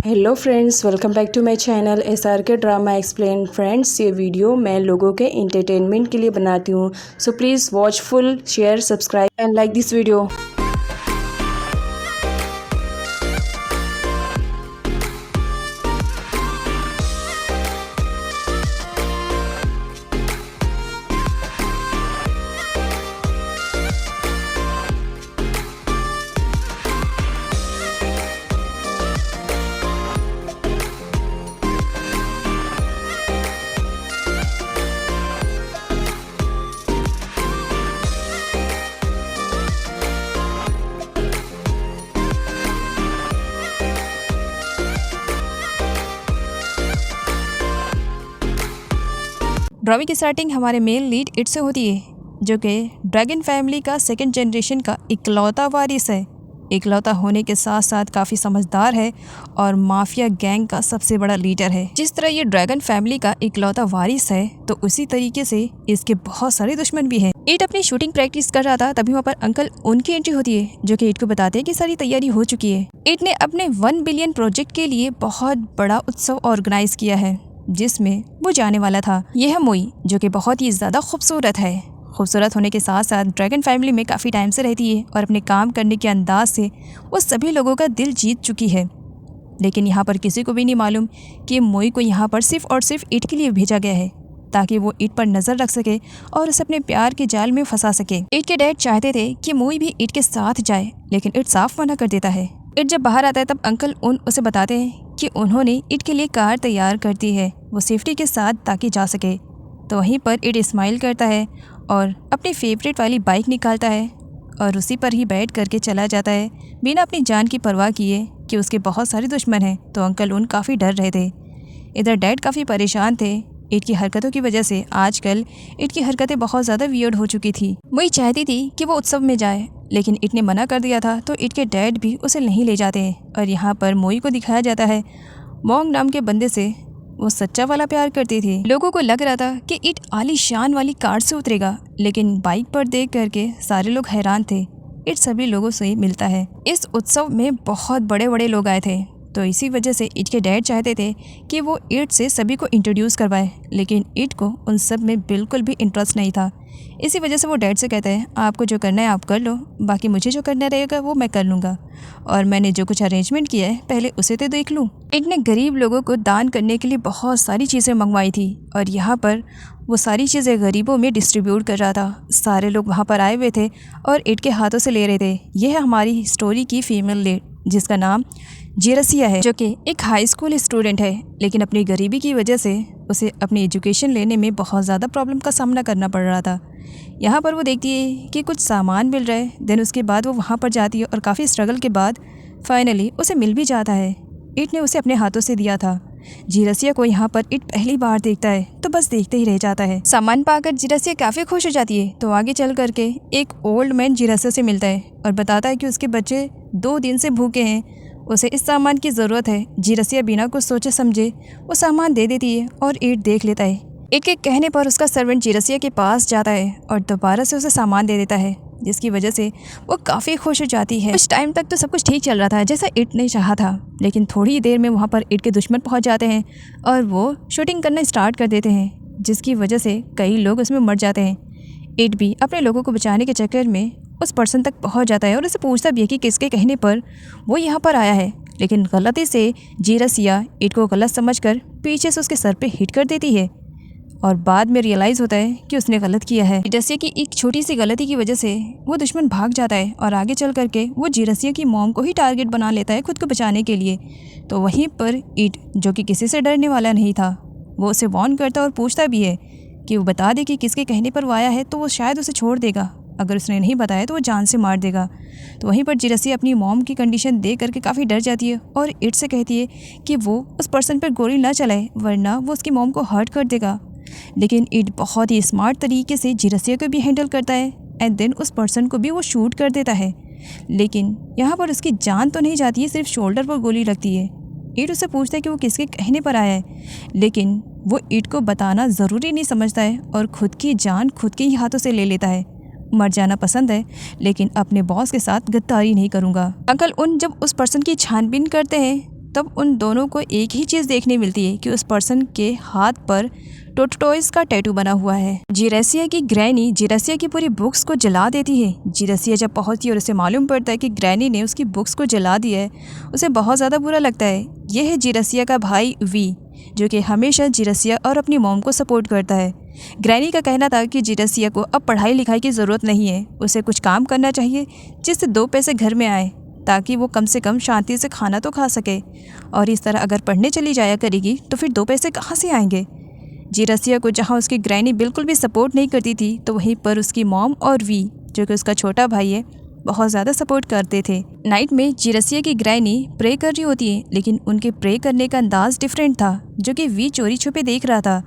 Hello friends, welcome back to my channel SRK drama explain. Friends, ये video मैं लोगों के एंटरटेनमेंट के लिए बनाती हूँ, so please watch full, share, subscribe and like this video. ड्रामे की स्टार्टिंग हमारे मेल लीड इट से होती है, जो कि ड्रैगन फैमिली का सेकंड जनरेशन का इकलौता वारिस है। इकलौता होने के साथ साथ काफ़ी समझदार है और माफिया गैंग का सबसे बड़ा लीडर है। जिस तरह ये ड्रैगन फैमिली का इकलौता वारिस है, तो उसी तरीके से इसके बहुत सारे दुश्मन भी हैं। ईट अपनी शूटिंग प्रैक्टिस कर रहा था, तभी वहाँ पर अंकल उनकी एंट्री होती है, जो कि ईट को बताते हैं कि सारी तैयारी हो चुकी है। ईट ने अपने 1 बिलियन प्रोजेक्ट के लिए बहुत बड़ा उत्सव ऑर्गेनाइज किया है, जिसमें वो जाने वाला था। यह है मोई, जो कि बहुत ही ज़्यादा खूबसूरत है। खूबसूरत होने के साथ साथ ड्रैगन फैमिली में काफ़ी टाइम से रहती है और अपने काम करने के अंदाज से वो सभी लोगों का दिल जीत चुकी है। लेकिन यहाँ पर किसी को भी नहीं मालूम कि मोई को यहाँ पर सिर्फ और सिर्फ ईट के लिए भेजा गया है, ताकि वो ईट पर नज़र रख सके और उसे अपने प्यार के जाल में फंसा सके। ईट के डैड चाहते थे कि मोई भी ईट के साथ जाए, लेकिन ईट साफ मना कर देता है। ईट जब बाहर आता है तब अंकल उसे बताते हैं कि उन्होंने ईट के लिए कार तैयार कर दी है, वो सेफ्टी के साथ ताकि जा सके। तो वहीं पर ईट स्माइल करता है और अपनी फेवरेट वाली बाइक निकालता है और उसी पर ही बैठ करके चला जाता है, बिना अपनी जान की परवाह किए कि उसके बहुत सारे दुश्मन हैं। तो अंकल काफ़ी डर रहे थे। इधर डैड काफ़ी परेशान थे ईट की हरकतों की वजह से। आजकल ईट की हरकतें बहुत ज़्यादा वियर्ड हो चुकी थी। वही चाहती थी कि वो उत्सव में जाए, लेकिन ईट ने मना कर दिया था, तो ईट के डैड भी उसे नहीं ले जाते। और यहाँ पर मोई को दिखाया जाता है मोंग नाम के बंदे से वो सच्चा वाला प्यार करती थी। लोगों को लग रहा था कि ईट आलीशान वाली कार से उतरेगा, लेकिन बाइक पर देख करके सारे लोग हैरान थे। ईट सभी लोगों से मिलता है। इस उत्सव में बहुत बड़े बड़े लोग आए थे, तो इसी वजह से ईट के डैड चाहते थे कि वो ईट से सभी को इंट्रोड्यूस करवाए, लेकिन ईट को उन सब में बिल्कुल भी इंटरेस्ट नहीं था। इसी वजह से वो डैड से कहते हैं, आपको जो करना है आप कर लो, बाकी मुझे जो करना रहेगा वो मैं कर लूँगा, और मैंने जो कुछ अरेंजमेंट किया है पहले उसे तो देख लूँ। ईट ने गरीब लोगों को दान करने के लिए बहुत सारी चीज़ें मंगवाई थी और यहाँ पर वो सारी चीज़ें गरीबों में डिस्ट्रीब्यूट कर रहा था। सारे लोग वहाँ पर आए हुए थे और ईट के हाथों से ले रहे थे। यह है हमारी स्टोरी की फीमेल लीड, जिसका नाम जिरसिया है, जो कि एक हाई स्कूल स्टूडेंट है, लेकिन अपनी गरीबी की वजह से उसे अपनी एजुकेशन लेने में बहुत ज़्यादा प्रॉब्लम का सामना करना पड़ रहा था। यहाँ पर वो देखती है कि कुछ सामान मिल रहा है, देन उसके बाद वो वहाँ पर जाती है और काफ़ी स्ट्रगल के बाद फाइनली उसे मिल भी जाता है। ईट ने उसे अपने हाथों से दिया था। जिरसिया को यहाँ पर ईट पहली बार देखता है तो बस देखते ही रह जाता है। सामान पाकर जिरसिया काफ़ी खुश हो जाती है, तो आगे चल करके एक ओल्ड मैन जिरसिया से मिलता है और बताता है कि उसके बच्चे 2 दिन से भूखे हैं, उसे इस सामान की ज़रूरत है। जिरसिया बिना कुछ सोचे समझे वो सामान दे देती है और ईट देख लेता है। ईट के कहने पर उसका सर्वेंट जिरसिया के पास जाता है और दोबारा से उसे सामान दे देता है, जिसकी वजह से वो काफ़ी खुश हो जाती है। कुछ टाइम तक तो सब कुछ ठीक चल रहा था जैसा ईट ने चाहा था, लेकिन थोड़ी देर में वहाँ पर ईट के दुश्मन पहुँच जाते हैं और वो शूटिंग करना स्टार्ट कर देते हैं, जिसकी वजह से कई लोग उसमें मर जाते हैं। ईट भी अपने लोगों को बचाने के चक्कर में उस पर्सन तक पहुँच जाता है और उसे पूछता भी है कि किसके कहने पर वो यहाँ पर आया है, लेकिन गलती से जिरसिया ईट को गलत समझकर पीछे से उसके सर पे हिट कर देती है और बाद में रियलाइज़ होता है कि उसने गलत किया है। जिरसिया की एक छोटी सी गलती की वजह से वो दुश्मन भाग जाता है और आगे चल करके वो जिरसिया की मॉम को ही टारगेट बना लेता है खुद को बचाने के लिए। तो वहीं पर ईट, जो कि किसी से डरने वाला नहीं था, वो उसे वार्न करता और पूछता भी है कि वो बता दे कि किसके कहने पर वो आया है, तो वो शायद उसे छोड़ देगा। अगर उसने नहीं बताया तो वो जान से मार देगा। तो वहीं पर जिरसिया अपनी मॉम की कंडीशन देख करके काफ़ी डर जाती है और ईट से कहती है कि वो उस पर्सन पर गोली ना चलाए, वरना वो उसकी मॉम को हर्ट कर देगा। लेकिन ईट बहुत ही स्मार्ट तरीके से जिरसिया को भी हैंडल करता है एंड देन उस पर्सन को भी वो शूट कर देता है। लेकिन यहाँ पर उसकी जान तो नहीं जाती है, सिर्फ शोल्डर पर गोली लगती है। ईट उससे पूछता है कि वो किसके कहने पर आया है, लेकिन वो ईट को बताना ज़रूरी नहीं समझता है और ख़ुद की जान खुद के ही हाथों से ले लेता है। मर जाना पसंद है, लेकिन अपने बॉस के साथ गद्दारी नहीं करूँगा। अंकल जब उस पर्सन की छानबीन करते हैं तब उन दोनों को एक ही चीज़ देखने मिलती है कि उस पर्सन के हाथ पर टोटोटॉयज का टैटू बना हुआ है। जिरसिया की ग्रैनी जिरसिया की पूरी बुक्स को जला देती है। जिरसिया जब पहुंचती है और उसे मालूम पड़ता है कि ग्रैनी ने उसकी बुक्स को जला दिया है, उसे बहुत ज़्यादा बुरा लगता है। यह है जिरसिया का भाई वी, जो कि हमेशा जिरसिया और अपनी मॉम को सपोर्ट करता है। ग्रैनी का कहना था कि जिरसिया को अब पढ़ाई लिखाई की ज़रूरत नहीं है, उसे कुछ काम करना चाहिए जिससे 2 पैसे घर में आए, ताकि वो कम से कम शांति से खाना तो खा सके। और इस तरह अगर पढ़ने चली जाया करेगी तो फिर 2 पैसे कहाँ से आएंगे। जिरसिया को जहाँ उसकी ग्रैनी बिल्कुल भी सपोर्ट नहीं करती थी, तो वहीं पर उसकी मॉम और वी, जो कि उसका छोटा भाई है, बहुत ज़्यादा सपोर्ट करते थे। नाइट में जिरसिया की ग्रैनी प्रे कर रही होती है, लेकिन उनके प्रे करने का अंदाज डिफरेंट था, जो कि वी चोरी छुपे देख रहा था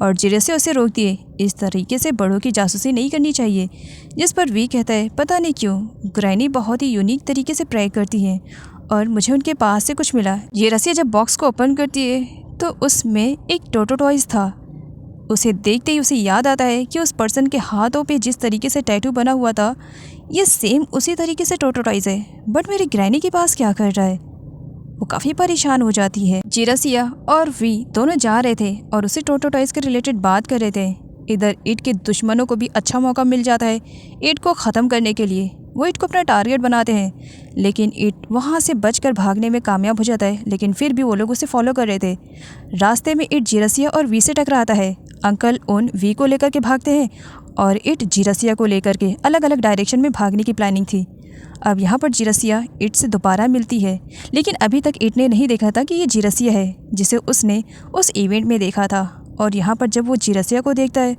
और जिरसिया उसे रोकती है। इस तरीके से बड़ों की जासूसी नहीं करनी चाहिए। जिस पर वी कहता है, पता नहीं क्यों ग्रैनी बहुत ही यूनिक तरीके से प्रे करती है और मुझे उनके पास से कुछ मिला। जिरसिया जब बॉक्स को ओपन करती है तो उसमें एक टोटोटॉयज था। उसे देखते ही उसे याद आता है कि उस पर्सन के हाथों पे जिस तरीके से टैटू बना हुआ था, ये सेम उसी तरीके से टोटोटॉयज है, बट मेरी ग्रैनी के पास क्या कर रहा है। वो काफ़ी परेशान हो जाती है। जिरसिया और वी दोनों जा रहे थे और उसे टोटोटॉयज के रिलेटेड बात कर रहे थे। इधर ईट के दुश्मनों को भी अच्छा मौका मिल जाता है ईट को ख़त्म करने के लिए। वो ईट को अपना टारगेट बनाते हैं, लेकिन ईट वहाँ से बचकर भागने में कामयाब हो जाता है, लेकिन फिर भी वो लोग उसे फॉलो कर रहे थे। रास्ते में ईट जिरसिया और वी से टकराता है। अंकल उन वी को लेकर के भागते हैं और ईट जिरसिया को लेकर के अलग अलग डायरेक्शन में भागने की प्लानिंग थी। अब यहाँ पर जिरसिया ईट से दोबारा मिलती है, लेकिन अभी तक ईट ने नहीं देखा था कि ये जिरसिया है जिसे उसने उस इवेंट में देखा था। और यहाँ पर जब वो जिरसिया को देखता है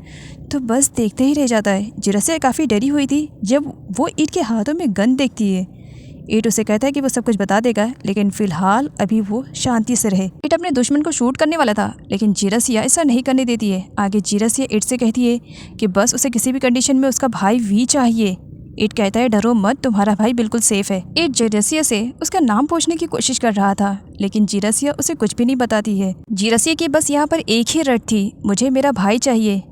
तो बस देखते ही रह जाता है। जिरसिया काफ़ी डरी हुई थी जब वो ईट के हाथों में गन देखती है। ईट उसे कहता है कि वो सब कुछ बता देगा, लेकिन फ़िलहाल अभी वो शांति से रहे। ईट अपने दुश्मन को शूट करने वाला था, लेकिन जिरसिया ऐसा नहीं करने देती है। आगे जिरसिया ईट से कहती है कि बस उसे किसी भी कंडीशन में उसका भाई वी चाहिए। ईट कहता है, डरो मत, तुम्हारा भाई बिल्कुल सेफ है। ईट जिरसिया से उसका नाम पूछने की कोशिश कर रहा था, लेकिन जिरसिया उसे कुछ भी नहीं बताती है। जिरसिया की बस यहाँ पर एक ही रट थी, मुझे मेरा भाई चाहिए।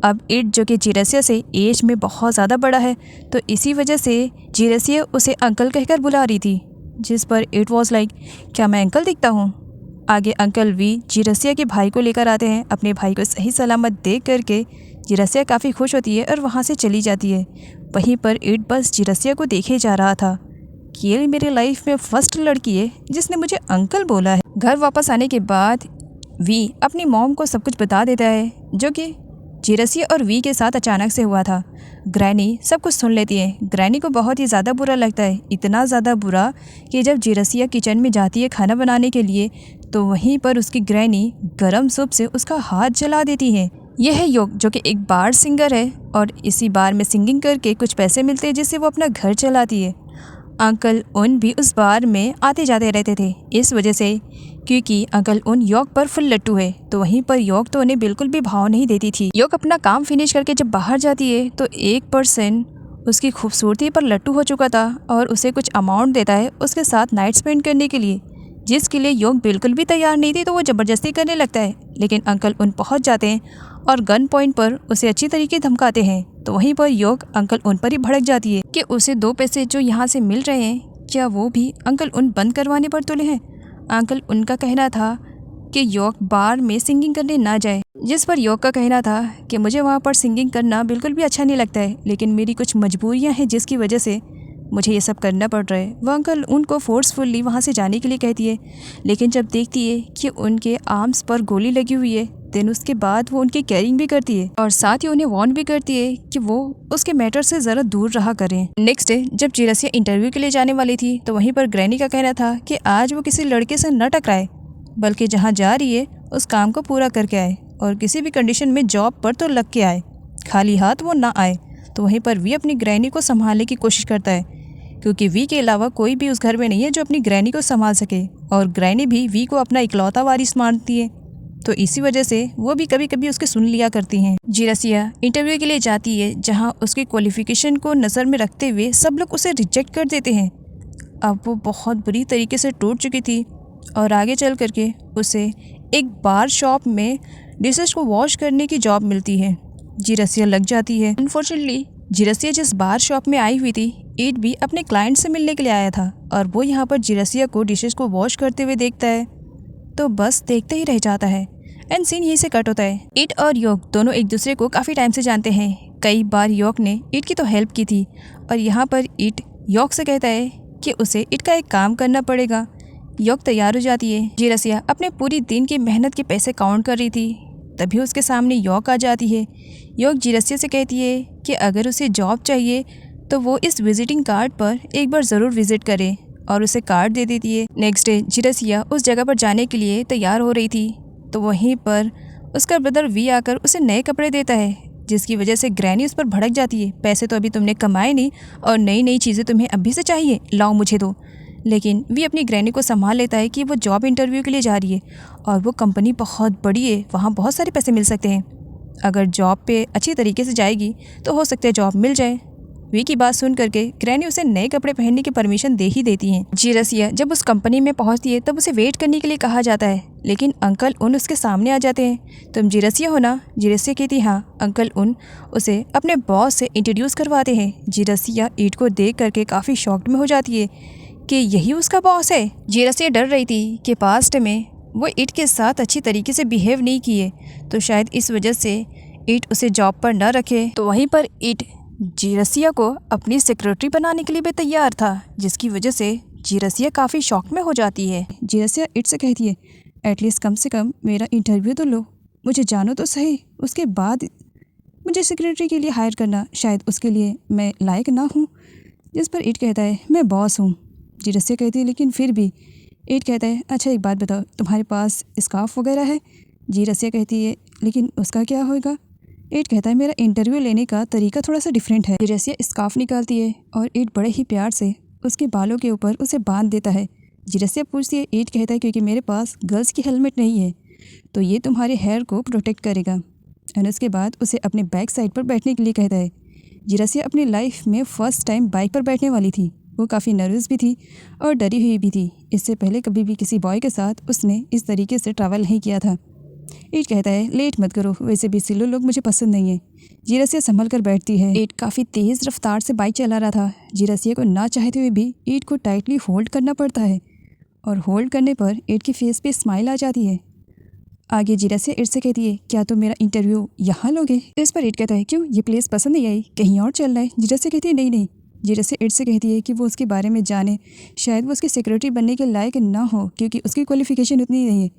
अब ईट, जो कि जिरसिया से एज में बहुत ज़्यादा बड़ा है, तो इसी वजह से जिरसिया उसे अंकल कहकर बुला रही थी, जिस पर ईट वॉज लाइक, क्या मैं अंकल दिखता हूँ। आगे अंकल वी जिरसिया के भाई को लेकर आते हैं। अपने भाई को सही सलामत देख करके जिरसिया काफ़ी खुश होती है और वहाँ से चली जाती है। वहीं पर ईट बस जिरसिया को देखे जा रहा था कि ये मेरी लाइफ में फर्स्ट लड़की है जिसने मुझे अंकल बोला है। घर वापस आने के बाद वी अपनी मॉम को सब कुछ बता देता है, जो कि जिरसिया और वी के साथ अचानक से हुआ था। ग्रैनी सब कुछ सुन लेती है। ग्रैनी को बहुत ही ज़्यादा बुरा लगता है, इतना ज़्यादा बुरा कि जब जिरसिया किचन में जाती है खाना बनाने के लिए, तो वहीं पर उसकी ग्रैनी गरम सूप से उसका हाथ जला देती है। यह है योग, जो कि एक बार सिंगर है और इसी बार में सिंगिंग करके कुछ पैसे मिलते हैं जिससे वो अपना घर चलाती है। अंकल उन भी उस बार में आते जाते रहते थे, इस वजह से क्योंकि अंकल उन योग पर फुल लट्टू है, तो वहीं पर योग तो उन्हें बिल्कुल भी भाव नहीं देती थी। योग अपना काम फिनिश करके जब बाहर जाती है तो एक पर्सन उसकी खूबसूरती पर लट्टू हो चुका था और उसे कुछ अमाउंट देता है उसके साथ नाइट स्पेंड करने के लिए, जिसके लिए योग बिल्कुल भी तैयार नहीं थी, तो वो ज़बरदस्ती करने लगता है। लेकिन अंकल उन पहुंच जाते हैं और गन पॉइंट पर उसे अच्छी तरीके धमकाते हैं। तो वहीं पर योग अंकल उन पर ही भड़क जाती है कि उसे 2 पैसे जो यहाँ से मिल रहे हैं, क्या वो भी अंकल उन बंद करवाने पर तुले हैं। अंकल उनका कहना था कि योग बार में सिंगिंग करने ना जाए, जिस पर योग का कहना था कि मुझे वहाँ पर सिंगिंग करना बिल्कुल भी अच्छा नहीं लगता है, लेकिन मेरी कुछ मजबूरियाँ हैं जिसकी वजह से मुझे ये सब करना पड़ रहा है। वह अंकल उनको फोर्सफुली वहाँ से जाने के लिए कहती है, लेकिन जब देखती है कि उनके आर्म्स पर गोली लगी हुई है, देन उसके बाद वो उनकी केयरिंग भी करती है और साथ ही उन्हें वार्न भी करती है कि वो उसके मैटर से ज़रा दूर रहा करें। नेक्स्ट डे जब जिरसिया इंटरव्यू के लिए जाने वाली थी, तो वहीं पर ग्रैनी का कहना था कि आज वो किसी लड़के से न टकराए, बल्कि जहाँ जा रही है उस काम को पूरा करके आए और किसी भी कंडीशन में जॉब पर तो लग के आए, खाली हाथ वो ना आए। तो वहीं पर वी अपनी ग्रैनी को संभालने की कोशिश करता है, क्योंकि वी के अलावा कोई भी उस घर में नहीं है जो अपनी ग्रैनी को संभाल सके, और ग्रैनी भी वी को अपना इकलौता वारिस मानती है, तो इसी वजह से वो भी कभी कभी उसके सुन लिया करती हैं। जिरसिया इंटरव्यू के लिए जाती है, जहां उसकी क्वालिफिकेशन को नज़र में रखते हुए सब लोग उसे रिजेक्ट कर देते हैं। अब वो बहुत बुरी तरीके से टूट चुकी थी और आगे चल करके उसे एक बार शॉप में डिशेस को वॉश करने की जॉब मिलती है। जिरसिया लग जाती है। अनफॉर्चुनेटली जिरसिया जिस बार शॉप में आई हुई थी, ईट भी अपने क्लाइंट से मिलने के लिए आया था और वो यहाँ पर जिरसिया को डिशेस को वॉश करते हुए देखता है तो बस देखते ही रह जाता है। एंड सीन यहीं से कट होता है। ईट और योक दोनों एक दूसरे को काफ़ी टाइम से जानते हैं। कई बार योक ने ईट की तो हेल्प की थी और यहाँ पर ईट योक से कहता है कि उसे ईट का एक काम करना पड़ेगा। योक तैयार हो जाती है। जिरसिया अपने पूरी दिन की मेहनत के पैसे काउंट कर रही थी, तभी उसके सामने योक आ जाती है। योक जिरसिया से कहती है कि अगर उसे जॉब चाहिए तो वो इस विजिटिंग कार्ड पर एक बार ज़रूर विजिट करे और उसे कार्ड दे देती है। नेक्स्ट डे जिरसिया उस जगह पर जाने के लिए तैयार हो रही थी तो वहीं पर उसका ब्रदर वी आकर उसे नए कपड़े देता है, जिसकी वजह से ग्रैनी उस पर भड़क जाती है। पैसे तो अभी तुमने कमाए नहीं और नई नई चीज़ें तुम्हें अभी से चाहिए, लाओ मुझे दो। लेकिन वी अपनी ग्रैनी को संभाल लेता है कि वो जॉब इंटरव्यू के लिए जा रही है और वो कंपनी बहुत बड़ी है, वहाँ बहुत सारे पैसे मिल सकते हैं। अगर जॉब पे अच्छी तरीके से जाएगी तो हो सकता है जॉब मिल जाए। वी की बात सुन करके ग्रैनी उसे नए कपड़े पहनने की परमिशन दे ही देती हैं। जिरसिया जब उस कंपनी में पहुंचती है तब उसे वेट करने के लिए कहा जाता है, लेकिन अंकल उन उसके सामने आ जाते हैं। तुम जिरसिया हो ना? जिरसिया कहती हाँ। अंकल उन उसे अपने बॉस से इंट्रोड्यूस करवाते हैं। जिरसिया ईट को देख करके काफ़ी शॉक्ड में हो जाती है कि यही उसका बॉस है। जिरसिया डर रही थी कि पास्ट में वो ईट के साथ अच्छी तरीके से बिहेव नहीं किए तो शायद इस वजह से ईट उसे जॉब पर न रखे। तो वहीं पर ईट जिरसिया को अपनी सेक्रेटरी बनाने के लिए भी तैयार था, जिसकी वजह से जिरसिया काफ़ी शॉक में हो जाती है। जिरसिया ईट से कहती है एटलीस्ट कम से कम मेरा इंटरव्यू तो लो, मुझे जानो तो सही, उसके बाद मुझे सेक्रेटरी के लिए हायर करना, शायद उसके लिए मैं लायक ना हूँ। जिस पर ईट कहता है मैं बॉस हूँ। जिरसिया कहती है लेकिन फिर भी। ईट कहता है अच्छा एक बात बताओ, तुम्हारे पास स्कार्फ वगैरह है? जिरसिया कहती है लेकिन उसका क्या होगा? ईट कहता है मेरा इंटरव्यू लेने का तरीका थोड़ा सा डिफरेंट है। जिरसिया स्कार्फ निकालती है और ईट बड़े ही प्यार से उसके बालों के ऊपर उसे बांध देता है। जिरसिया पूछती है, ईट कहता है क्योंकि मेरे पास गर्ल्स की हेलमेट नहीं है तो ये तुम्हारे हेयर को प्रोटेक्ट करेगा। और उसके बाद उसे अपने बैक साइड पर बैठने के लिए कहता है। जिरसिया अपनी लाइफ में फ़र्स्ट टाइम बाइक पर बैठने वाली थी। वो काफ़ी नर्वस भी थी और डरी हुई भी थी। इससे पहले कभी भी किसी बॉय के साथ उसने इस तरीके से ट्रैवल नहीं किया था। ईट कहता है लेट मत करो, वैसे भी सिलो लोग मुझे पसंद नहीं है। जिरसिया संभल कर बैठती है। ईट काफ़ी तेज़ रफ्तार से बाइक चला रहा था। जिरसिया को ना चाहते हुए भी ईट को टाइटली होल्ड करना पड़ता है और होल्ड करने पर ईट की फेस पे स्माइल आ जाती है। आगे जिरसिया ईट से कहती है क्या तुम मेरा इंटरव्यू यहाँ लोगे? इस पर ईट कहता है क्यों, ये प्लेस पसंद नहीं आई, कहीं और चलना है? जिरसिया कहती है नहीं नहीं। जिरसिया ईट से कहती है कि वो उसके बारे में जाने, शायद वो उसकी सेक्रेटरी बनने के लायक ना हो क्योंकि उसकी क्वालिफिकेशन उतनी नहीं है।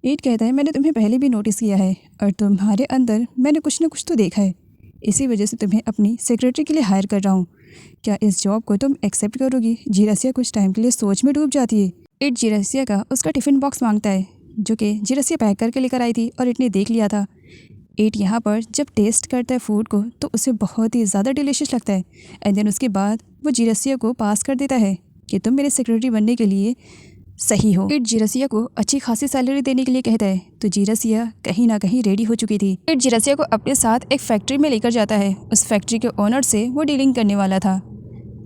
ईट कहता है मैंने तुम्हें पहले भी नोटिस किया है और तुम्हारे अंदर मैंने कुछ ना कुछ तो देखा है, इसी वजह से तुम्हें अपनी सेक्रेटरी के लिए हायर कर रहा हूँ। क्या इस जॉब को तुम एक्सेप्ट करोगी? जिरसिया कुछ टाइम के लिए सोच में डूब जाती है। ईट जिरसिया का उसका टिफ़िन बॉक्स मांगता है जो कि जिरसिया पैक करके लेकर आई थी और ईट ने देख लिया था। ईट यहाँ पर जब टेस्ट करता है फूड को तो उसे बहुत ही ज़्यादा डिलीशियस लगता है। एंड देन उसके बाद वो जिरसिया को पास कर देता है कि तुम मेरे सेक्रेटरी बनने के लिए सही हो। ईट जिरसिया को अच्छी खासी सैलरी देने के लिए कहता है तो जिरसिया कहीं ना कहीं रेडी हो चुकी थी। ईट जिरसिया को अपने साथ एक फैक्ट्री में लेकर जाता है। उस फैक्ट्री के ओनर से वो डीलिंग करने वाला था।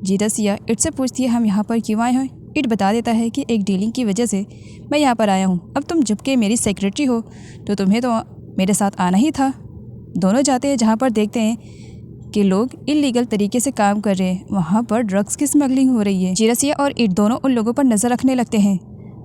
जिरसिया ईट से पूछती है हम यहाँ पर क्यों आए हैं? ईट बता देता है कि एक डीलिंग की वजह से मैं यहाँ पर आया हूँ। अब तुम जबकि मेरी सेक्रेटरी हो तो तुम्हें तो मेरे साथ आना ही था। दोनों जाते हैं जहाँ पर देखते हैं कि लोग इलीगल तरीके से काम कर रहे हैं, वहाँ पर ड्रग्स की स्मगलिंग हो रही है। जिरसिया और ईट दोनों उन लोगों पर नज़र रखने लगते हैं।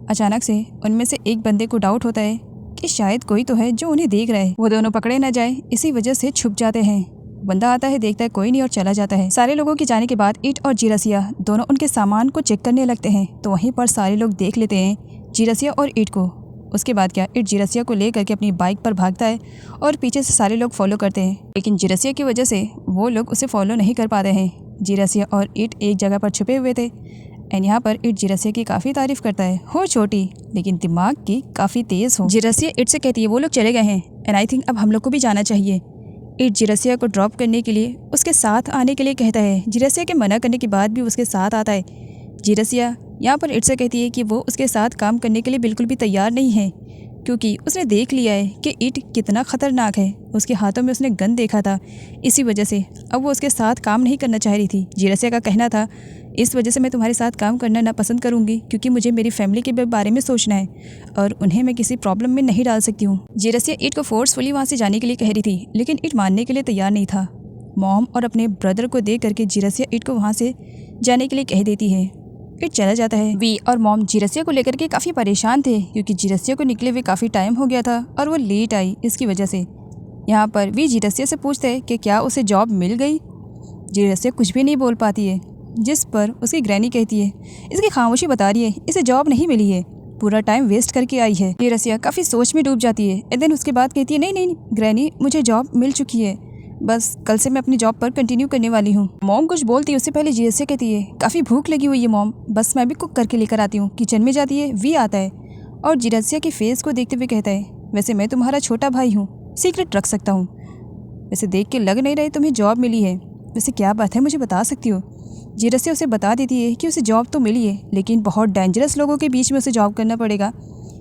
अचानक से उनमें से एक बंदे को डाउट होता है कि शायद कोई तो है जो उन्हें देख रहा है, वो दोनों पकड़े ना जाए इसी वजह से छुप जाते हैं। बंदा आता है, देखता है कोई नहीं और चला जाता है। सारे लोगों के जाने के बाद ईट और जिरसिया दोनों उनके सामान को चेक करने लगते हैं तो वहीं पर सारे लोग देख लेते हैं जिरसिया और ईट को। उसके बाद क्या, ईट जिरसिया को ले करके अपनी बाइक पर भागता है और पीछे से सारे लोग फॉलो करते हैं, लेकिन जिरसिया की वजह से वो लोग उसे फॉलो नहीं कर पाते हैं। जिरसिया और ईट एक जगह पर छुपे हुए थे एंड यहाँ पर ईट जिरसिया की काफ़ी तारीफ करता है। हो छोटी लेकिन दिमाग की काफ़ी तेज़ हो। जिरसिया ईट से कहती है वो लोग चले गए हैं एंड आई थिंक अब हम लोग को भी जाना चाहिए। ईट जिरसिया को ड्रॉप करने के लिए उसके साथ आने के लिए कहता है। जिरसिया के मना करने के बाद भी उसके साथ आता है। जिरसिया यहाँ पर ईट से कहती है कि वो उसके साथ काम करने के लिए बिल्कुल भी तैयार नहीं है क्योंकि उसने देख लिया है कि ईट कितना ख़तरनाक है। उसके हाथों में उसने गन देखा था, इसी वजह से अब वो उसके साथ काम नहीं करना चाह रही थी। जिरसिया का कहना था इस वजह से मैं तुम्हारे साथ काम करना ना पसंद करूंगी क्योंकि मुझे मेरी फैमिली के बारे में सोचना है और उन्हें मैं किसी प्रॉब्लम में नहीं डाल सकती हूँ। जिरसिया ईट को फोर्सफुली वहाँ से जाने के लिए कह रही थी लेकिन ईट मानने के लिए तैयार नहीं था। मॉम और अपने ब्रदर को देख करके जिरसिया ईट को वहाँ से जाने के लिए कह देती है। फिर चला जाता है। वी और मॉम जिरसिया को लेकर के काफ़ी परेशान थे क्योंकि जिरसिया को निकले हुए काफ़ी टाइम हो गया था और वो लेट आई इसकी वजह से। यहाँ पर वी जिरसिया से पूछते हैं कि क्या उसे जॉब मिल गई। जिरसिया कुछ भी नहीं बोल पाती है, जिस पर उसकी ग्रैनी कहती है इसकी खामोशी बता रही है इसे जॉब नहीं मिली है, पूरा टाइम वेस्ट करके आई है। जिरसिया काफ़ी सोच में डूब जाती है एंड देन उसके बाद कहती है नहीं नहीं ग्रैनी, मुझे जॉब मिल चुकी है, बस कल से मैं अपनी जॉब पर कंटिन्यू करने वाली हूँ। मॉम कुछ बोलती है उससे पहले जिरसिया कहती है काफ़ी भूख लगी हुई है मॉम, बस मैं भी कुक करके लेकर आती हूँ। किचन में जाती है, वी आता है और जिरसिया के फेस को देखते हुए कहता है वैसे मैं तुम्हारा छोटा भाई हूँ, सीक्रेट रख सकता हूँ, वैसे देख के लग नहीं रहे तुम्हें जॉब मिली है, वैसे क्या बात है मुझे बता सकती हो। जिरसिया उसे बता देती है कि उसे जॉब तो मिली है लेकिन बहुत डेंजरस लोगों के बीच में उसे जॉब करना पड़ेगा,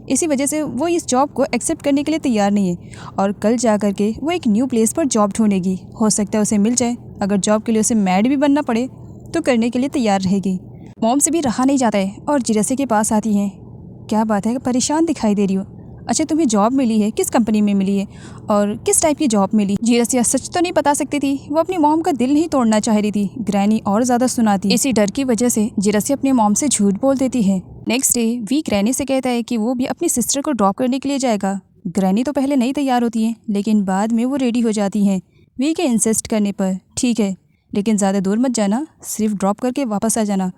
इसी वजह से वो इस जॉब को एक्सेप्ट करने के लिए तैयार नहीं है और कल जा कर के वो एक न्यू प्लेस पर जॉब ढूंढेगी। हो सकता है उसे मिल जाए, अगर जॉब के लिए उसे मैड भी बनना पड़े तो करने के लिए तैयार रहेगी। मॉम से भी रहा नहीं जाता है और जिरसिया के पास आती हैं। क्या बात है, परेशान दिखाई दे रही हो, अच्छा तुम्हें जॉब मिली है, किस कंपनी में मिली है और किस टाइप की जॉब मिली। जिरसिया सच तो नहीं बता सकती थी, वो अपनी मॉम का दिल नहीं तोड़ना चाह रही थी, ग्रैनी और ज़्यादा सुनाती। इसी डर की वजह से जिरसिया अपनी मॉम से झूठ बोल देती है। नेक्स्ट डे वी ग्रैनी से कहता है कि वो भी अपनी सिस्टर को ड्रॉप करने के लिए जाएगा। ग्रैनी तो पहले नहीं तैयार होती है लेकिन बाद में वो रेडी हो जाती हैं वी के इंसिस्ट करने पर। ठीक है लेकिन ज़्यादा दूर मत जाना, सिर्फ ड्रॉप करके वापस आ जाना।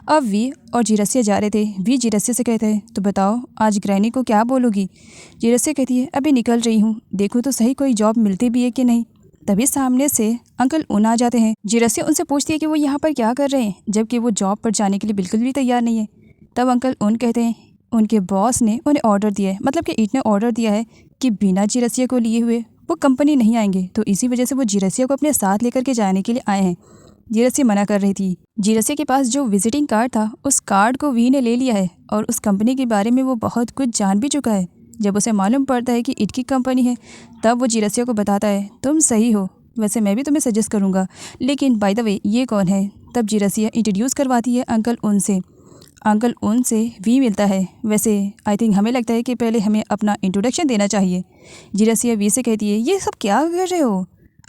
अब वी और जिरसिया जा रहे थे। वी जिरसिया से कहते हैं तो बताओ आज ग्रैनी को क्या बोलोगी। जिरसिया कहती है अभी निकल रही हूँ, देखो तो सही कोई जॉब मिलती भी है कि नहीं। तभी सामने से अंकल उन आ जाते हैं। जिरसिया उनसे पूछती है कि वो यहाँ पर क्या कर रहे हैं, जबकि वो जॉब पर जाने के लिए बिल्कुल भी तैयार नहीं है। तब अंकल उन कहते हैं उनके बॉस ने उन्हें ऑर्डर दिया है, मतलब कि ईट ने ऑर्डर दिया है कि बिना जिरसिया को लिए हुए वो कंपनी नहीं आएंगे, तो इसी वजह से वो जिरसिया को अपने साथ लेकर के जाने के लिए आए हैं। जिरसिया मना कर रही थी। जिरसिया के पास जो विजिटिंग कार्ड था उस कार्ड को वी ने ले लिया है और उस कंपनी के बारे में वो बहुत कुछ जान भी चुका है। जब उसे मालूम पड़ता है कि ईट की कंपनी है तब वो जिरसिया को बताता है तुम सही हो, वैसे मैं भी तुम्हें सजेस्ट करूँगा, लेकिन बाय द वे ये कौन है। तब जिरसिया इंट्रोड्यूस करवाती है अंकल उन से। अंकल उन से वी मिलता है। वैसे आई थिंक हमें लगता है कि पहले हमें अपना इंट्रोडक्शन देना चाहिए। जिरसिया वी से कहती है ये सब क्या कर रहे हो।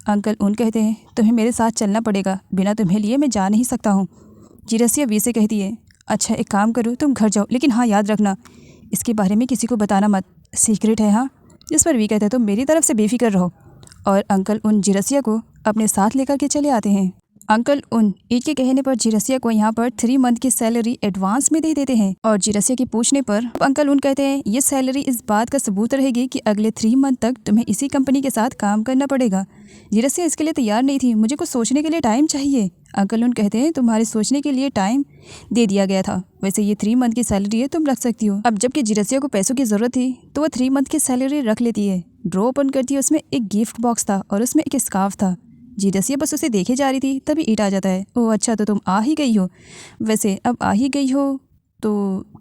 अंकल उन कहते हैं तुम्हें मेरे साथ चलना पड़ेगा, बिना तुम्हें लिए मैं जा नहीं सकता हूँ। जिरसिया वी से कहती है अच्छा एक काम करो तुम घर जाओ, लेकिन हाँ याद रखना इसके बारे में किसी को बताना मत, सीक्रेट है हाँ। जिस पर वी कहता है तुम मेरी तरफ से बेफिक्र रहो। और अंकल उन जिरसिया को अपने साथ लेकर के चले आते हैं। अंकल उन ईट के कहने पर जिरसिया को यहाँ पर 3 मंथ की सैलरी एडवांस में दे देते हैं और जिरसिया के पूछने पर अंकल उन कहते हैं ये सैलरी इस बात का सबूत रहेगी कि अगले 3 मंथ तक तुम्हें इसी कंपनी के साथ काम करना पड़ेगा। जिरसिया इसके लिए तैयार नहीं थी, मुझे कुछ सोचने के लिए टाइम चाहिए। अंकल उन कहते हैं तुम्हारे सोचने के लिए टाइम दे दिया गया था, वैसे ये 3 मंथ की सैलरी है, तुम रख सकती हो। अब जबकि जिरसिया को पैसों की ज़रूरत थी तो वह 3 मंथ की सैलरी रख लेती है। ड्रॉ ओपन करती है, उसमें एक गिफ्ट बॉक्स था और उसमें एक स्कार्फ था। जिरसिया बस उसे देखे जा रही थी तभी ईट आ जाता है। ओह अच्छा तो तुम आ ही गई हो, वैसे अब आ ही गई हो तो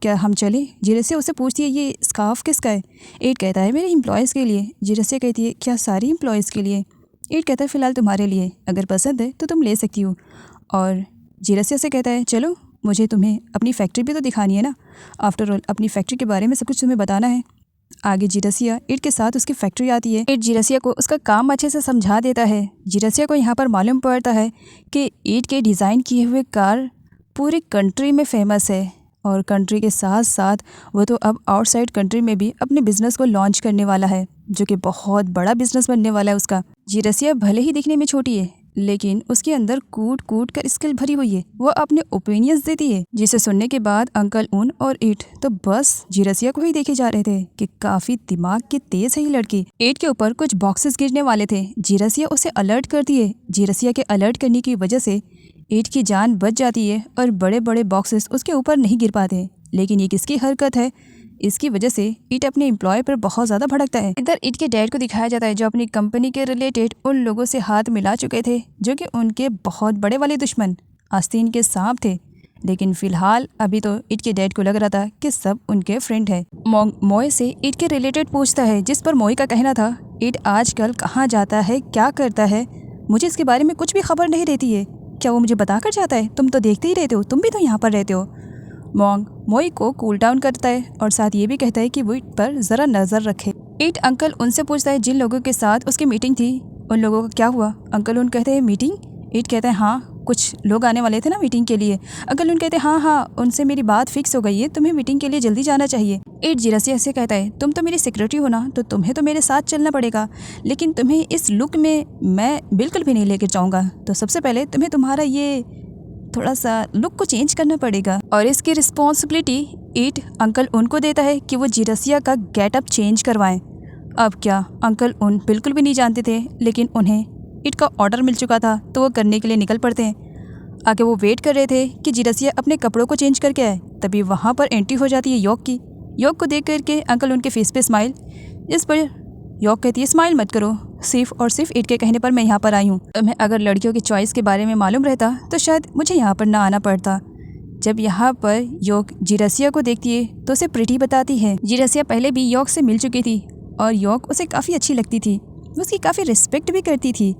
क्या हम चले। जिरसिया उसे पूछती है ये स्कार्फ किसका है। ईट कहता है मेरे एम्प्लॉयज़ के लिए। जिरसिया कहती है क्या सारी एम्प्लॉयज़ के लिए। ईट कहता है फ़िलहाल तुम्हारे लिए, अगर पसंद है तो तुम ले सकती हो। और जिरसिया से कहता है चलो मुझे तुम्हें अपनी फैक्ट्री भी तो दिखानी है ना, आफ्टर ऑल अपनी फैक्ट्री के बारे में सब कुछ तुम्हें बताना है। आगे जिरसिया ईट के साथ उसकी फैक्ट्री आती है। ईट जिरसिया को उसका काम अच्छे से समझा देता है। जिरसिया को यहाँ पर मालूम पड़ता है कि ईट के डिज़ाइन किए हुए कार पूरी कंट्री में फेमस है और कंट्री के साथ साथ वो तो अब आउटसाइड कंट्री में भी अपने बिजनेस को लॉन्च करने वाला है, जो कि बहुत बड़ा बिजनेस बनने वाला है उसका। जिरसिया भले ही दिखने में छोटी है लेकिन उसके अंदर कूट कूट कर स्किल भरी हुई है, वो अपने ओपिनियंस देती है, जिसे सुनने के बाद अंकल उन और ईट तो बस जिरसिया को ही देखे जा रहे थे कि काफी दिमाग की तेज है ये लड़की। ईट के ऊपर कुछ बॉक्सेस गिरने वाले थे, जिरसिया उसे अलर्ट करती है। जिरसिया के अलर्ट करने की वजह से ईट की जान बच जाती है और बड़े बड़े बॉक्सेस उसके ऊपर नहीं गिर पाते। लेकिन ये किसकी हरकत है, इसकी वजह से ईट अपने एम्प्लॉय पर बहुत ज़्यादा भड़कता है। इधर ईट के डैड को दिखाया जाता है जो अपनी कंपनी के रिलेटेड उन लोगों से हाथ मिला चुके थे जो कि उनके बहुत बड़े वाले दुश्मन आस्तीन के सांप थे। लेकिन फिलहाल अभी तो ईट के डैड को लग रहा था कि सब उनके फ्रेंड है। मोए से ईट के रिलेटेड पूछता है, जिस पर मोए का कहना था ईट आजकल कहाँ जाता है, क्या करता है, मुझे इसके बारे में कुछ भी खबर नहीं रहती है, क्या वो मुझे बता कर जाता है, तुम तो देखते ही रहते हो, तुम भी तो यहाँ पर रहते हो। मोंग मोई को कूल डाउन करता है और साथ ये भी कहता है कि वो ईट पर ज़रा नज़र रखे। ईट अंकल उनसे पूछता है जिन लोगों के साथ उसकी मीटिंग थी उन लोगों का क्या हुआ। अंकल उन कहते हैं मीटिंग। ईट कहता है हाँ, कुछ लोग आने वाले थे ना मीटिंग के लिए। अंकल उन कहते हाँ हाँ उनसे मेरी बात फिक्स हो गई है, तुम्हें मीटिंग के लिए जल्दी जाना चाहिए। इट जिरसिया से कहता है तुम तो मेरी सेक्रेटरी हो ना, तो तुम्हें तो मेरे साथ चलना पड़ेगा, लेकिन तुम्हें इस लुक में मैं बिल्कुल भी नहीं लेकर जाऊँगा। तो सबसे पहले तुम्हें तुम्हारा ये थोड़ा सा लुक को चेंज करना पड़ेगा। और इसकी रिस्पॉन्सिबिलिटी इट अंकल उनको देता है कि वो जिरसिया का गेटअप चेंज करवाएं। अब क्या अंकल उन बिल्कुल भी नहीं जानते थे, लेकिन उन्हें इट का ऑर्डर मिल चुका था तो वो करने के लिए निकल पड़ते हैं। आगे वो वेट कर रहे थे कि जिरसिया अपने कपड़ों को चेंज करके आए, तभी वहाँ पर एंट्री हो जाती है योग की। योग को देख करके अंकल उनके फेस पे स्माइल, इस पर योग कहती है स्माइल मत करो, सिर्फ और सिर्फ इट के कहने पर मैं यहाँ पर आई हूँ। तुम्हें अगर लड़कियों की चॉइस के बारे में मालूम रहता तो शायद मुझे यहाँ पर ना आना पड़ता। जब यहाँ पर योग जिरसिया को देखती है तो उसे प्रिटी बताती है। जिरसिया पहले भी योग से मिल चुकी थी और योग उसे काफ़ी अच्छी लगती थी, उसकी काफ़ी रिस्पेक्ट भी करती थी।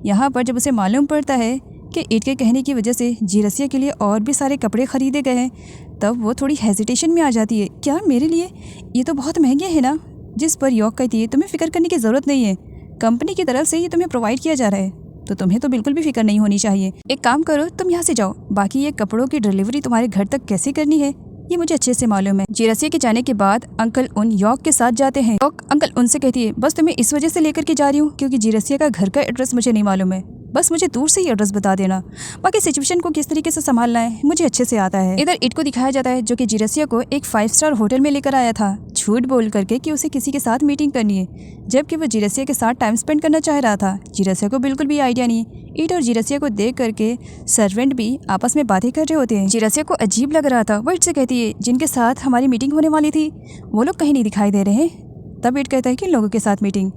यहाँ पर जब उसे मालूम पड़ता है कि इट के कहने की वजह से जिरसिया के लिए और भी सारे कपड़े ख़रीदे गए हैं, तब वो थोड़ी हेजिटेशन में आ जाती है। क्या मेरे लिए ये तो बहुत महंगे हैं ना? जिस पर योग कहती है तुम्हें फ़िक्र करने की ज़रूरत नहीं है, कंपनी की तरफ से ये तुम्हें प्रोवाइड किया जा रहा है, तो तुम्हें तो बिल्कुल भी फिक्र नहीं होनी चाहिए। एक काम करो तुम यहाँ से जाओ, बाकी ये कपड़ों की डिलीवरी तुम्हारे घर तक कैसे करनी है ये मुझे अच्छे से मालूम है। जिरसिया के जाने के बाद अंकल उन योग के साथ जाते हैं। योग अंकल उनसे कहती है बस तुम्हें इस वजह से लेकर के जा रही हूँ क्योंकि जिरसिया का घर का एड्रेस मुझे नहीं मालूम है, बस मुझे दूर से ही एड्रेस बता देना, बाकी सिचुएशन को किस तरीके से संभालना है मुझे अच्छे से आता है। इधर इट को दिखाया जाता है जो कि जिरसिया को एक 5 स्टार होटल में लेकर आया था, झूठ बोल करके कि उसे किसी के साथ मीटिंग करनी है, जबकि वो जिरसिया के साथ टाइम स्पेंड करना चाह रहा था। जिरसिया को बिल्कुल भी आइडिया नहीं। इट और जिरसिया को देख करके सर्वेंट भी आपस में बातें कर रहे होते हैं। जिरसिया को अजीब लग रहा था। वो इट से कहती है जिनके साथ हमारी मीटिंग होने वाली थी वो लोग कहीं नहीं दिखाई दे रहे हैं। तब इट कहता है किन लोगों के साथ मीटिंग?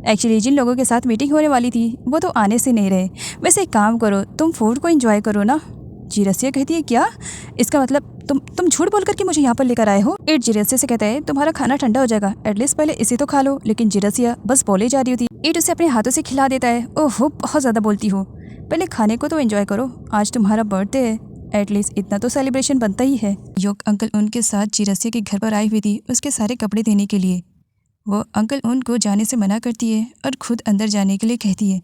एक्चुअली जिन लोगों के साथ मीटिंग होने वाली थी वो तो आने से नहीं रहे। वैसे एक काम करो तुम फूड को एंजॉय करो ना। जिरसिया कहती है क्या? इसका मतलब तुम झूठ बोल करके मुझे यहाँ पर लेकर आए हो? इट जिरसिया से कहता है तुम्हारा खाना ठंडा हो जाएगा, एटलीस्ट पहले इसे तो खा लो। लेकिन जिरसिया बस बोले जा रही होती। इट उसे अपने हाथों से खिला देता है। ओहो बहुत ज़्यादा बोलती हो, पहले खाने को तो एंजॉय करो, आज तुम्हारा बर्थडे है, एटलीस्ट इतना तो सेलिब्रेशन बनता ही है। योग अंकल उनके साथ जिरसिया के घर पर आई हुई थी उसके सारे कपड़े देने के लिए। वो अंकल उनको जाने से मना करती है और खुद अंदर जाने के लिए कहती है।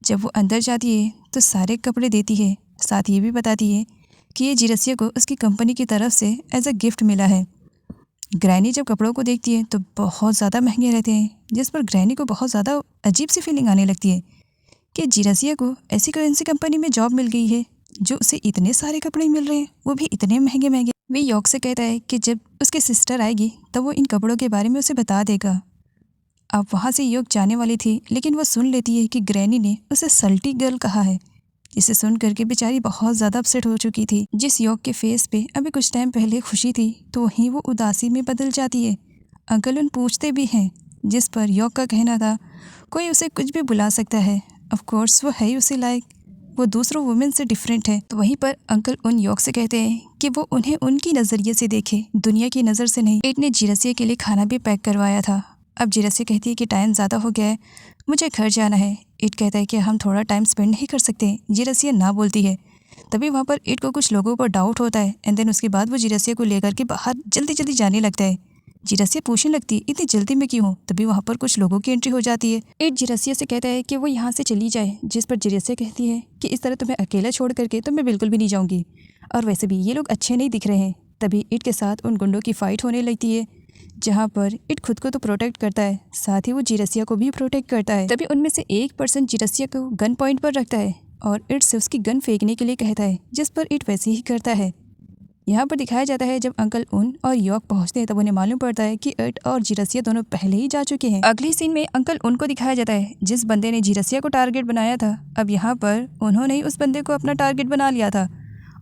जब वो अंदर जाती है तो सारे कपड़े देती है, साथ ये भी बताती है कि ये जिरसिया को उसकी कंपनी की तरफ से एज अ गिफ्ट मिला है। ग्रैनी जब कपड़ों को देखती है तो बहुत ज़्यादा महंगे रहते हैं, जिस पर ग्रैनी को बहुत ज़्यादा अजीब सी फीलिंग आने लगती है कि जिरसिया को ऐसी करेंसी कंपनी में जॉब मिल गई है जो उसे इतने सारे कपड़े मिल रहे हैं, वो भी इतने महंगे महंगे। वे योग से कहता है कि जब उसकी सिस्टर आएगी तब वो इन कपड़ों के बारे में उसे बता देगा। अब वहाँ से योग जाने वाली थी लेकिन वो सुन लेती है कि ग्रैनी ने उसे सल्टी गर्ल कहा है, जिसे सुन करके बेचारी बहुत ज़्यादा अपसेट हो चुकी थी। जिस योग के फेस पे अभी कुछ टाइम पहले खुशी थी तो वहीं वो उदासी में बदल जाती है। अंकल उन पूछते भी हैं, जिस पर योग का कहना था कोई उसे कुछ भी बुला सकता है, ऑफ कोर्स वो है ही उसे लायक, वो दूसरों वुमेन से डिफरेंट है। तो वहीं पर अंकल उन योग से कहते हैं कि वो उन्हें उनकी नज़रिए से देखे, दुनिया की नज़र से नहीं। इट ने जिरसिया के लिए खाना भी पैक करवाया था। अब जिरसिया कहती है कि टाइम ज़्यादा हो गया है, मुझे घर जाना है। इट कहता है कि हम थोड़ा टाइम स्पेंड नहीं कर सकते। जिरसिया ना बोलती है। तभी वहाँ पर इट को कुछ लोगों पर डाउट होता है एंड देन उसके बाद वो जिरसिया को लेकर के बाहर जल्दी जल्दी जाने लगता है। जिरसिया पूछने लगती है इतनी जल्दी में क्यों? तभी वहाँ पर कुछ लोगों की एंट्री हो जाती है। इट जिरसिया से कहता है कि वो यहाँ से चली जाए, जिस पर जिरसिया कहती है कि इस तरह तुम्हें अकेला छोड़ करके तो मैं बिल्कुल भी नहीं जाऊँगी, और वैसे भी ये लोग अच्छे नहीं दिख रहे हैं। तभी इट के साथ उन गुंडों की फ़ाइट होने लगती है, जहाँ पर इट खुद को तो प्रोटेक्ट करता है, साथ ही वो जिरसिया को भी प्रोटेक्ट करता है। तभी उनमें से एक पर्सन जिरसिया को गन पॉइंट पर रखता है और इट से उसकी गन फेंकने के लिए कहता है, जिस पर इट वैसे ही करता है। यहाँ पर दिखाया जाता है जब अंकल उन और योग पहुँचते हैं तब उन्हें मालूम पड़ता है कि इट और जिरसिया दोनों पहले ही जा चुके हैं। अगली सीन में अंकल उन को दिखाया जाता है जिस बंदे ने जिरसिया को टारगेट बनाया था। अब यहाँ पर उन्होंने ही उस बंदे को अपना टारगेट बना लिया था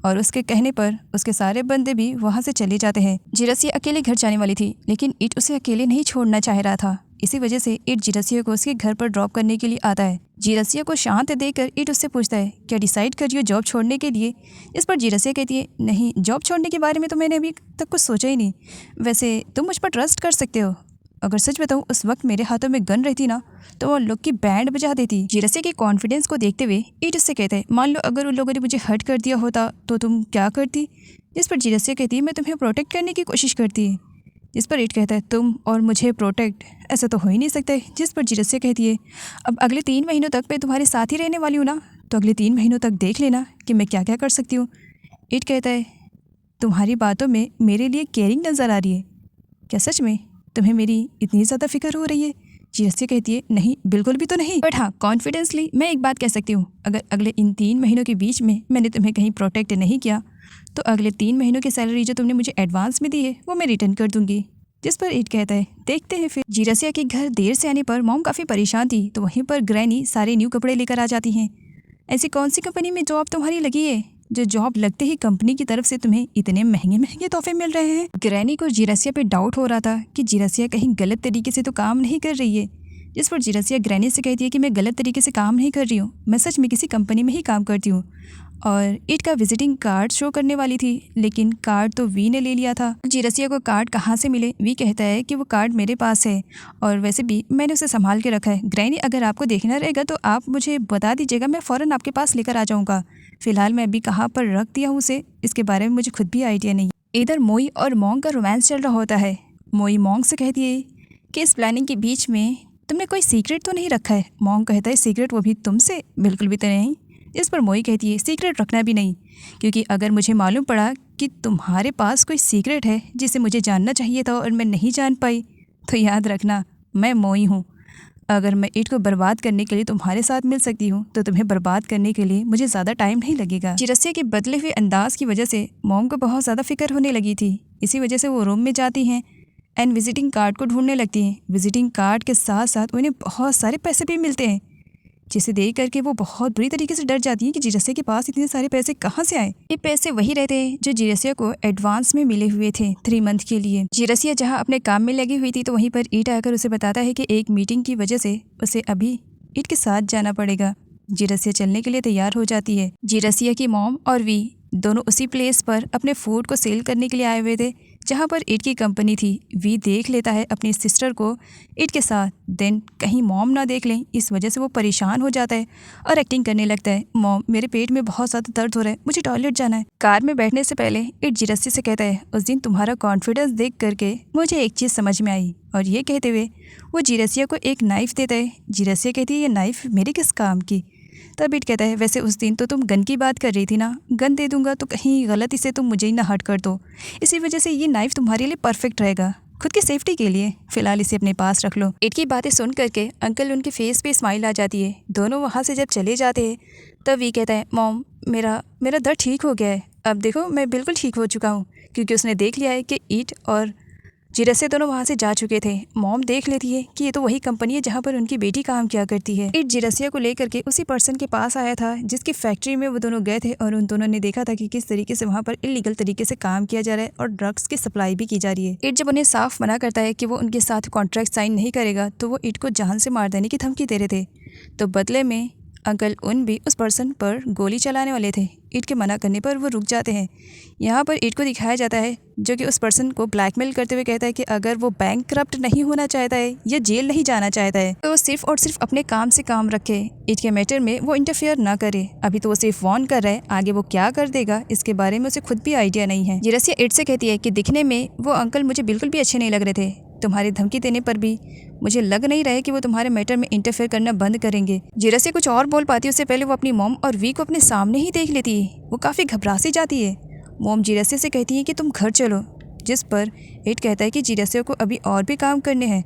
और उसके कहने पर उसके सारे बंदे भी वहाँ से चले जाते हैं। जिरसिया अकेले घर जाने वाली थी लेकिन इट उसे अकेले नहीं छोड़ना चाह रहा था, इसी वजह से इट जिरसिया को उसके घर पर ड्रॉप करने के लिए आता है। जिरसिया को शांत देखकर इट उससे पूछता है क्या डिसाइड कर रही हो जॉब छोड़ने के लिए? इस पर जिरसिया कहती है नहीं, जॉब छोड़ने के बारे में तो मैंने अभी तक कुछ सोचा ही नहीं। वैसे तुम मुझ पर ट्रस्ट कर सकते हो। अगर सच बताऊँ उस वक्त मेरे हाथों में गन रहती ना तो वो लोग की बैंड बजा देती। जिरसिया के कॉन्फिडेंस को देखते हुए इट उससे कहता है मान लो अगर उन लोगों ने मुझे हर्ट कर दिया होता तो तुम क्या करती? जिस पर जिरसिया कहती है मैं तुम्हें प्रोटेक्ट करने की कोशिश करती है। जिस पर इट कहता है तुम और मुझे प्रोटेक्ट, ऐसा तो हो ही नहीं सकता है। जिस पर जिरसिया कहती है अब अगले 3 महीनों तक मैं तुम्हारे साथ ही रहने वाली हूँ ना, तो अगले 3 महीनों तक देख लेना कि मैं क्या क्या कर सकती हूँ। इट कहता है, तुम्हारी बातों में मेरे लिए केयरिंग नज़र आ रही है, क्या सच में तुम्हें मेरी इतनी ज़्यादा फिक्र हो रही है? जिरसिया कहती है, नहीं बिल्कुल भी तो नहीं, बट हाँ कॉन्फिडेंसली मैं एक बात कह सकती हूँ, अगर अगले इन 3 महीनों के बीच में मैंने तुम्हें कहीं प्रोटेक्ट नहीं किया तो अगले 3 महीनों की सैलरी जो तुमने मुझे एडवांस में दी है वो मैं रिटर्न कर दूंगी। जिस पर इट कहता है, देखते हैं फिर। जिरसिया के घर देर से आने पर मॉम काफ़ी परेशान थी, तो वहीं पर ग्रैनी सारे न्यू कपड़े लेकर आ जाती हैं। ऐसी कौन सी कंपनी में जॉब तुम्हारी लगी है जो जॉब लगते ही कंपनी की तरफ से तुम्हें इतने महंगे महंगे तोहफे मिल रहे हैं? ग्रैनी को जिरसिया पे डाउट हो रहा था कि जिरसिया कहीं गलत तरीके से तो काम नहीं कर रही है। जिस पर जिरसिया ग्रैनी से कहती है कि मैं गलत तरीके से काम नहीं कर रही हूँ, मैं सच में किसी कंपनी में ही काम करती हूँ। और इट का विजिटिंग कार्ड शो करने वाली थी, लेकिन कार्ड तो वी ने ले लिया था। जिरसिया को कार्ड कहाँ से मिले? वी कहता है कि वो कार्ड मेरे पास है और वैसे भी मैंने उसे संभाल के रखा है। ग्रैनी, अगर आपको देखना रहेगा तो आप मुझे बता दीजिएगा, मैं फ़ौरन आपके पास लेकर आ जाऊँगा। फ़िलहाल मैं अभी कहाँ पर रख दिया हूँ उसे, इसके बारे में मुझे खुद भी आइडिया नहीं। इधर मोई और मोंग का रोमांस चल रहा होता है। मोई मोंग से कहती है कि इस प्लानिंग के बीच में तुमने कोई सीक्रेट तो नहीं रखा है? मोंग कहता है, सीक्रेट, वो भी तुमसे? बिल्कुल भी तो नहीं। इस पर मोई कहती है, सीक्रेट रखना भी नहीं, क्योंकि अगर मुझे मालूम पड़ा कि तुम्हारे पास कोई सीक्रेट है जिसे मुझे जानना चाहिए था और मैं नहीं जान पाई, तो याद रखना मैं मोई हूँ। अगर मैं इट को बर्बाद करने के लिए तुम्हारे साथ मिल सकती हूँ तो तुम्हें बर्बाद करने के लिए मुझे ज़्यादा टाइम नहीं लगेगा। जिरसिया के बदले हुए अंदाज की वजह से मोम को बहुत ज़्यादा फिक्र होने लगी थी। इसी वजह से वो रूम में जाती हैं एंड विजिटिंग कार्ड को ढूंढने लगती हैं। विजिटिंग कार्ड के साथ साथ उन्हें बहुत सारे पैसे भी मिलते हैं, जिसे देख करके वो बहुत बुरी तरीके से डर जाती हैं कि जिरसिया के पास इतने सारे पैसे कहाँ से आए। ये पैसे वही रहते हैं जो जिरसिया को एडवांस में मिले हुए थे 3 मंथ के लिए। जिरसिया जहाँ अपने काम में लगी हुई थी तो वहीं पर ईट आकर उसे बताता है कि एक मीटिंग की वजह से उसे अभी ईट के साथ जाना पड़ेगा। जिरसिया चलने के लिए तैयार हो जाती है। जिरसिया की मॉम और वी दोनों उसी प्लेस पर अपने फूड को सेल करने के लिए आए हुए थे जहाँ पर ईट की कंपनी थी। वी देख लेता है अपनी सिस्टर को ईट के साथ, देन कहीं मॉम ना देख लें, इस वजह से वो परेशान हो जाता है और एक्टिंग करने लगता है, मॉम मेरे पेट में बहुत ज़्यादा दर्द हो रहा है, मुझे टॉयलेट जाना है। कार में बैठने से पहले ईट जिरसिया से कहता है, उस दिन तुम्हारा कॉन्फिडेंस देख करके मुझे एक चीज़ समझ में आई। और ये कहते हुए वो जिरसिया को एक नाइफ़ देता है। जिरसिया कहती है, ये नाइफ़ मेरे किस काम की? तब ईट कहता है, वैसे उस दिन तो तुम गन की बात कर रही थी ना, गन दे दूंगा तो कहीं गलती से तुम मुझे ही ना हर्ट कर दो, इसी वजह से ये नाइफ़ तुम्हारे लिए परफेक्ट रहेगा, खुद की सेफ्टी के लिए फ़िलहाल इसे अपने पास रख लो। ईट की बातें सुन करके अंकल उनके फेस पे स्माइल आ जाती है। दोनों वहाँ से जब चले जाते हैं तब वी कहता है, मॉम मेरा दर्द ठीक हो गया है, अब देखो मैं बिल्कुल ठीक हो चुका हूँ, क्योंकि उसने देख लिया है कि ईट और जिरसिया दोनों वहाँ से जा चुके थे। मॉम देख लेती है कि ये तो वही कंपनी है जहाँ पर उनकी बेटी काम किया करती है। ईट जिरसिया को लेकर के उसी पर्सन के पास आया था जिसकी फैक्ट्री में वो दोनों गए थे और उन दोनों ने देखा था कि किस तरीके से वहाँ पर इलीगल तरीके से काम किया जा रहा है और ड्रग्स की सप्लाई भी की जा रही है। ईट जब उन्हें साफ मना करता है कि वो उनके साथ कॉन्ट्रैक्ट साइन नहीं करेगा तो वो ईट को जान से मार देने की धमकी दे रहे थे, तो बदले में अंकल उन भी उस पर्सन पर गोली चलाने वाले थे। ईट के मना करने पर वो रुक जाते हैं। यहाँ पर ईट को दिखाया जाता है जो कि उस पर्सन को ब्लैकमेल करते हुए कहता है कि अगर वो बैंकक्रप्ट नहीं होना चाहता है या जेल नहीं जाना चाहता है तो सिर्फ और सिर्फ अपने काम से काम रखे, ईट के मैटर में वो इंटरफेयर ना करे। अभी तो वो सिर्फ वॉर्न कर रहा है, आगे वो क्या कर देगा इसके बारे में उसे खुद भी आइडिया नहीं है। जिरसिया ईट से कहती है कि दिखने में वो अंकल मुझे बिल्कुल भी अच्छे नहीं लग रहे थे, तुम्हारी धमकी देने पर भी मुझे लग नहीं रहा है कि वो तुम्हारे मैटर में इंटरफेयर करना बंद करेंगे। जिरसिया कुछ और बोल पाती उससे पहले वो अपनी मॉम और वी को अपने सामने ही देख लेती है। वो काफ़ी घबरा सी जाती है। मॉम जिरसिया से कहती है कि तुम घर चलो, जिस पर ईट कहता है कि जिरसिया को अभी और भी काम करने हैं।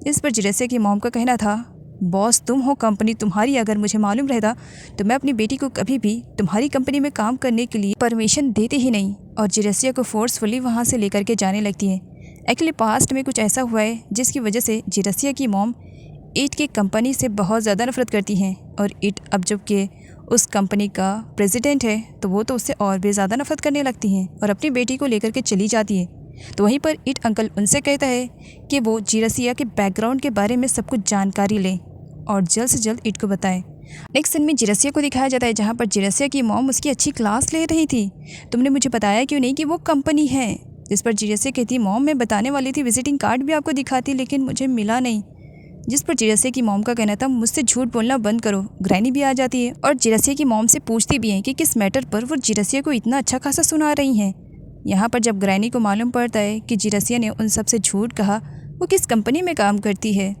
इस पर जिरसिया की मॉम का कहना था, बॉस तुम हो, कंपनी तुम्हारी, अगर मुझे मालूम रहता तो मैं अपनी बेटी को कभी भी तुम्हारी कंपनी में काम करने के लिए परमिशन देती ही नहीं। और जिरसिया को फोर्सफुली वहाँ से लेकर के जाने लगती है। एक्चुअली पास्ट में कुछ ऐसा हुआ है जिसकी वजह से जिरसिया की मॉम ईट की कंपनी से बहुत ज़्यादा नफरत करती हैं और ईट अब जबकि उस कंपनी का प्रेसिडेंट है तो वो तो उससे और भी ज़्यादा नफरत करने लगती हैं और अपनी बेटी को लेकर के चली जाती है। तो वहीं पर ईट अंकल उनसे कहता है कि वो जिरसिया के बैकग्राउंड के बारे में सब कुछ जानकारी लें और जल्द से जल्द ईट को बताएं। नेक्स्ट सीन में जिरसिया को दिखाया जाता है जहाँ पर जिरसिया की मॉम उसकी अच्छी क्लास ले रही थी। तुमने मुझे बताया क्यों नहीं कि वो कंपनी है? जिस पर जिरसिया कहती, मॉम मैं बताने वाली थी, विजिटिंग कार्ड भी आपको दिखाती लेकिन मुझे मिला नहीं। जिस पर जिरसिया की मॉम का कहना था, मुझसे झूठ बोलना बंद करो। ग्रैनी भी आ जाती है और जिरसिया की मॉम से पूछती भी हैं कि किस मैटर पर वो जिरसिया को इतना अच्छा खासा सुना रही हैं। यहाँ पर जब ग्रैनी को मालूम पड़ता है कि जिरसिया ने उन सबसे झूठ कहा वो किस कंपनी में काम करती है,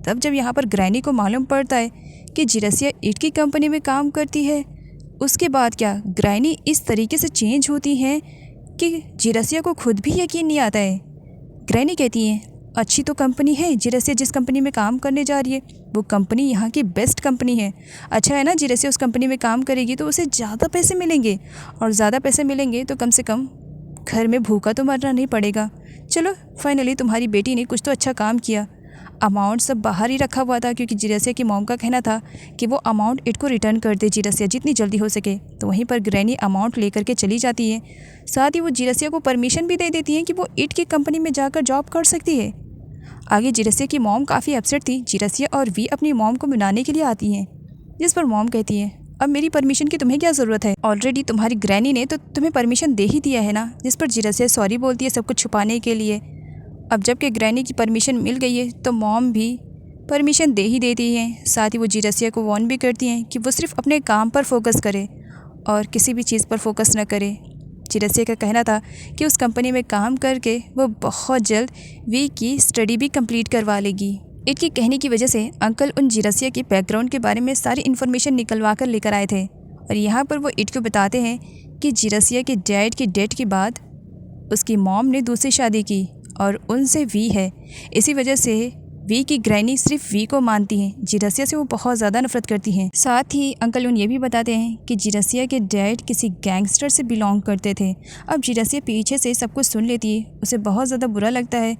तब जब यहाँ पर ग्रैनी को मालूम पड़ता है कि जिरसिया ईट की कंपनी में काम करती है। उसके बाद क्या ग्रैनी इस तरीके से चेंज होती हैं कि जिरसिया को खुद भी यकीन नहीं आता है। ग्रैनी कहती हैं अच्छी तो कंपनी है, जिरसिया जिस कंपनी में काम करने जा रही है वो कंपनी यहाँ की बेस्ट कंपनी है। अच्छा है ना, जिरसिया उस कंपनी में काम करेगी तो उसे ज़्यादा पैसे मिलेंगे, और ज़्यादा पैसे मिलेंगे तो कम से कम घर में भूखा तो मरना नहीं पड़ेगा। चलो फाइनली तुम्हारी बेटी ने कुछ तो अच्छा काम किया। अमाउंट सब बाहर ही रखा हुआ था क्योंकि जिरसिया की मॉम का कहना था कि वो अमाउंट इट को रिटर्न कर दे जिरसिया जितनी जल्दी हो सके। तो वहीं पर ग्रैनी अमाउंट लेकर के चली जाती है। साथ ही वो जिरसिया को परमिशन भी दे देती है कि वो इट की कंपनी में जाकर जॉब कर सकती है। आगे जिरसिया की मॉम काफ़ी अपसेट थी। जिरसिया और वी अपनी मॉम को मनाने के लिए आती हैं, जिस पर मॉम कहती है अब मेरी परमिशन की तुम्हें क्या ज़रूरत है, ऑलरेडी तुम्हारी ग्रैनी ने तो तुम्हें परमिशन दे ही दिया है ना। जिस पर जिरसिया सॉरी बोलती है सब कुछ छुपाने के लिए। अब जबकि ग्रैनी की परमिशन मिल गई है तो मॉम भी परमिशन दे ही देती हैं। साथ ही वो जिरसिया को वार्न भी करती हैं कि वो सिर्फ अपने काम पर फोकस करे और किसी भी चीज़ पर फोकस न करे। जिरसिया का कहना था कि उस कंपनी में काम करके वो बहुत जल्द वी की स्टडी भी कंप्लीट करवा लेगी। इट की कहने की वजह से अंकल उन जिरसिया के बैकग्राउंड के बारे में सारी इन्फॉर्मेशन निकलवा कर लेकर आए थे, और यहाँ पर वो इट को बताते हैं कि जिरसिया के डैड की डेथ के बाद उसकी मॉम ने दूसरी शादी की और उनसे वी है। इसी वजह से वी की ग्रैनी सिर्फ वी को मानती हैं। जिरसिया से वो बहुत ज़्यादा नफरत करती हैं। साथ ही अंकल उन ये भी बताते हैं कि जिरसिया के डैड किसी गैंगस्टर से बिलोंग करते थे। अब जिरसिया पीछे से सब कुछ सुन लेती है। उसे बहुत ज़्यादा बुरा लगता है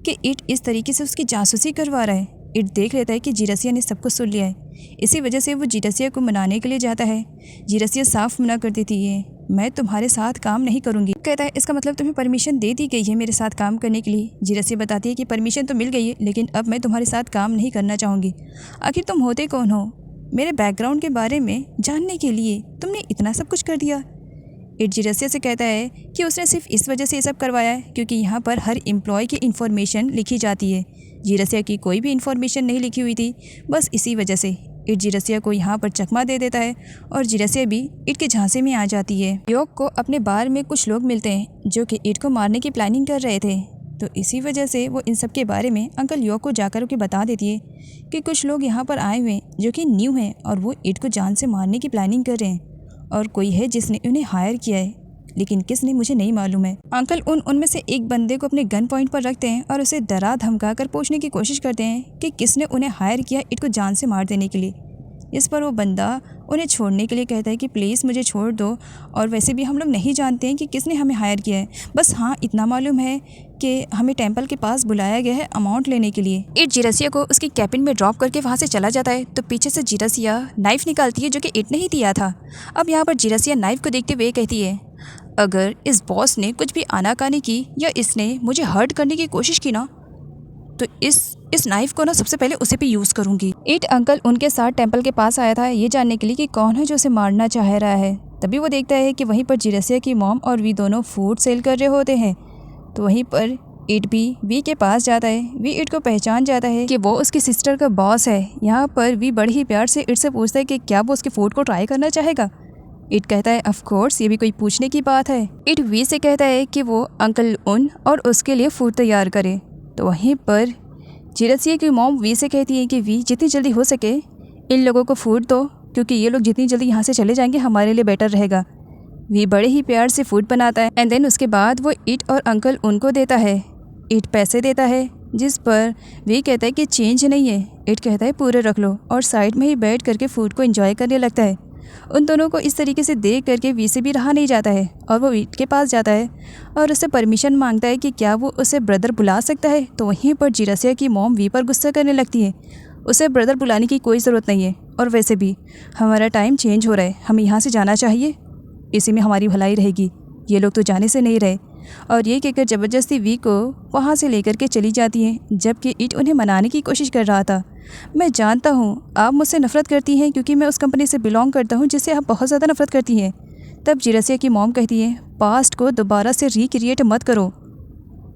कि इट इस तरीके से उसकी जासूसी करवा रहा है। इट देख लेता है कि जिरसिया ने सब कुछ सुन लिया है। इसी वजह से वो जिरसिया को मनाने के लिए जाता है। जिरसिया साफ मना कर देती है, मैं तुम्हारे साथ काम नहीं करूंगी। कहता है इसका मतलब तुम्हें परमिशन दे दी गई है मेरे साथ काम करने के लिए। जिरसिया बताती है कि परमिशन तो मिल गई है लेकिन अब मैं तुम्हारे साथ काम नहीं करना चाहूँगी। आखिर तुम होते कौन हो? मेरे बैकग्राउंड के बारे में जानने के लिए तुमने इतना सब कुछ कर दिया। इट जिरसिया से कहता है कि उसने सिर्फ इस वजह से ये सब करवाया है क्योंकि यहाँ पर हर एम्प्लॉय की इन्फॉर्मेशन लिखी जाती है। जिरसिया की कोई भी इन्फॉर्मेशन नहीं लिखी हुई थी, बस इसी वजह से इट जिरसिया को यहाँ पर चकमा दे देता है और जिरसिया भी इट के झांसे में आ जाती है। योग को अपने बार में कुछ लोग मिलते हैं जो कि इट को मारने की प्लानिंग कर रहे थे, तो इसी वजह से वो इन सब के बारे में अंकल योग को जाकर के बता देती है कि कुछ लोग यहाँ पर आए हुए हैं जो कि न्यू हैं और वो इट को जान से मारने की प्लानिंग कर रहे हैं, और कोई है जिसने उन्हें हायर किया है लेकिन किसने मुझे नहीं मालूम है। अंकल उनमें से एक बंदे को अपने गन पॉइंट पर रखते हैं और उसे डरा धमका कर पूछने की कोशिश करते हैं कि किसने उन्हें हायर किया इट को जान से मार देने के लिए। इस पर वो बंदा उन्हें छोड़ने के लिए कहता है कि प्लीज़ मुझे छोड़ दो, और वैसे भी हम लोग नहीं जानते हैं कि किसने हमें हायर किया है, बस हाँ इतना मालूम है कि हमें टेंपल के पास बुलाया गया है अमाउंट लेने के लिए। इट जिरसिया को उसकी कैबिन में ड्रॉप करके वहाँ से चला जाता है तो पीछे से जिरसिया नाइफ निकालती है जो कि इट ने ही दिया था। अब यहाँ पर जिरसिया नाइफ को देखते हुए कहती है अगर इस बॉस ने कुछ भी आनाकानी की या इसने मुझे हर्ट करने की कोशिश की ना तो इस नाइफ को ना सबसे पहले उसे पे यूज़ करूँगी। इट अंकल उनके साथ टेंपल के पास आया था ये जानने के लिए कि कौन है जो उसे मारना चाह रहा है। तभी वो देखता है कि वहीं पर जिरसिया की मॉम और वी दोनों फूड सेल कर रहे होते हैं। तो वहीं पर इट भी वी के पास जाता है। वी इट को पहचान जाता है कि वो उसकी सिस्टर का बॉस है। यहाँ पर वी बड़े ही प्यार से इट से पूछता है कि क्या वो उसके फूड को ट्राई करना चाहेगा। इट कहता है ऑफ कोर्स, ये भी कोई पूछने की बात है। इट वी से कहता है कि वो अंकल उन और उसके लिए फूड तैयार करे। तो वहीं पर जिरसिया की मॉम वी से कहती है कि वी जितनी जल्दी हो सके इन लोगों को फूड दो क्योंकि ये लोग जितनी जल्दी यहाँ से चले जाएंगे हमारे लिए बेटर रहेगा। वी बड़े ही प्यार से फूड बनाता है एंड देन उसके बाद वो इट और अंकल उनको देता है। इट पैसे देता है जिस पर वी कहता है कि चेंज नहीं है। इट कहता है पूरे रख लो और साइड में ही बैठ करके फूड को एंजॉय करने लगता है। उन दोनों को इस तरीके से देख करके वी से भी रहा नहीं जाता है और वो इट के पास जाता है और उससे परमिशन मांगता है कि क्या वो उसे ब्रदर बुला सकता है। तो वहीं पर जिरसिया की मॉम वी पर गुस्सा करने लगती है। उसे ब्रदर बुलाने की कोई ज़रूरत नहीं है और वैसे भी हमारा टाइम चेंज हो रहा है, हमें यहाँ से जाना चाहिए, इसी में हमारी भलाई रहेगी। ये लोग तो जाने से नहीं रहे। और ये कहकर ज़बरदस्ती वी को वहाँ से लेकर के चली जाती हैं जबकि इट उन्हें मनाने की कोशिश कर रहा था। मैं जानता हूँ आप मुझसे नफ़रत करती हैं क्योंकि मैं उस कंपनी से बिलोंग करता हूँ जिससे आप बहुत ज़्यादा नफ़रत करती हैं। तब जिरसिया की मॉम कहती है पास्ट को दोबारा से रिक्रिएट मत करो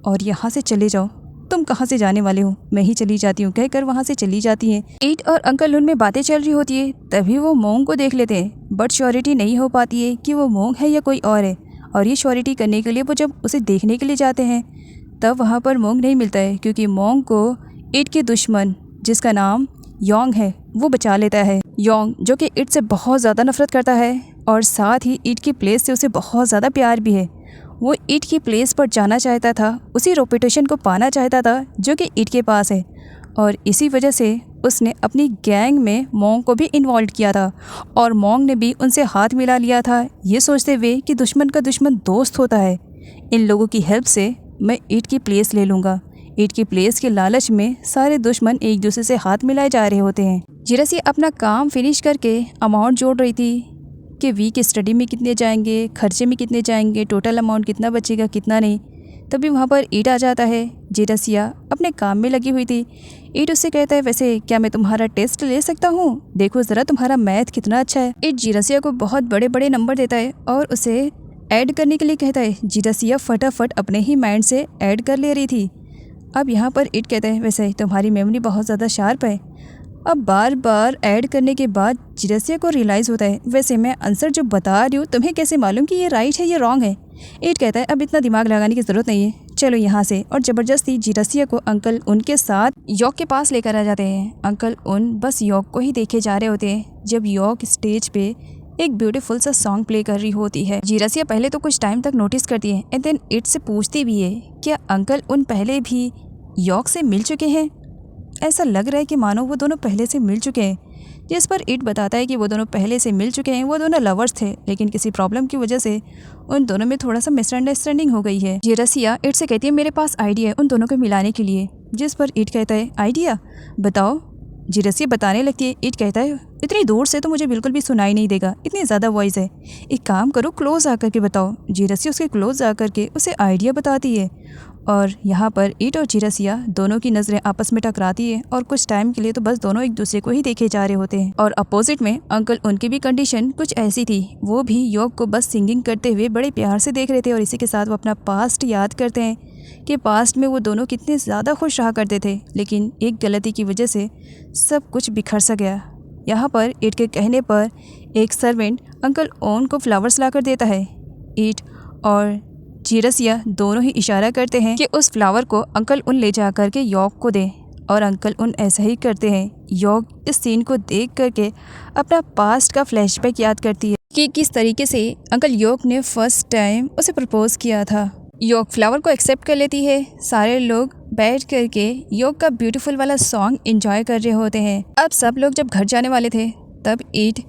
और यहाँ से चले जाओ। तुम कहाँ से जाने वाले हो, मैं ही चली जाती हूँ कहकर वहाँ से चली जाती हैं। इट और अंकल उनमें बातें चल रही होती है तभी वो मोंग को देख लेते हैं बट श्योरिटी नहीं हो पाती है कि वो मोंग है या कोई और है। और ये श्योरिटी करने के लिए वो जब उसे देखने के लिए जाते हैं तब वहाँ पर मोंग नहीं मिलता है क्योंकि मोंग को इट के दुश्मन जिसका नाम योंग है वो बचा लेता है। योंग जो कि ईट से बहुत ज़्यादा नफरत करता है और साथ ही ईट की प्लेस से उसे बहुत ज़्यादा प्यार भी है। वो ईट की प्लेस पर जाना चाहता था, उसी रेपुटेशन को पाना चाहता था जो कि ईट के पास है, और इसी वजह से उसने अपनी गैंग में मोंग को भी इन्वॉल्व किया था और मोंग ने भी उनसे हाथ मिला लिया था, ये सोचते हुए कि दुश्मन का दुश्मन दोस्त होता है। इन लोगों की हेल्प से मैं ईट की प्लेस ले लूँगा। ईट की प्लेस के लालच में सारे दुश्मन एक दूसरे से हाथ मिलाए जा रहे होते हैं। जिरसी अपना काम फिनिश करके अमाउंट जोड़ रही थी कि वीक की स्टडी में कितने जाएंगे, खर्चे में कितने जाएंगे, टोटल अमाउंट कितना बचेगा कितना नहीं। तभी वहाँ पर ईट आ जाता है। जिरसिया अपने काम में लगी हुई थी। ईट उससे कहता है, वैसे क्या मैं तुम्हारा टेस्ट ले सकता हूँ? देखो ज़रा तुम्हारा मैथ कितना अच्छा है। ईट जिरसिया को बहुत बड़े बड़े नंबर देता है और उसे ऐड करने के लिए कहता है। जिरसिया फटाफट अपने ही माइंड से ऐड कर ले रही थी। अब यहाँ पर ईट कहता है, वैसे तुम्हारी मेमोरी बहुत ज़्यादा शार्प है। अब बार बार ऐड करने के बाद जिरसिया को रियलाइज़ होता है, वैसे मैं आंसर जो बता रही हूँ तुम्हें कैसे मालूम कि ये राइट है ये रॉन्ग है? ईट कहता है, अब इतना दिमाग लगाने की ज़रूरत नहीं है, चलो यहाँ से। और ज़बरदस्ती जिरसिया को अंकल उनके साथ यॉक के पास लेकर आ जाते हैं। अंकल उन बस यॉक को ही देखे जा रहे होते हैं जब यॉक स्टेज पे एक ब्यूटीफुल सा सॉन्ग प्ले कर रही होती है। जिरसिया पहले तो कुछ टाइम तक नोटिस करती है एंड देन ईट से पूछती भी है, क्या अंकल उन पहले भी यॉक से मिल चुके हैं? ऐसा लग रहा है कि मानो वो दोनों पहले से मिल चुके हैं, जिस पर ईट बताता है कि वो दोनों पहले से मिल चुके हैं। वो दोनों लवर्स थे, लेकिन किसी प्रॉब्लम की वजह से उन दोनों में थोड़ा सा मिसअंडरस्टैंडिंग हो गई है। जिरसिया ईट से कहती है, मेरे पास आइडिया है उन दोनों को मिलाने के लिए, जिस पर ईट कहता है, आइडिया बताओ। जिरसिया बताने लगती है। ईट कहता है, इतनी दूर से तो मुझे बिल्कुल भी सुनाई नहीं देगा, इतनी ज़्यादा वॉइस है, एक काम करो क्लोज आकर के बताओ। जिरसिया उसके क्लोज आकर के उसे आइडिया बताती है और यहाँ पर ईट और जिरसिया दोनों की नज़रें आपस में टकराती है और कुछ टाइम के लिए तो बस दोनों एक दूसरे को ही देखे जा रहे होते हैं। और अपोजिट में अंकल उनकी भी कंडीशन कुछ ऐसी थी, वो भी योग को बस सिंगिंग करते हुए बड़े प्यार से देख रहे थे और इसी के साथ वो अपना पास्ट याद करते हैं कि पास्ट में वो दोनों कितने ज़्यादा खुश रहा करते थे, लेकिन एक गलती की वजह से सब कुछ बिखर सा गया। यहाँ पर ईट के कहने पर एक सर्वेंट अंकल ओन को फ्लावर्स ला कर देता है। ईट और जिरसिया दोनों ही इशारा करते हैं कि उस फ्लावर को अंकल उन ले जा कर के यॉक को दें और अंकल उन ऐसा ही करते हैं। यॉक इस सीन को देख करके अपना पास्ट का फ्लैशबैक याद करती है कि किस तरीके से अंकल यॉक ने फर्स्ट टाइम उसे प्रपोज किया था। यॉक फ्लावर को एक्सेप्ट कर लेती है। सारे लोग बैठ करके यॉक का ब्यूटीफुल वाला सॉन्ग एंजॉय कर रहे होते हैं। अब सब लोग जब घर जाने वाले थे तब ईट